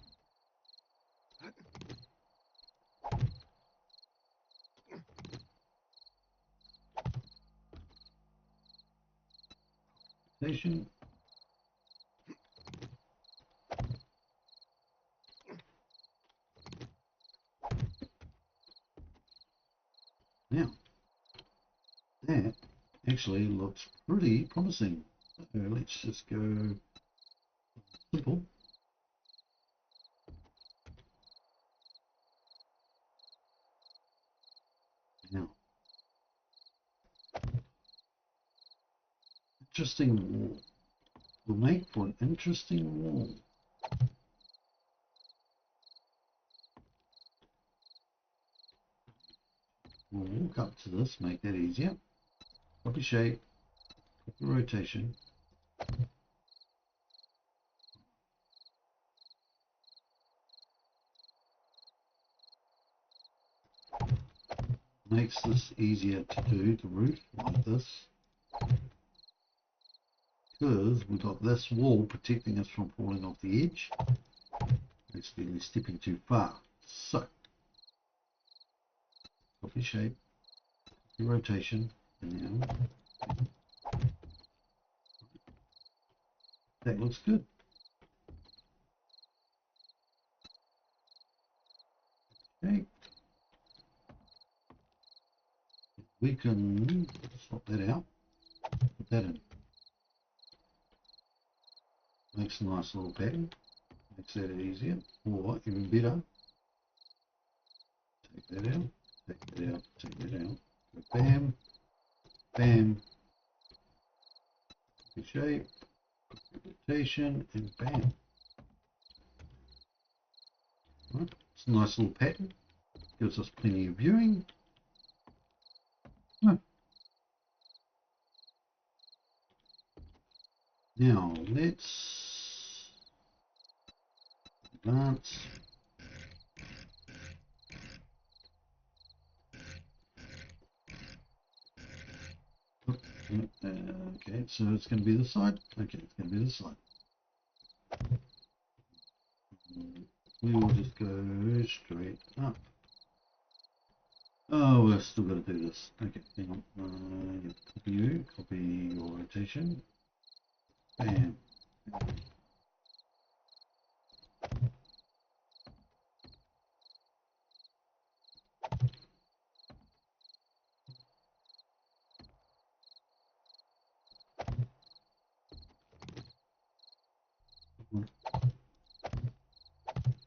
Station. Now, that actually looks pretty promising. Let's just go simple. Now, interesting wall. Will make for an interesting wall. We'll walk up to this, make that easier. Copy shape, copy rotation. Makes this easier to do the roof like this, because we've got this wall protecting us from falling off the edge, basically stepping too far. So, copy shape, copy rotation, and now that looks good. Okay, we can swap that out, put that in. Makes a nice little pattern, makes that easier, or even better, take that out, take that out, take that out, go bam, bam, copy shape, rotation, and bam. Right. It's a nice little pattern, gives us plenty of viewing. Now let's advance. Okay, so it's going to be this side. Okay, it's going to be this side. We will just go straight up. Oh, we're still got to do this. Okay, hang on. Copy you, copy your rotation. Bam.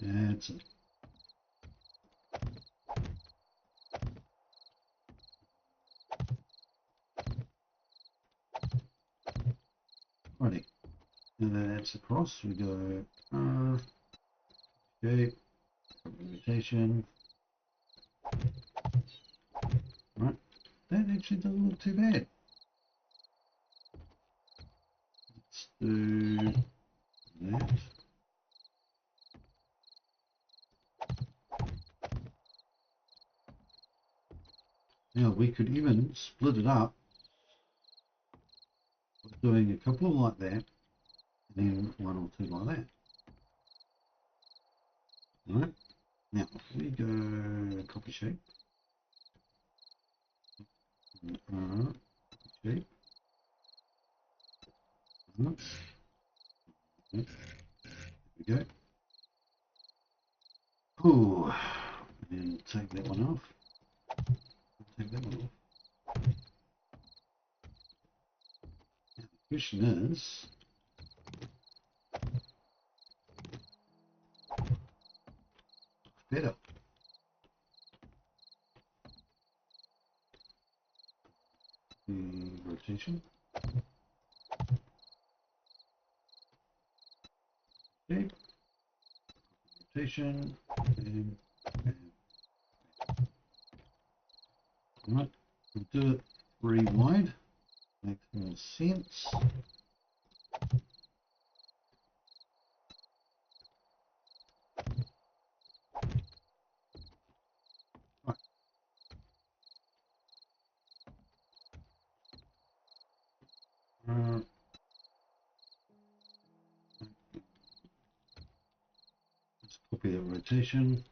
That's it. Righty. And that's across. We go shape, rotation. Right. That actually doesn't look too bad. Let's do that. Now we could even split it up by doing a couple like that, and then one or two like that. Alright, now if we go copy shape, shape, there we go. Ooh, and take that one off. Take that one off. Now the question is, better. The rotation. Okay. Rotation. And Right, we'll do it 3 wide. Makes more sense. Right. Let's copy the rotation.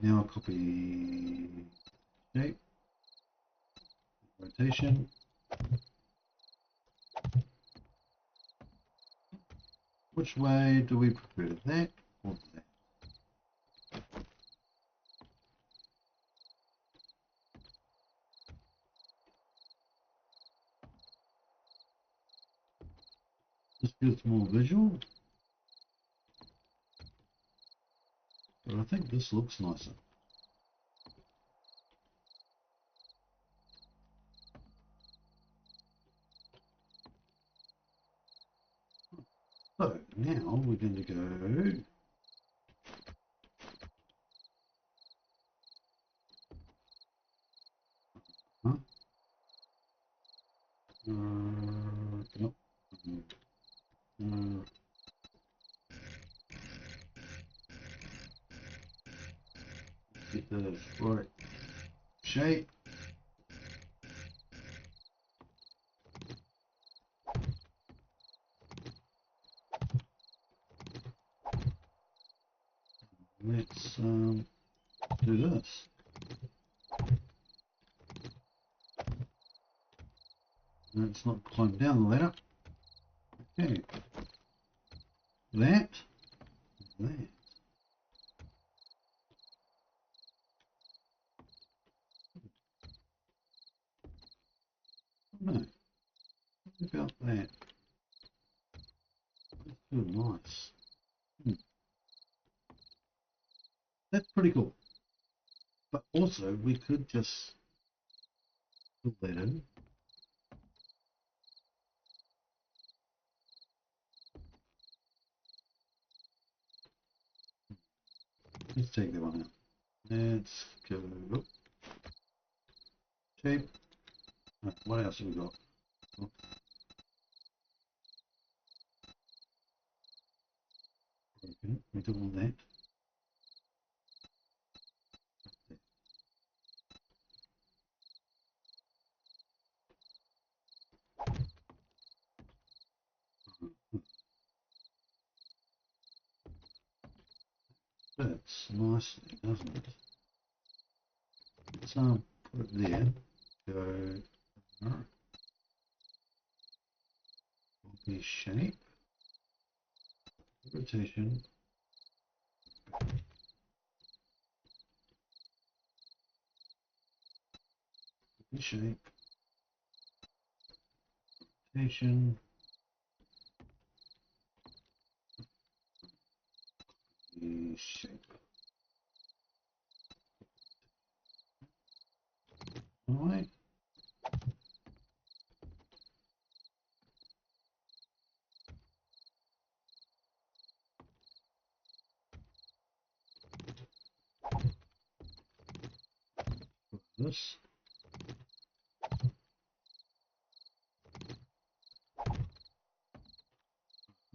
Now copy shape, rotation. Which way do we prefer, that or that? This gives more visual, but I think this looks nicer. So now we're going to go nope. Get the right shape. Let's do this. Let's not climb down the ladder. Okay. That. No. What about that? That's too nice. That's pretty cool. But also, we could just fill that in. Let's take that one out. Let's go. Oh, shape. What else have we got? Oh, okay, we don't want that. Fits nicely, doesn't it? Let's put it there. Go copy shape, rotation, copy shape, rotation, copy shape. Alright. This.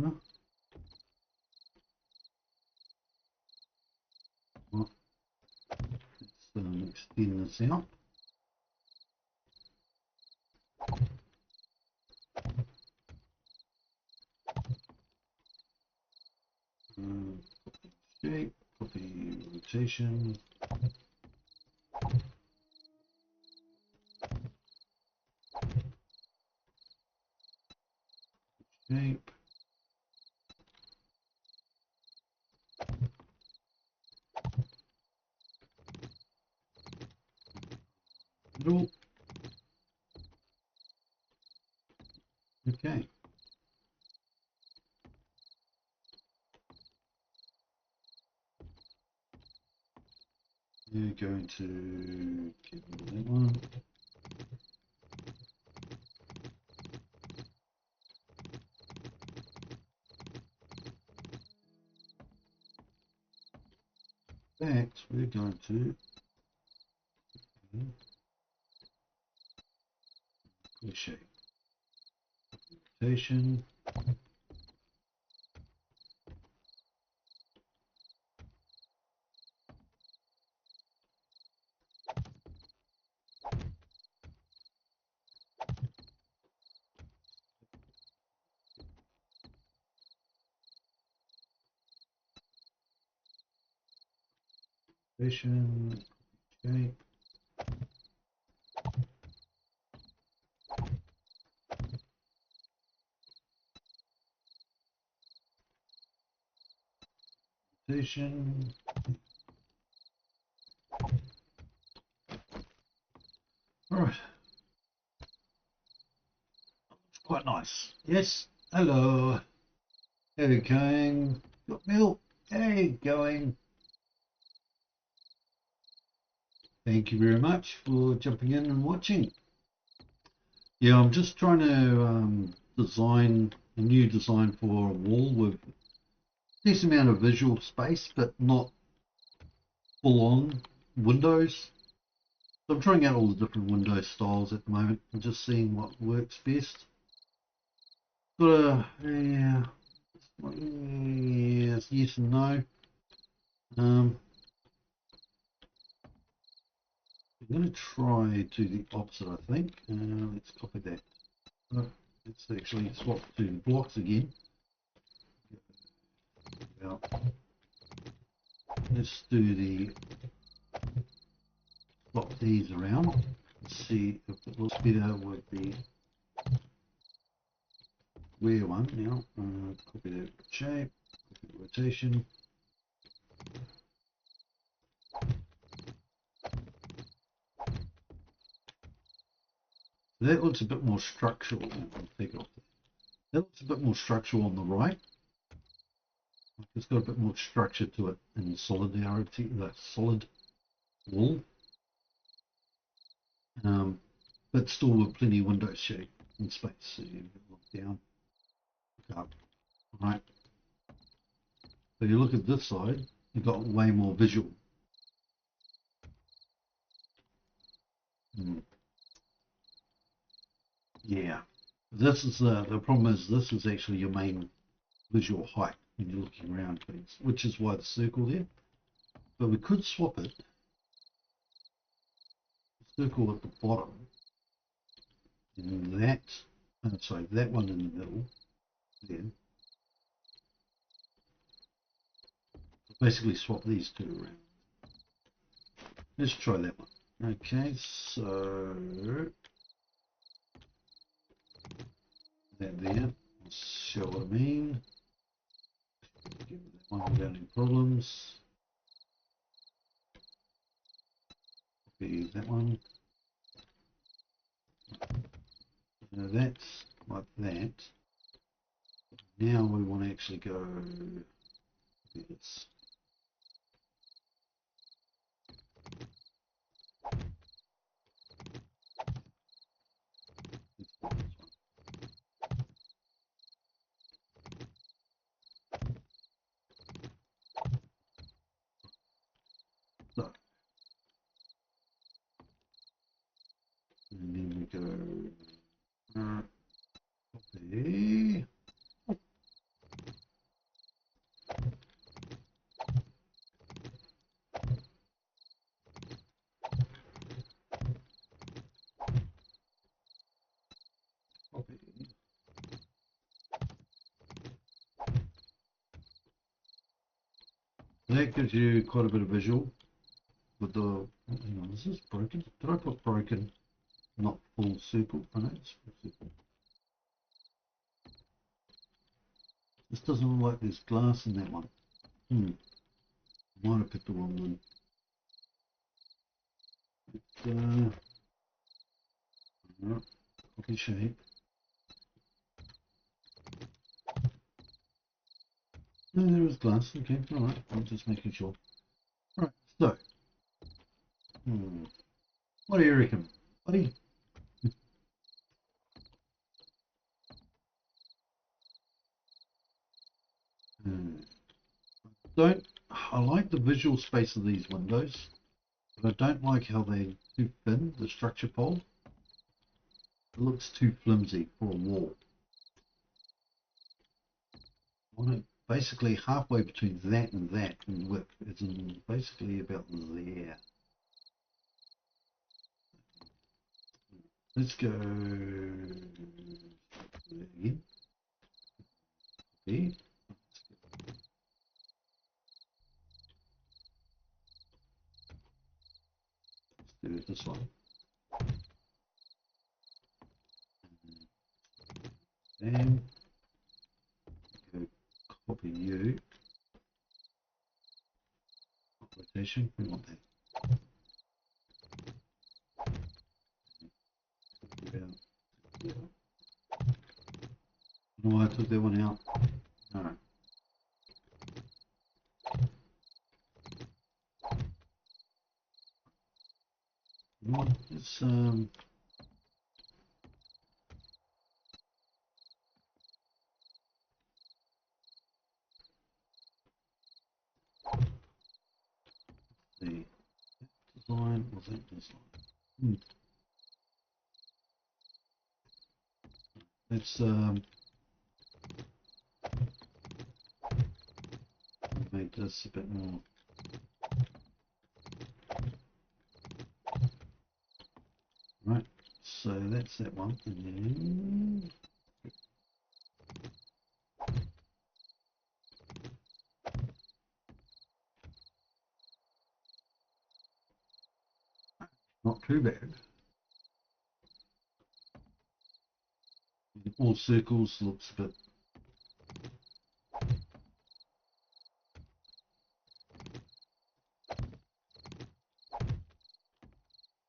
Huh? Well, let's extend this out. Copy shape, copy rotation. Shape. Middle. Okay. We're going to get rid of that one. That we're going to shape. Rotation. Rotation. Shape. Rotation. Alright. It's quite nice. Yes. Hello. How you going? Got milk? How you going? Thank you very much for jumping in and watching. Yeah, I'm just trying to design a new design for a wall with a decent amount of visual space, but not full on windows. So I'm trying out all the different window styles at the moment and just seeing what works best. Got a yes and no. I'm going to try to the opposite, I think. Let's copy that. Let's actually swap to blocks again. Now, let's do the swap these around. Let's see if it looks better with the square one. Now, copy that shape, copy the rotation. That looks a bit more structural. I'll take it off. That looks a bit more structural on the right. It's got a bit more structure to it and solidarity, that solid wall. But still with plenty of window shape and space. So you look down, look up. Right. So you look at this side, you've got way more visual. Yeah. This is the problem is this is actually your main visual height when you're looking around things, which is why the circle there. But we could swap it. Circle at the bottom. And that, sorry, that one in the middle. There. Basically swap these two around. Let's try that one. Okay, so that there. Let's show what I mean. Give that one without any problems. Copy that one. Now that's like that. Now we want to actually go. Yes. So, and then we go copy. Copy. That gives you quite a bit of visual with the. Hang on, is this broken? Did I put broken? Not full circle. Oh, no, it's full circle. This doesn't look like there's glass in that one. Might have picked the wrong one. Copy shape. No, there is glass. Okay, alright. I'm just making sure. Alright, so. What do you reckon, buddy? I like the visual space of these windows, but I don't like how they too thin, the structure pole. It looks too flimsy for a wall. I want it basically halfway between that in width. It's basically about there. Let's go again. Okay. Let's do it this one. And go copy you. Rotation, we want that. No, I took that one out. Alright. Let's see. Design was that design? Let's make this a bit more. Right, so that's that one. And then not too bad. All circles looks a bit.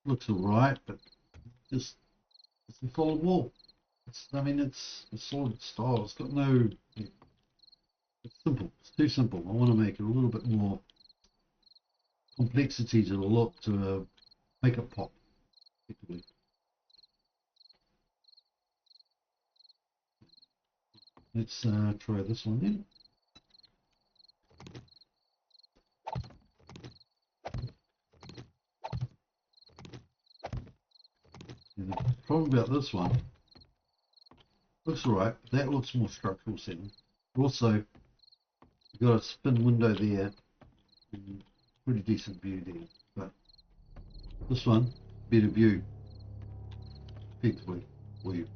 Looks alright, but just it's a solid wall. I mean, it's a solid style. It's got no. It's simple. It's too simple. I want to make it a little bit more complexity to the look to make it pop. Effectively. Let's try this one then. And the problem about this one, looks alright, that looks more structural setting. Also, you've got a spin window there, and pretty decent view there, but this one, better view, effectively, for you.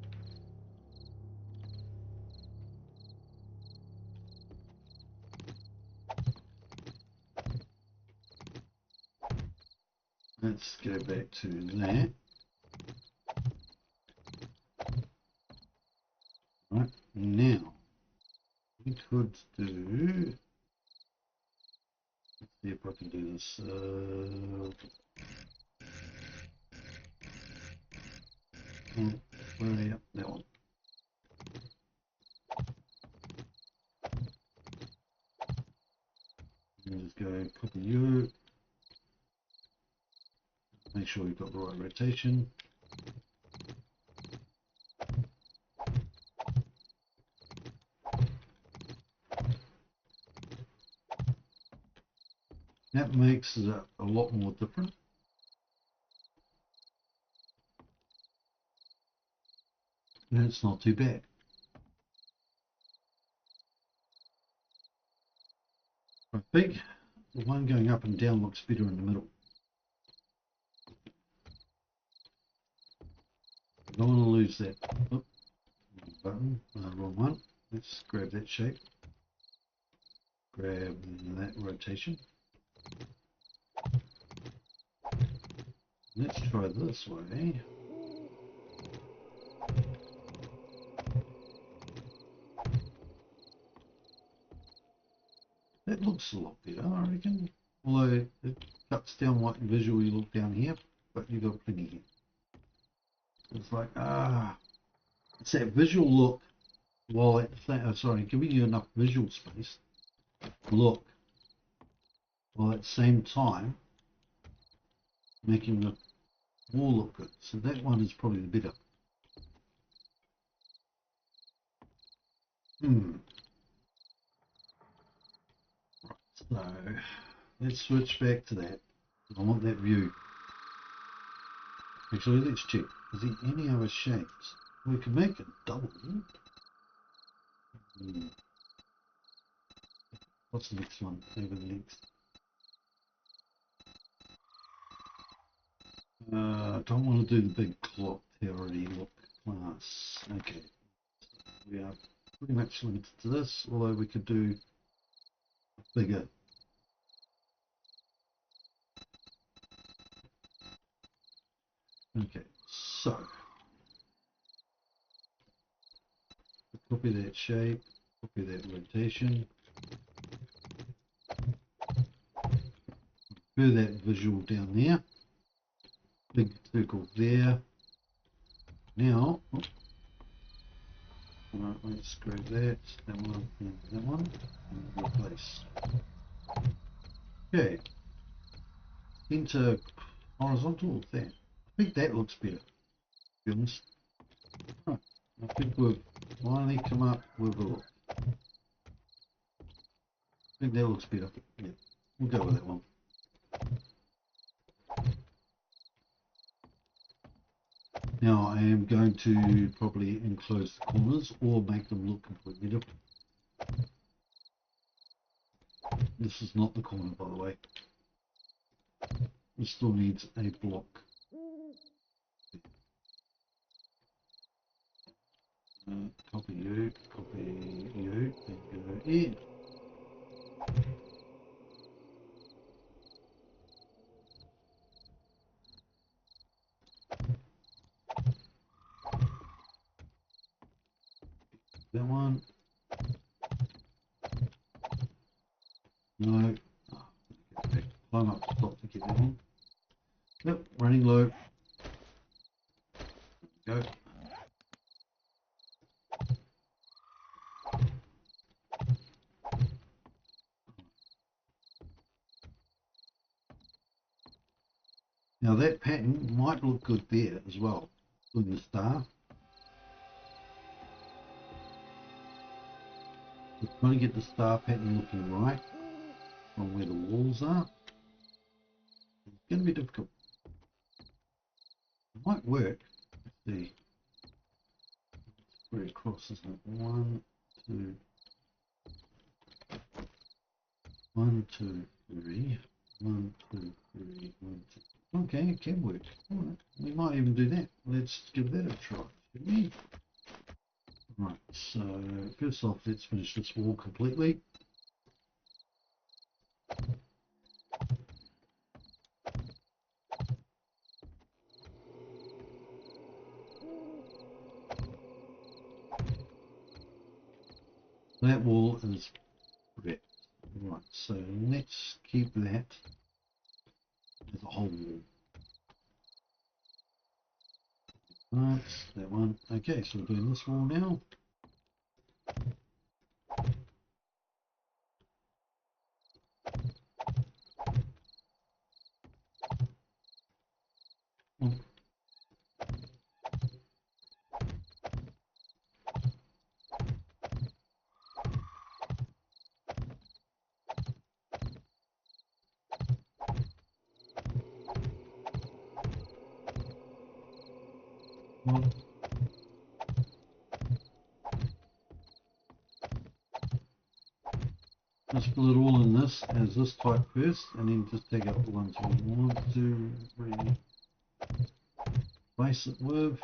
Let's go back to that. Right, now, we could do, let's see if I can do this, yep, that one. Just go copy you, make sure you've got the right rotation. That makes it a lot more different. And it's not too bad. I think the one going up and down looks better in the middle. I don't want to lose that. Oh, button, wrong one. Let's grab that shape. Grab that rotation. Let's try this way. That looks a lot better, I reckon. Although it cuts down what visual you look down here, but you've got plenty here. It's like, it's that visual look while at the sorry, giving you enough visual space look while at the same time making the wall look good. So that one is probably the better. So let's switch back to that. I want that view. Actually, let's check. Is there any other shapes? We can make a double. What's the next one? Over the next. I don't want to do the big clock theory look class. Okay. We are pretty much limited to this, although we could do bigger. Okay, so copy that shape, copy that rotation, do that visual down there, big circle there. Now, let's grab that one, and that one, and replace. Okay, enter horizontal with that. I think that looks better, to be honest. Right. I think we've finally come up with a look. I think that looks better. Yeah, we'll go with that one. Now I am going to probably enclose the corners or make them look completely different. This is not the corner, by the way. It still needs a block. Copy you, and go in. That one. No. Oh, climb up the top to get that one. Yep, running low. Go. Now that pattern might look good there as well, with the star. We're trying to get the star pattern looking right from where the walls are. It's going to be difficult. It might work. Let's see. Very across, isn't it? 1, 2, 1, 2, 3. 1, 2, 3, 1, 2. Okay, it can work. All right. We might even do that. Let's give that a try, shall we? Right, so first off, let's finish this wall completely. That wall is prepped. Right, so let's keep that as a whole wall. Right, that one. Okay, so we're doing this wall now. Let's put it all in this as this type first, and then just take out the ones we want to replace it with.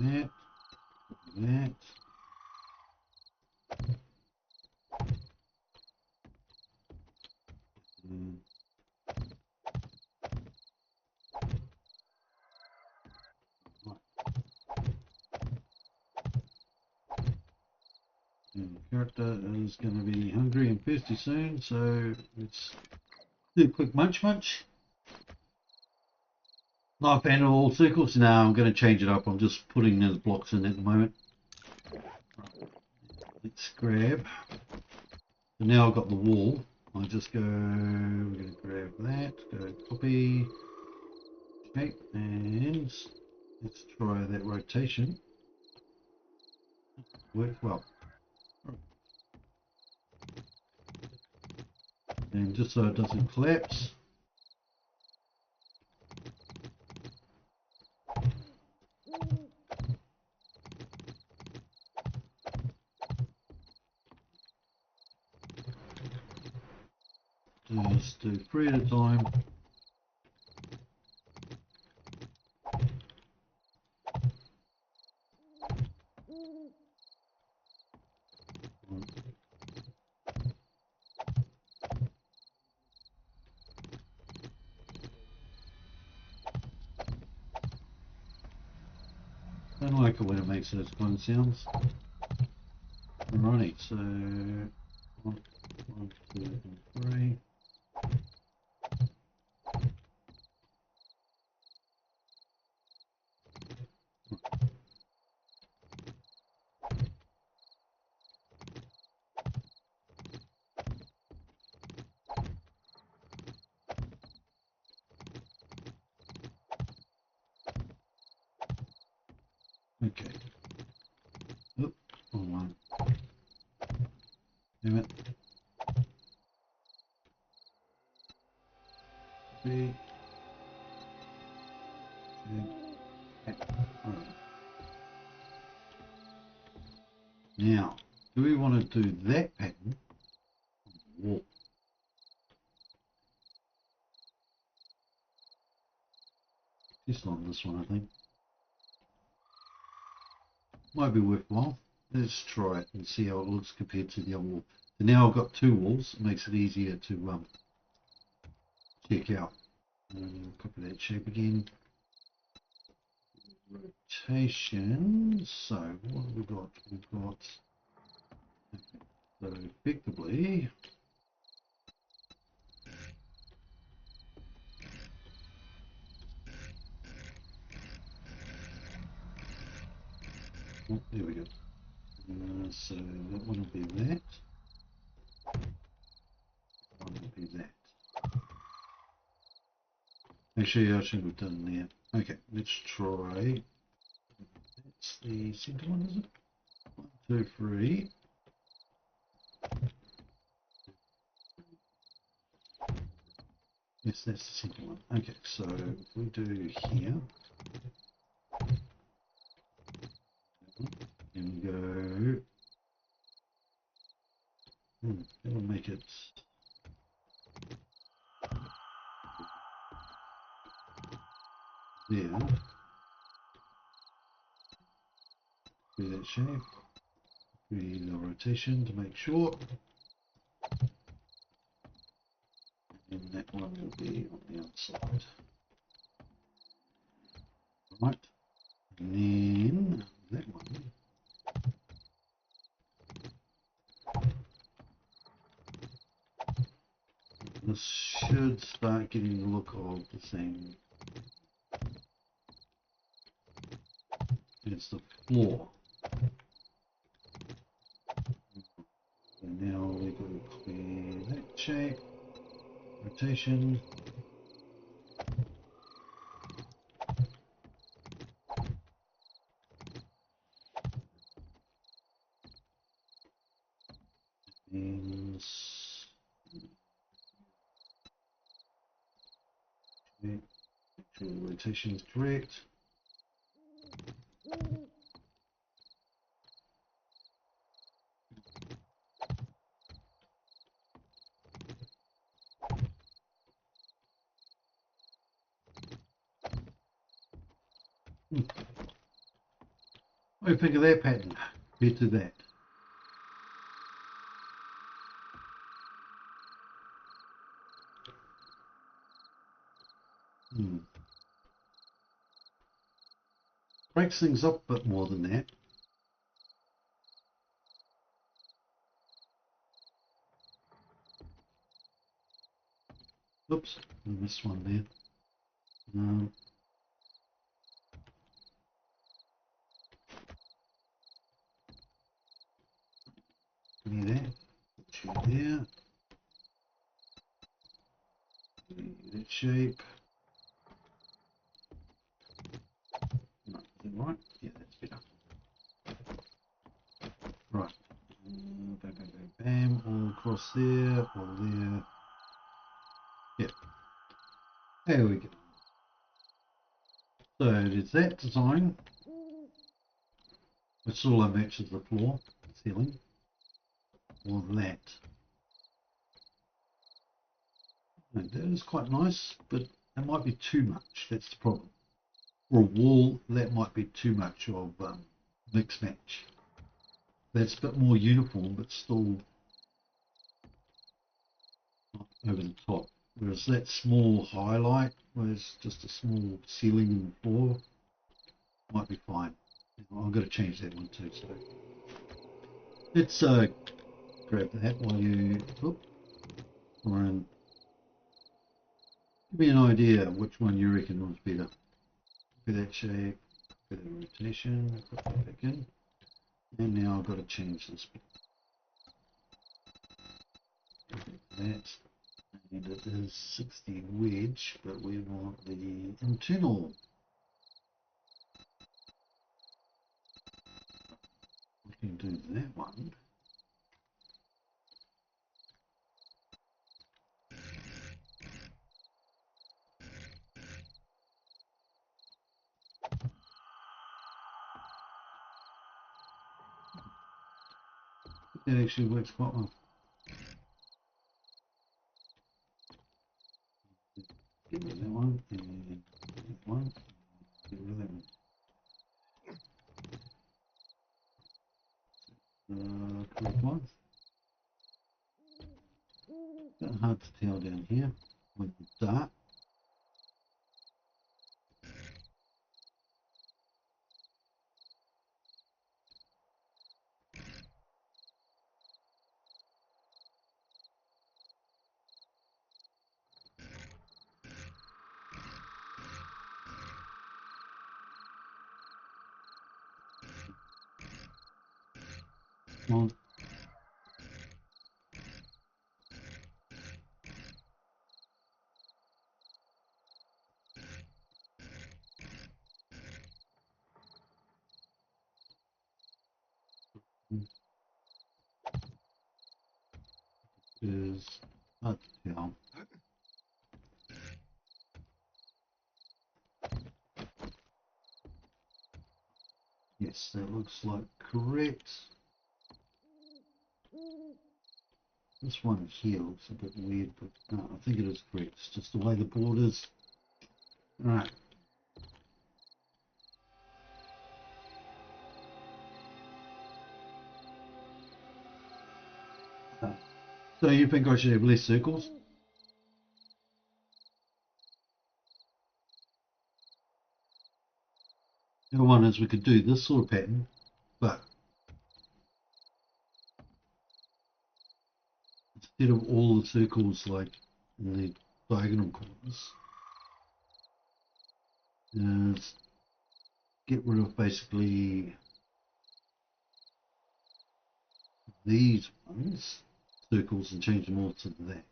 That, that. And the character is going to be hungry and thirsty soon, so let's do a quick munch. Not a fan of all circles. Now I'm going to change it up. I'm just putting those blocks in at the moment. Right. Let's grab. So now I've got the wall. I'll just go, we're going to grab that, go copy, shape, and let's try that rotation. Works well. And just so it doesn't collapse, just do 3 at a time. I don't like it when it makes those kind of sounds. Alrighty, so 1, 2, and 3. Okay. Oop, wrong one. Damn it. 3, 2, 8. Alright. Now, do we want to do that pattern on the wall? Just on this one, I think. Might be worthwhile. Let's try it and see how it looks compared to the other wall. So now I've got 2 walls. It makes it easier to check out. Copy that shape again. Rotation. So what have we got? We've got, so effectively, oh, there we go. So that one will be that. One will be that. Actually, I should have done that. Okay, let's try. That's the center one, is it? 1, 2, 3. Yes, that's the center one. Okay, so if we do here, and go, that'll make it there. Do that shape. Do the rotation to make sure. And that one will be on the outside. Right. And then that one. This should start getting the look of the same as the floor. And now we go clear that shape, rotation. And make sure the rotation is correct. What do you think of that pattern compared to that? Breaks things up a bit more than that. Oops, I missed one there. No. Near there. Put you there. That shape. No, is that right? Yeah, that's better. Right. Bam, bam, bam, bam. All across there, all there. Yep. There we go. So there's that design, which sort of matches the floor, ceiling, or that. And that is quite nice, but that might be too much. That's the problem. For a wall, that might be too much of mix match. That's a bit more uniform, but still not over the top. Whereas that small highlight, where it's just a small ceiling and floor, might be fine. I've got to change that one too. So let's grab that while you and give me an idea which one you reckon was better. Look at that shape, look at the rotation, put that back in, and now I've got to change this bit. That, and it is 60 wedge, but we want the internal. We can do that one. That actually works quite well. Get rid of that one, and that one, get rid of that one. Correct one. Bit hard to tell down here with the dart. Well, is hard to tell. Yes, that looks like correct. This one here looks a bit weird, but no, I think it is correct. It's just the way the board is. Alright. So you think I should have less circles? The other one is we could do this sort of pattern, but instead of all the circles like in the diagonal corners, is get rid of basically these ones, circles, and change them all to that.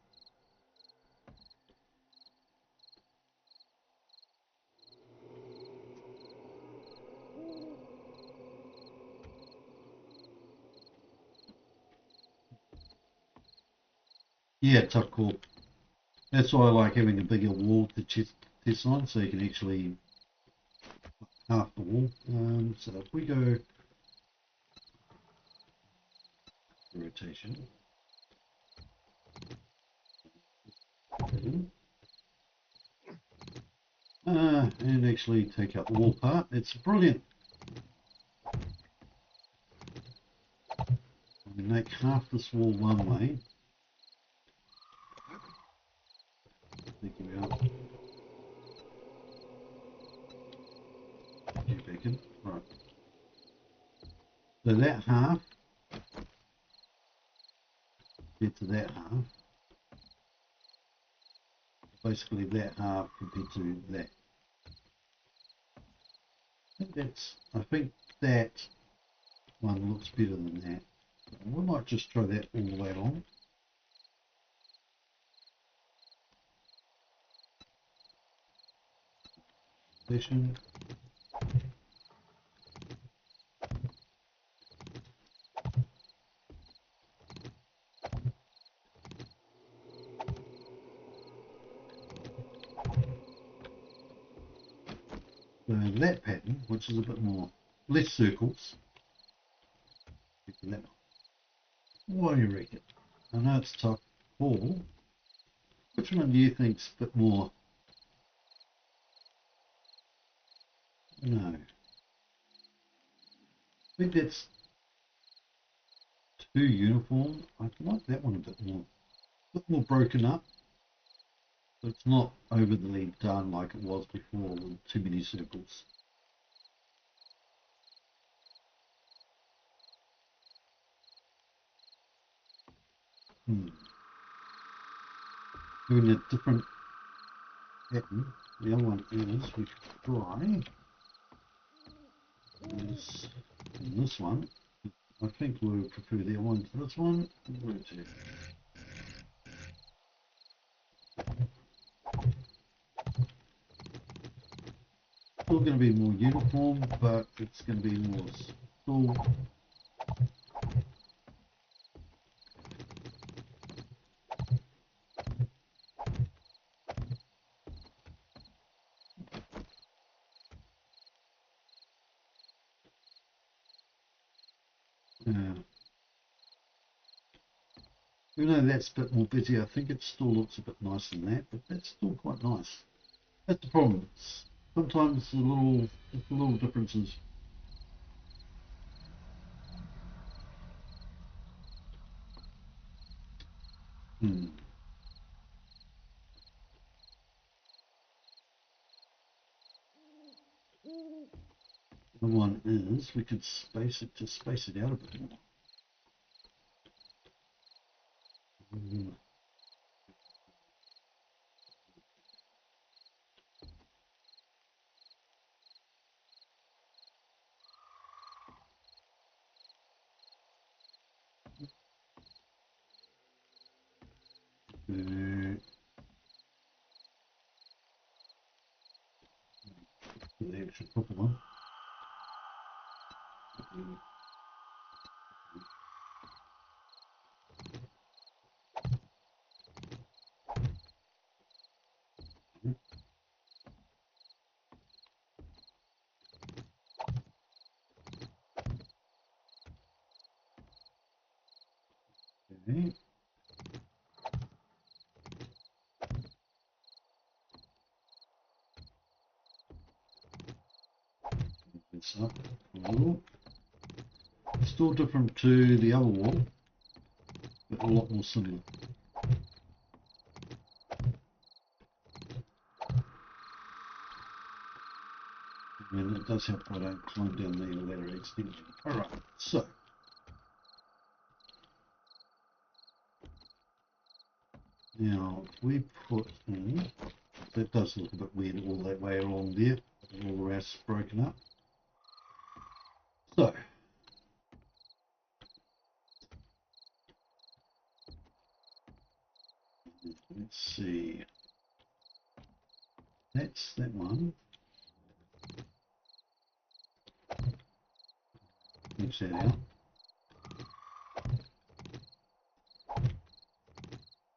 Yeah, tough call. That's why I like having a bigger wall to test on, so you can actually half the wall. So if we go rotation, and actually take out the wall part, it's brilliant. I can make half this wall one way. Take you out. Get back in. Right. So that half, get to that half. Basically that half compared to that. I think that one looks better than that. We might just throw that all the way along. Position. So that pattern, which is a bit more, less circles. What do you reckon? I know it's tough. Paul, which one do you think's a bit more? No. I think that's too uniform. I like that one a bit more broken up. It's not overly done like it was before with too many circles. Doing a different pattern. The other one is we could try this one. I think we would prefer the other one to this one. Still going to be more uniform, but it's going to be more still. Even though that's a bit more busy, I think it still looks a bit nicer than that, but that's still quite nice. That's the problem. Sometimes the little differences. The one is we could space it out a bit more. The extra proper one. Okay. This up a little. Still different to the other wall, but a lot more similar. And it does help I don't climb down the ladder accidentally. Alright, so now if we put in, that does look a bit weird all that way along there, all the rest broken up. So let's see, that's that one. Mix that out.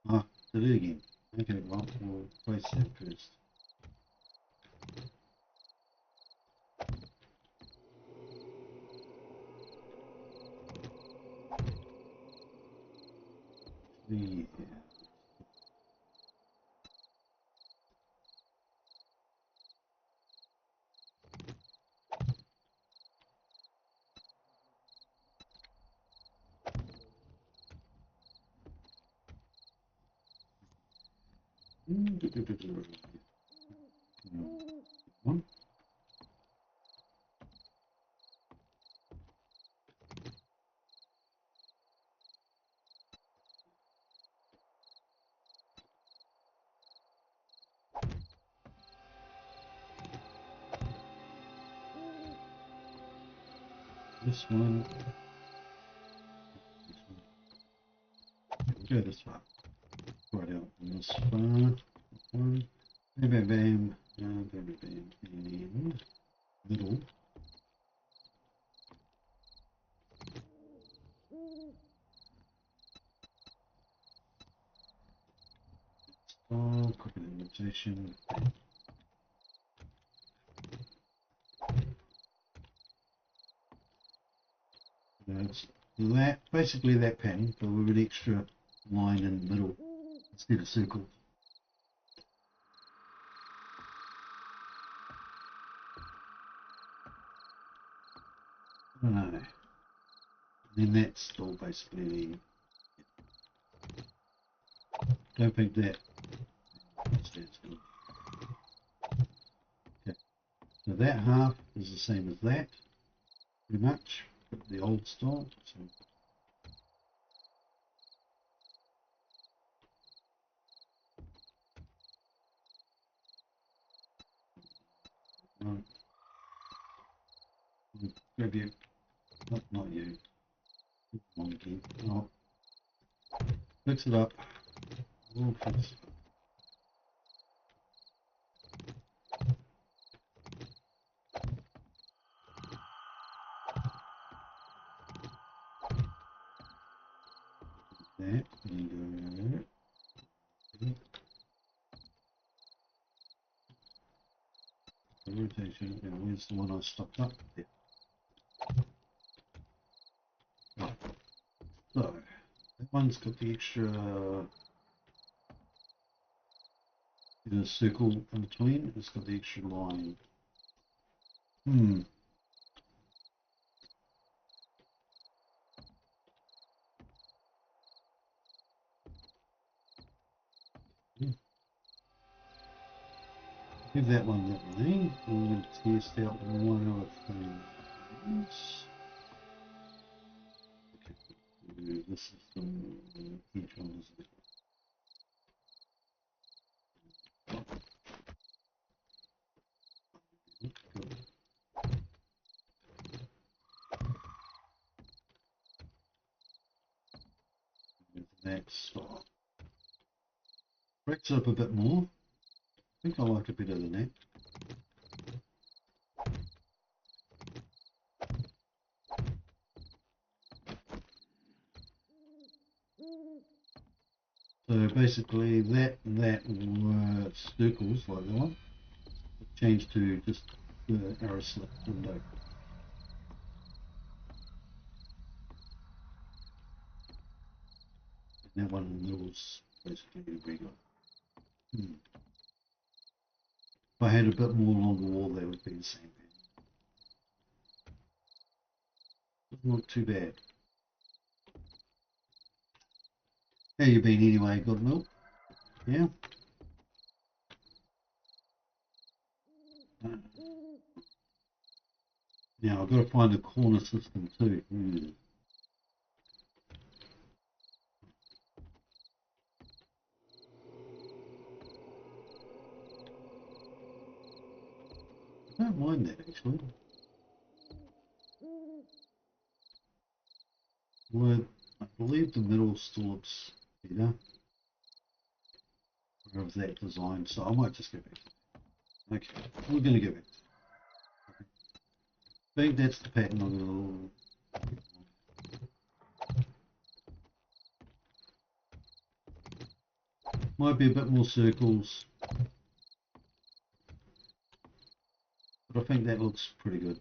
Ah, did it again. Okay, well, we'll place that first. Yeah. One. This one. Go this far. Right out on this far. Bam, bam, bam, bam, bam, bam, and middle. Oh, copy the rotation. It's that, basically that pattern, but with an extra line in the middle instead of circle. I don't know. And then that's all basically. Don't think that. That's good. Okay. So that half is the same as that, pretty much, the old style. So grab you, not you, monkey. Oh, fix it up. We'll fix it up. That and the rotation. Now where's the one I stopped up there? Right. So that one's got the extra circle in between. It's got the extra line. Leave that one that way. I'm going to test out one other thing. Okay. This is the edge one, isn't it? That style. Breaks up a bit more. I think I like it better than that. So basically that and that were circles like that one. Changed to just the arrow slit window. And that one in the middle is basically regular. If I had a bit more longer wall, that would be the same thing. Not too bad. How you been anyway? Got milk? Yeah? Now I've got to find a corner system too. I don't mind that actually. Well, I believe the middle still looks better of that design, so I might just go back to that. Okay, we're going to go back to that. I think that's the pattern I'm going to... Might be a bit more circles, but I think that looks pretty good.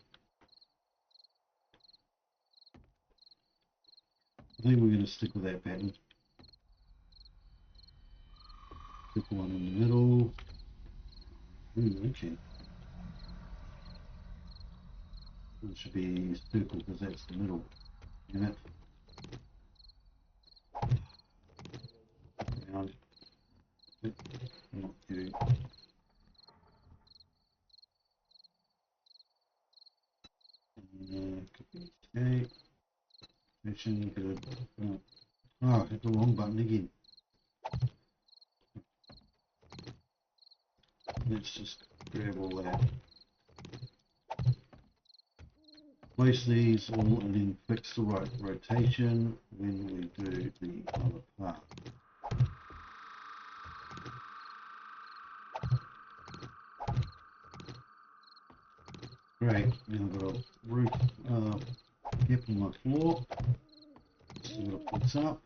I think we're going to stick with that pattern. Pick one in the middle. Okay. It should be circle because that's the middle. Damn it. Around. Not you. Copy escape. Mission good. Oh, I hit the wrong button again. Let's just grab all that. Place these all and then fix the right rotation when we do the other part. Great. Now I've got a roof gap on my floor. Still got to fix up.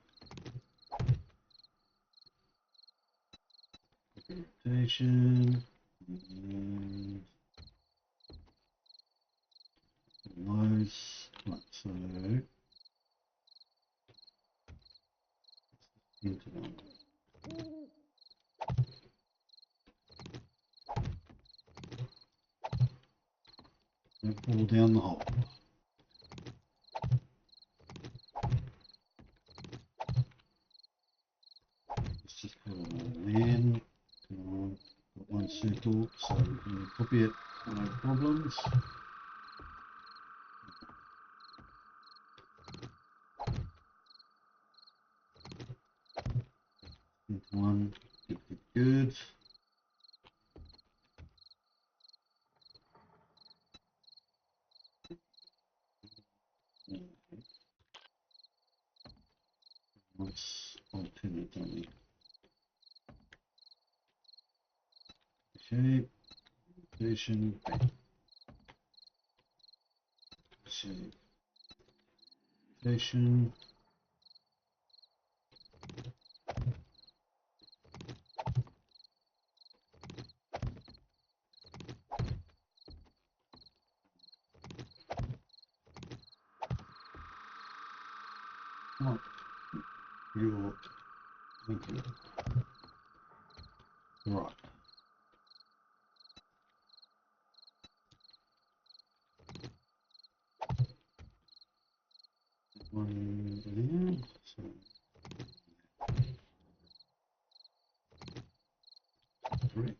Rotation. And lows. Right, so into one. Don't fall down the hole. Let's just put it in. Come on, got one circle, so we can copy it, no problems. Into one, good. Let's alternate, don't we? Shape, rotation, shape, rotation. What? Your thank you. Right. One there. So correct.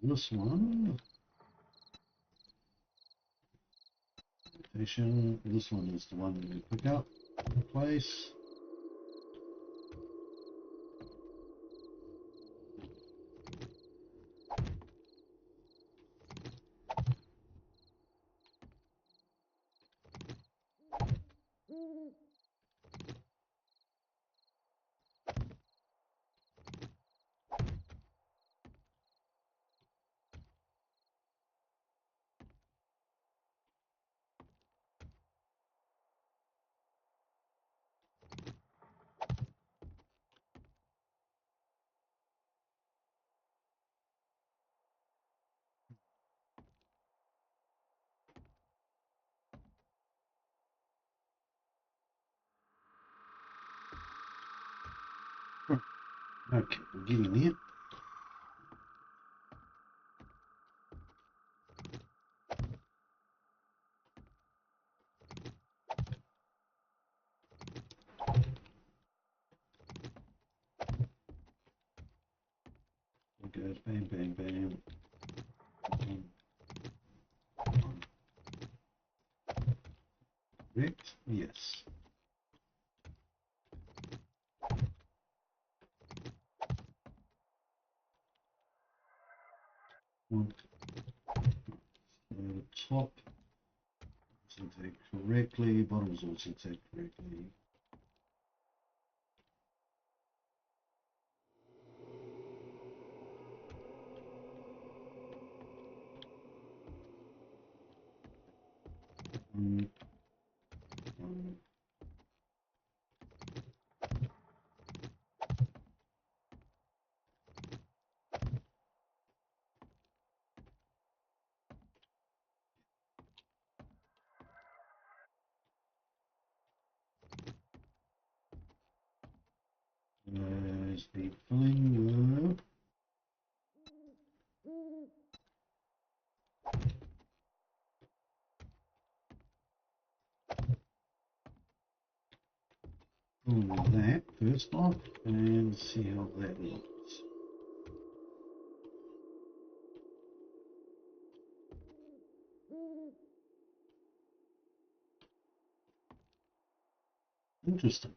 And this one. Rotation. This one is the one we pick up. Replace. Okay, we're getting there. Good. Bam, bam, bam. Correct? Yes. One. The top is tagged correctly. Bottom is also tagged correctly. Um, um, there's the filling word. Pull that first off and see how that looks. Interesting.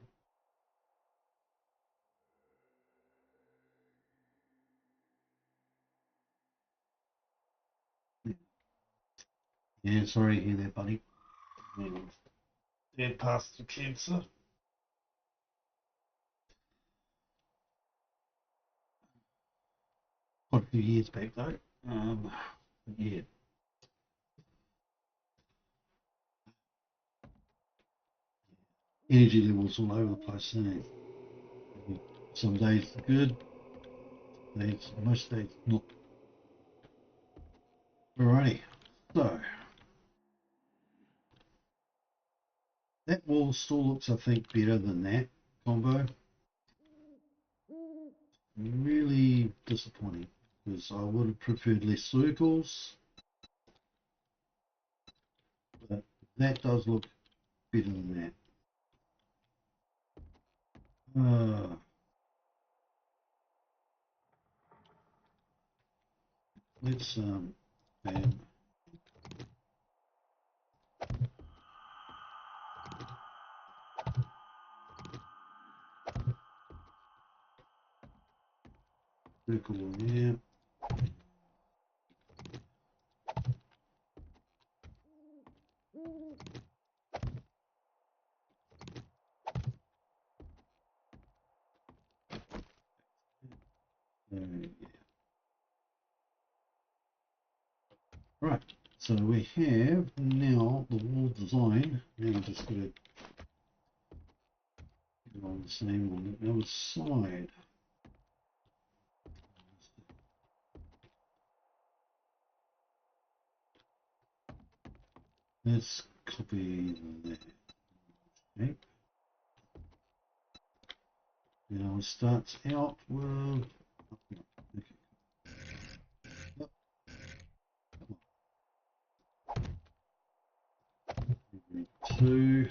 Yeah, sorry to hear that, buddy. Dad passed through cancer. Quite a few years back though. Yeah. Energy levels all over the place. Some days good, most days not. Alrighty, so that wall still looks, I think, better than that combo. Really disappointing because I would have preferred less circles, but that does look better than that. Let's add circle there. Yeah. Right, so we have now the wall design. Now I'm just going to go on the same on the other side. Let's copy that. Okay. Now it starts out with two.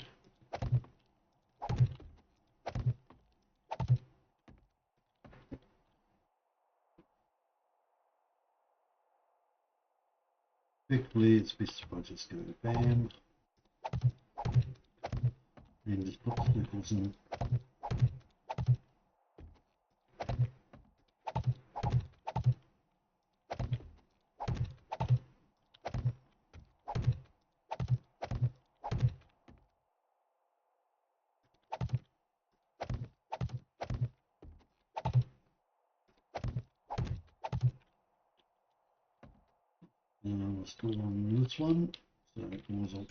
Effectively, it's best if I just go bam and just put circles in. And we're still on this one, so it was on.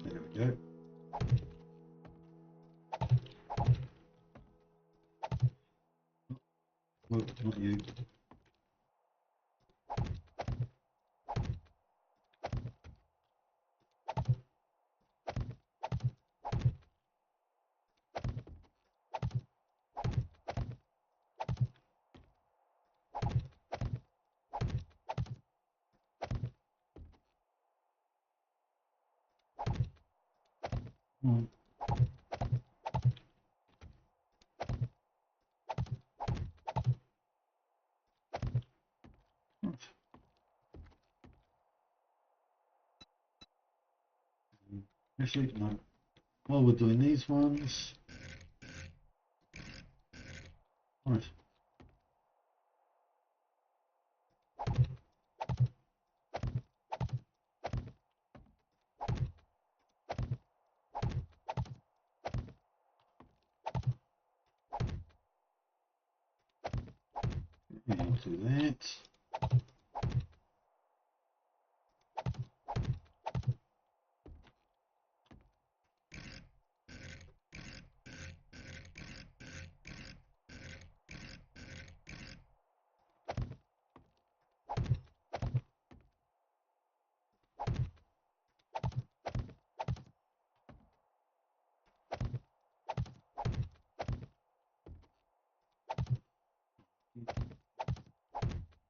There we go. Well, not you. Hmm. Actually, no. While we're doing these ones, right. Yeah, I'll do that.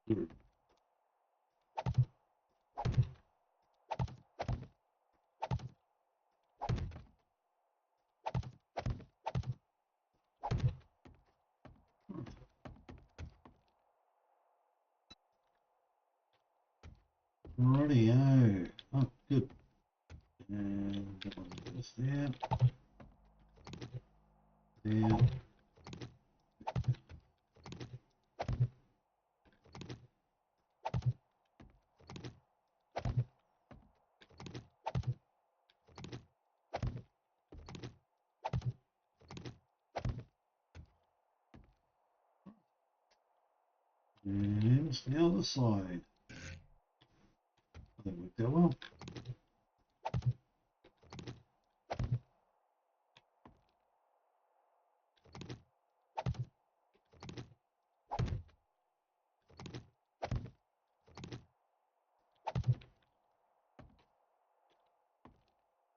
Good. Rightio. Oh, good. And that one goes there. There. What's the other side? I think we've got well.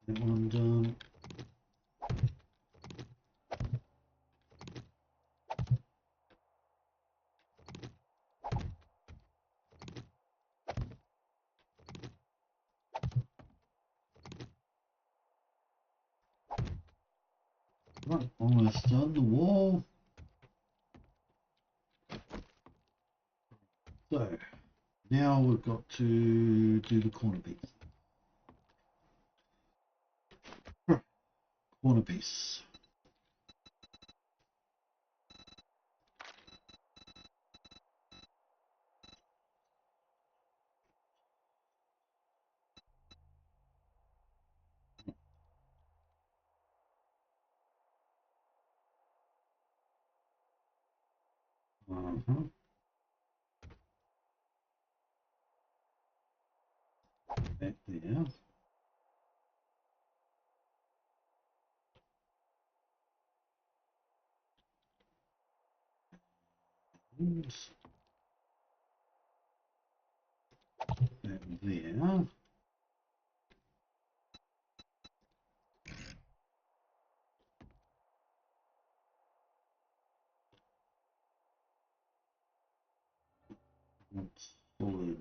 That one done. Right, almost done the wall. So now we've got to do the corner piece. Corner piece. Back there. Oops. Back there. Solid.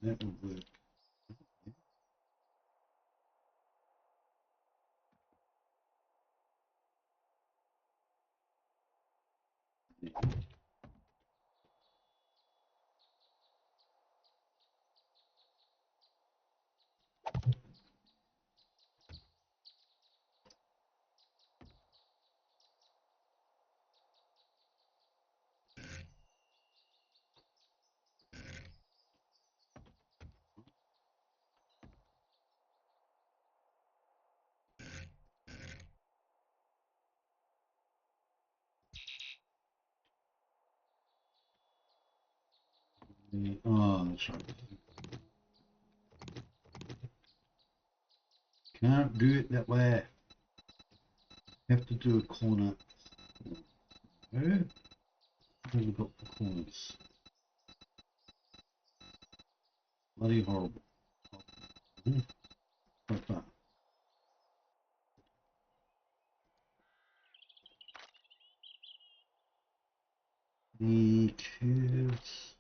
That will work. Oh, that's right. Can't do it that way. Have to do a corner. Okay. Then we've got the corners. Bloody horrible. So far. The curves.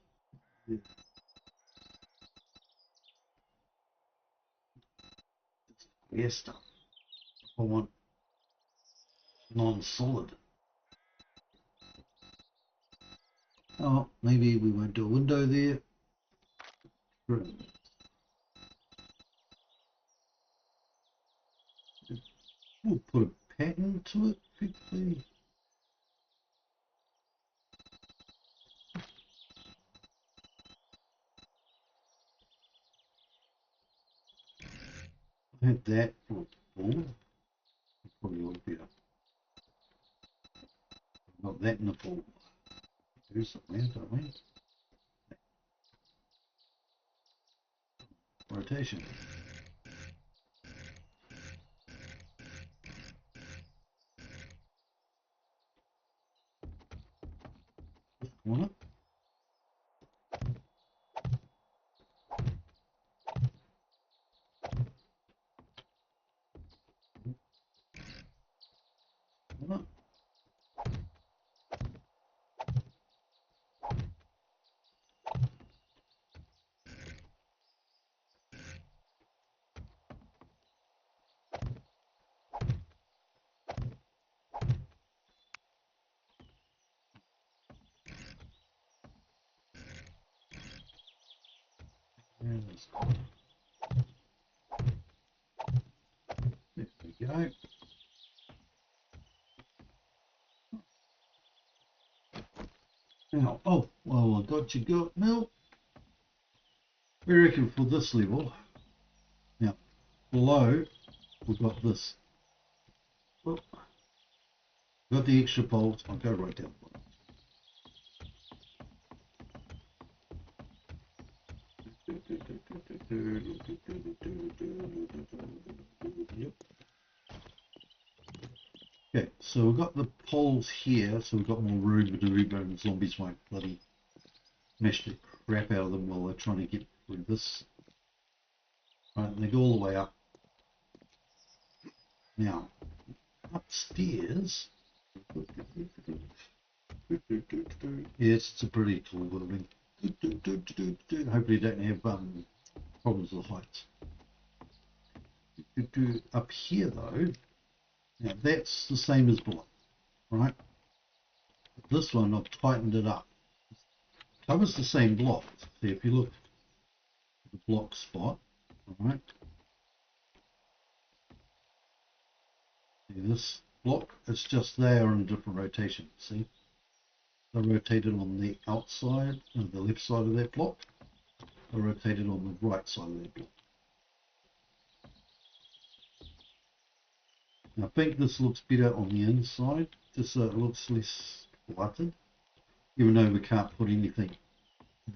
Yeah, stuff. I want non-solid. Oh, maybe we won't do a window there. We'll put a pattern to it quickly. I had that for a ball. Probably would be a. Got that in the pool. Do something, don't we? Rotation. Corner. Corner. There we go. Now, oh, well, I got you got now. We reckon for this level. Now, below, we've got this. Oh, got the extra bolts. I'll go right down. Yep. Okay, so we've got the poles here, so we've got more room to maneuver, and zombies won't bloody smash the crap out of them while they're trying to get through this. Right, and they go all the way up. Now, upstairs, yes, it's a pretty tall building. Hopefully, you don't have problems with heights. Up here, though, now that's the same as below, right? This one, I've tightened it up. Covers the same block. See, if you look at the block spot, all right? See this block? It's just there in a different rotation. See? They're rotated on the outside, the left side of that block. They're rotated on the right side of that block. I think this looks better on the inside, just so it looks less cluttered, even though we can't put anything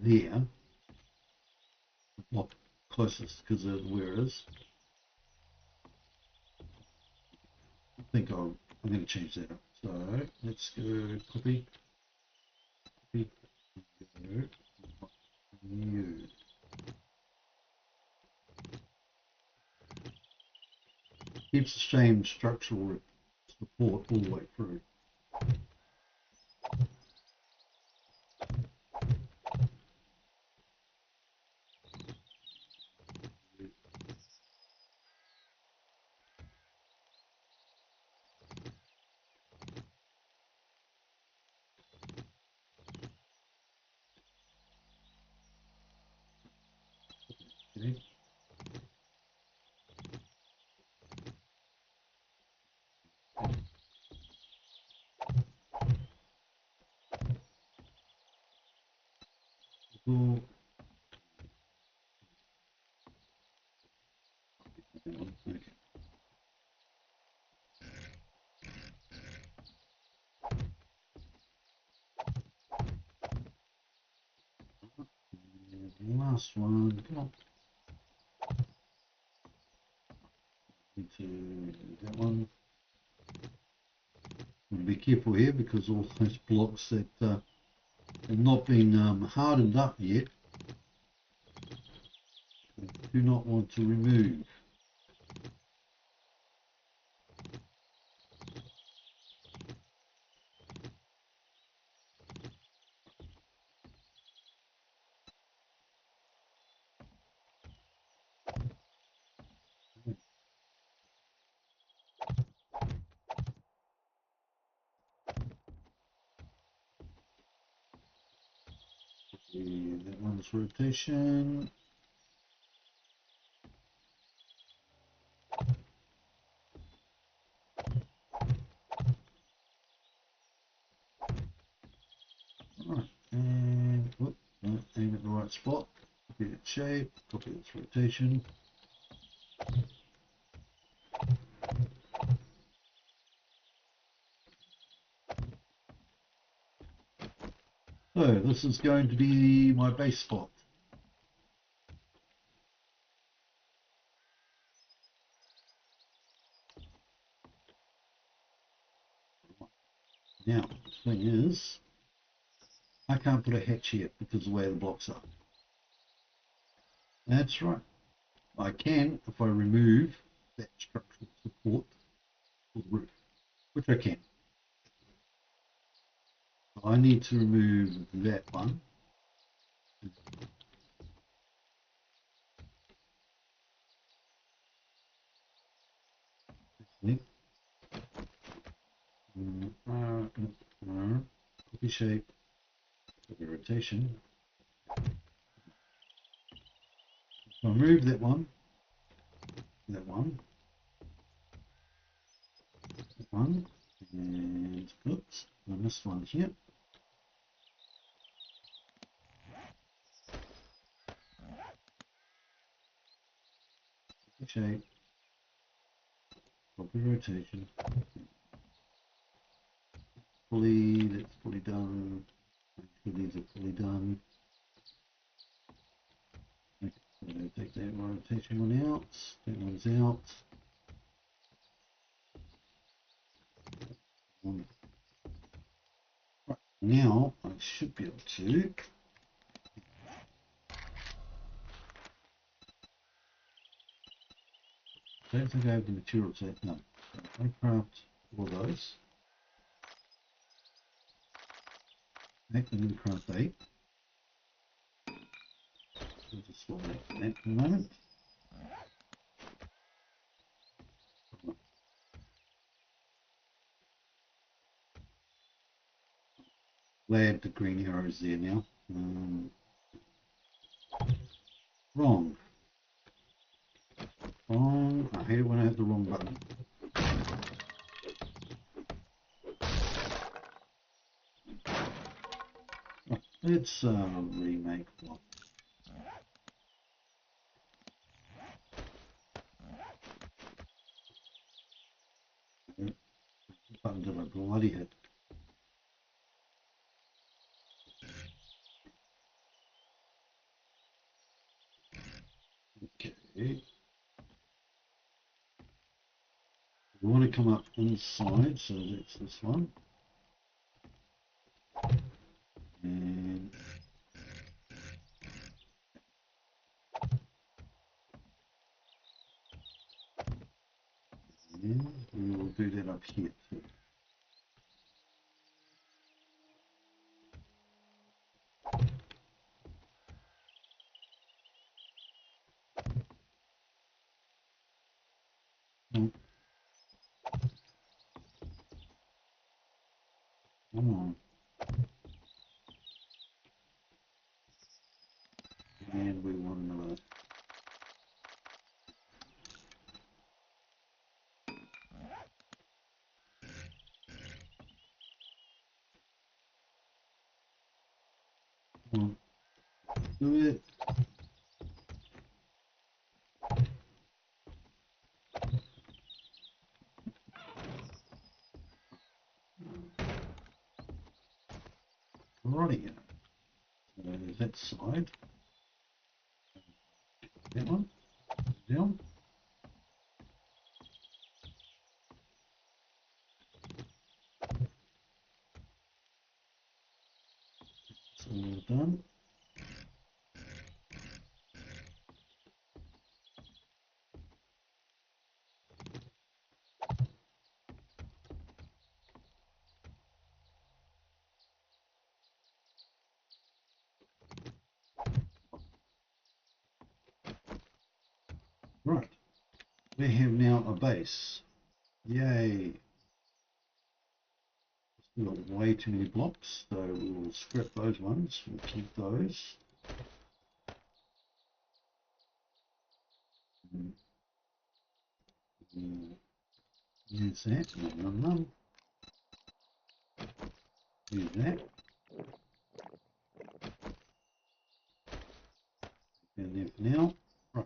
there, the block closest because of where it is. I think I'm going to change that up. So let's go copy, go new. Keeps the same structural support all the way through. Okay. Cool. Okay. And last one, come on. Into that one. Be careful here because all those blocks that have not been hardened up yet, I do not want to remove. Okay, that one's rotation. Right, and whoop, no, aim at the right spot. Copy its shape, copy its rotation. So this is going to be my base spot. Now, the thing is, I can't put a hatch here because of the way the blocks are. That's right. I can if I remove that structural support for the roof, which I can. I need to remove that one. Copy shape, copy rotation. I'll remove that one, that one, that one, and oops, and this one here. Shape, copy rotation, that's fully done. These are fully done. Okay, so take that rotation one out, that one's out. Right, now I should be able to I don't think I have the material set. No. So I craft all those. I'm going to craft 8. I'll just swap that for that for a moment. Glad the green arrow is there now. Wrong. Wrong. I hate it when I have the wrong button. Right, let's remake one. What button did I bloody hit? Okay. We want to come up inside, so that's this one. And we will do that up here too. Come on. And we want another. Do it. Righty. So that side. That one. Down. It's all done. Right. We have now a base. Yay. We've got way too many blocks, so we'll scrap those ones. We'll keep those. Use that. Run. Use that. And there for now. Right.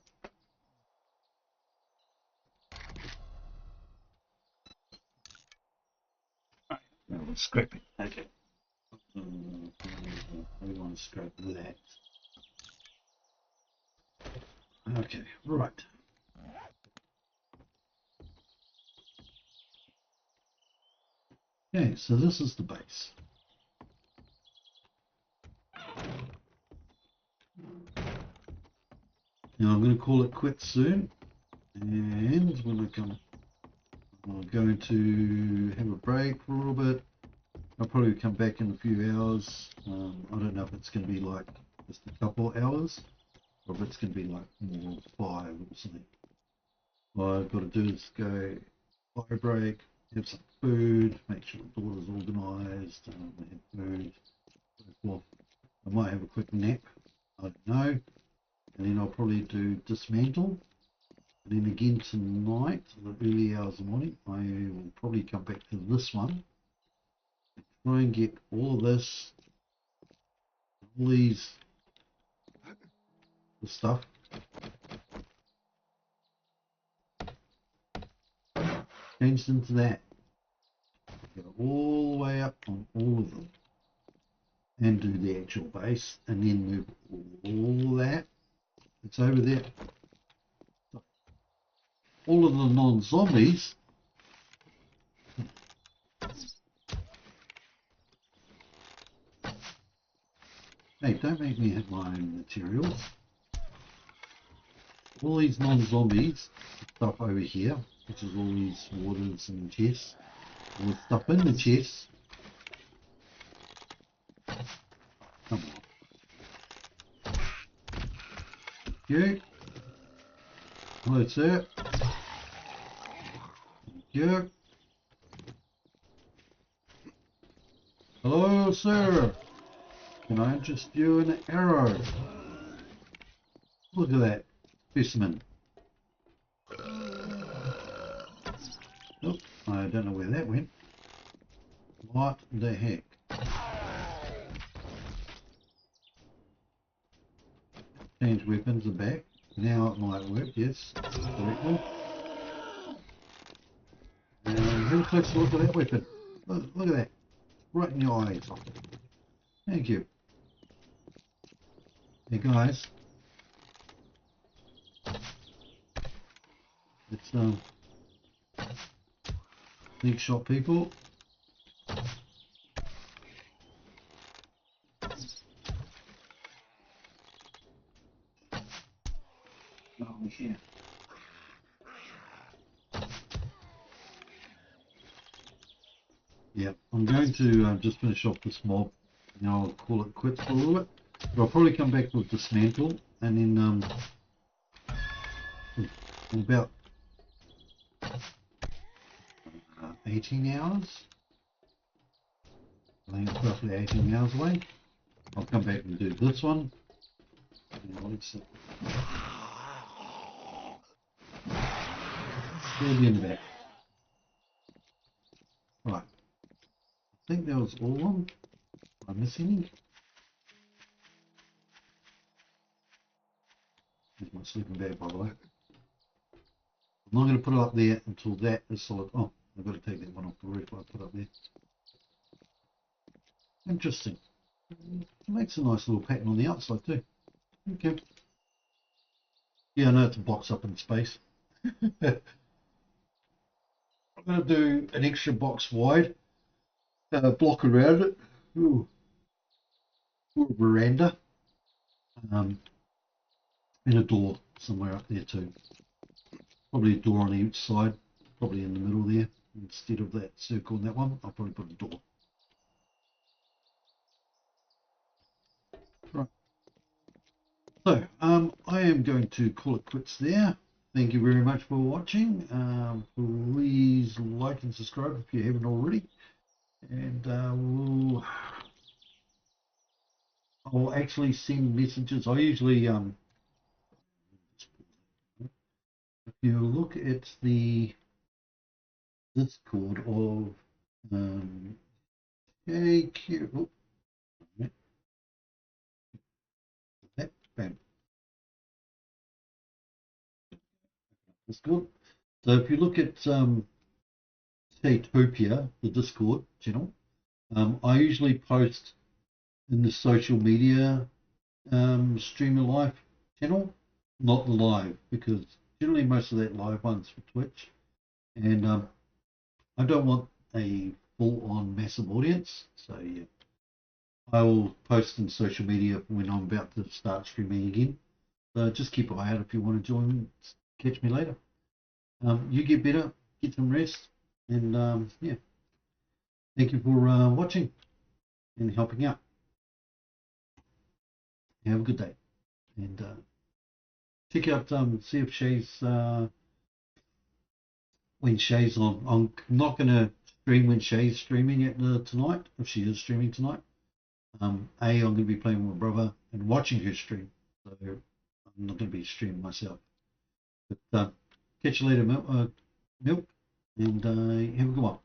Now we'll scrap it. Okay. We want to scrap that. Okay, right. Okay, so this is the base. Now I'm going to call it quits soon, and when I come, I'm going to have a break for a little bit. I'll probably come back in a few hours. I don't know if it's going to be like just a couple hours, or if it's going to be like more 5 or something. What I've got to do is go fire break, have some food, make sure the door is organised, have food, so forth. I might have a quick nap, I don't know. and then I'll probably do dismantle, and then again tonight, the early hours of the morning, I will probably come back to this one, try and get all of this, all these stuff, changed into that, go all the way up on all of them, and do the actual base, and then move all that, it's over there. All of the non-zombies, hey, don't make me have my own materials. All these non-zombies stuff over here, which is all these waters and chests, all the stuff in the chests. Come on. You. Hello, sir. You. Hello, sir. Can I interest you in an arrow? Look at that specimen. Nope, I don't know where that went. What the heck? Change weapons are back. Now it might work, yes, correctly. And have a closer look at that weapon. Look at that. Right in your eyes. Thank you. Hey guys. Let's sneak shot people. Oh yeah. Yeah, I'm going to just finish off this mob. Now I'll call it quits for a little bit. But I'll probably come back with dismantle, and then in about 18 hours. I think it's roughly 18 hours away. I'll come back and do this one. And let's see. Still be in the back. Right. I think that was all of them. Am I missing any? There's my sleeping bag, by the way. I'm not going to put it up there until that is solid. Oh, I've got to take that one off the roof I put up there. Interesting. It makes a nice little pattern on the outside too. Okay. Yeah, I know it's a box up in space. I'm going to do an extra box wide, block around it. Ooh. Or a veranda. And a door somewhere up there too. Probably a door on each side, probably in the middle there. Instead of that circle in that one, I'll probably put a door. Right. So, I am going to call it quits there. Thank you very much for watching. Please like and subscribe if you haven't already. And I'll actually send messages. I usually, if you look at the Discord of KQ, bam, that's good. So if you look at Topia, the Discord channel, I usually post in the social media streamer live channel, not the live, because generally most of that live one's for Twitch, and I don't want a full-on massive audience, so yeah, I will post in social media when I'm about to start streaming again. So just keep an eye out if you want to join. Catch me later. You get better, get some rest, and yeah, thank you for watching and helping out. Have a good day, and check out see if Shay's when Shay's on. I'm not going to stream when Shay's streaming at tonight, if she is streaming tonight. I'm going to be playing with my brother and watching her stream. So I'm not going to be streaming myself. But catch you later, Milk. And have a good one.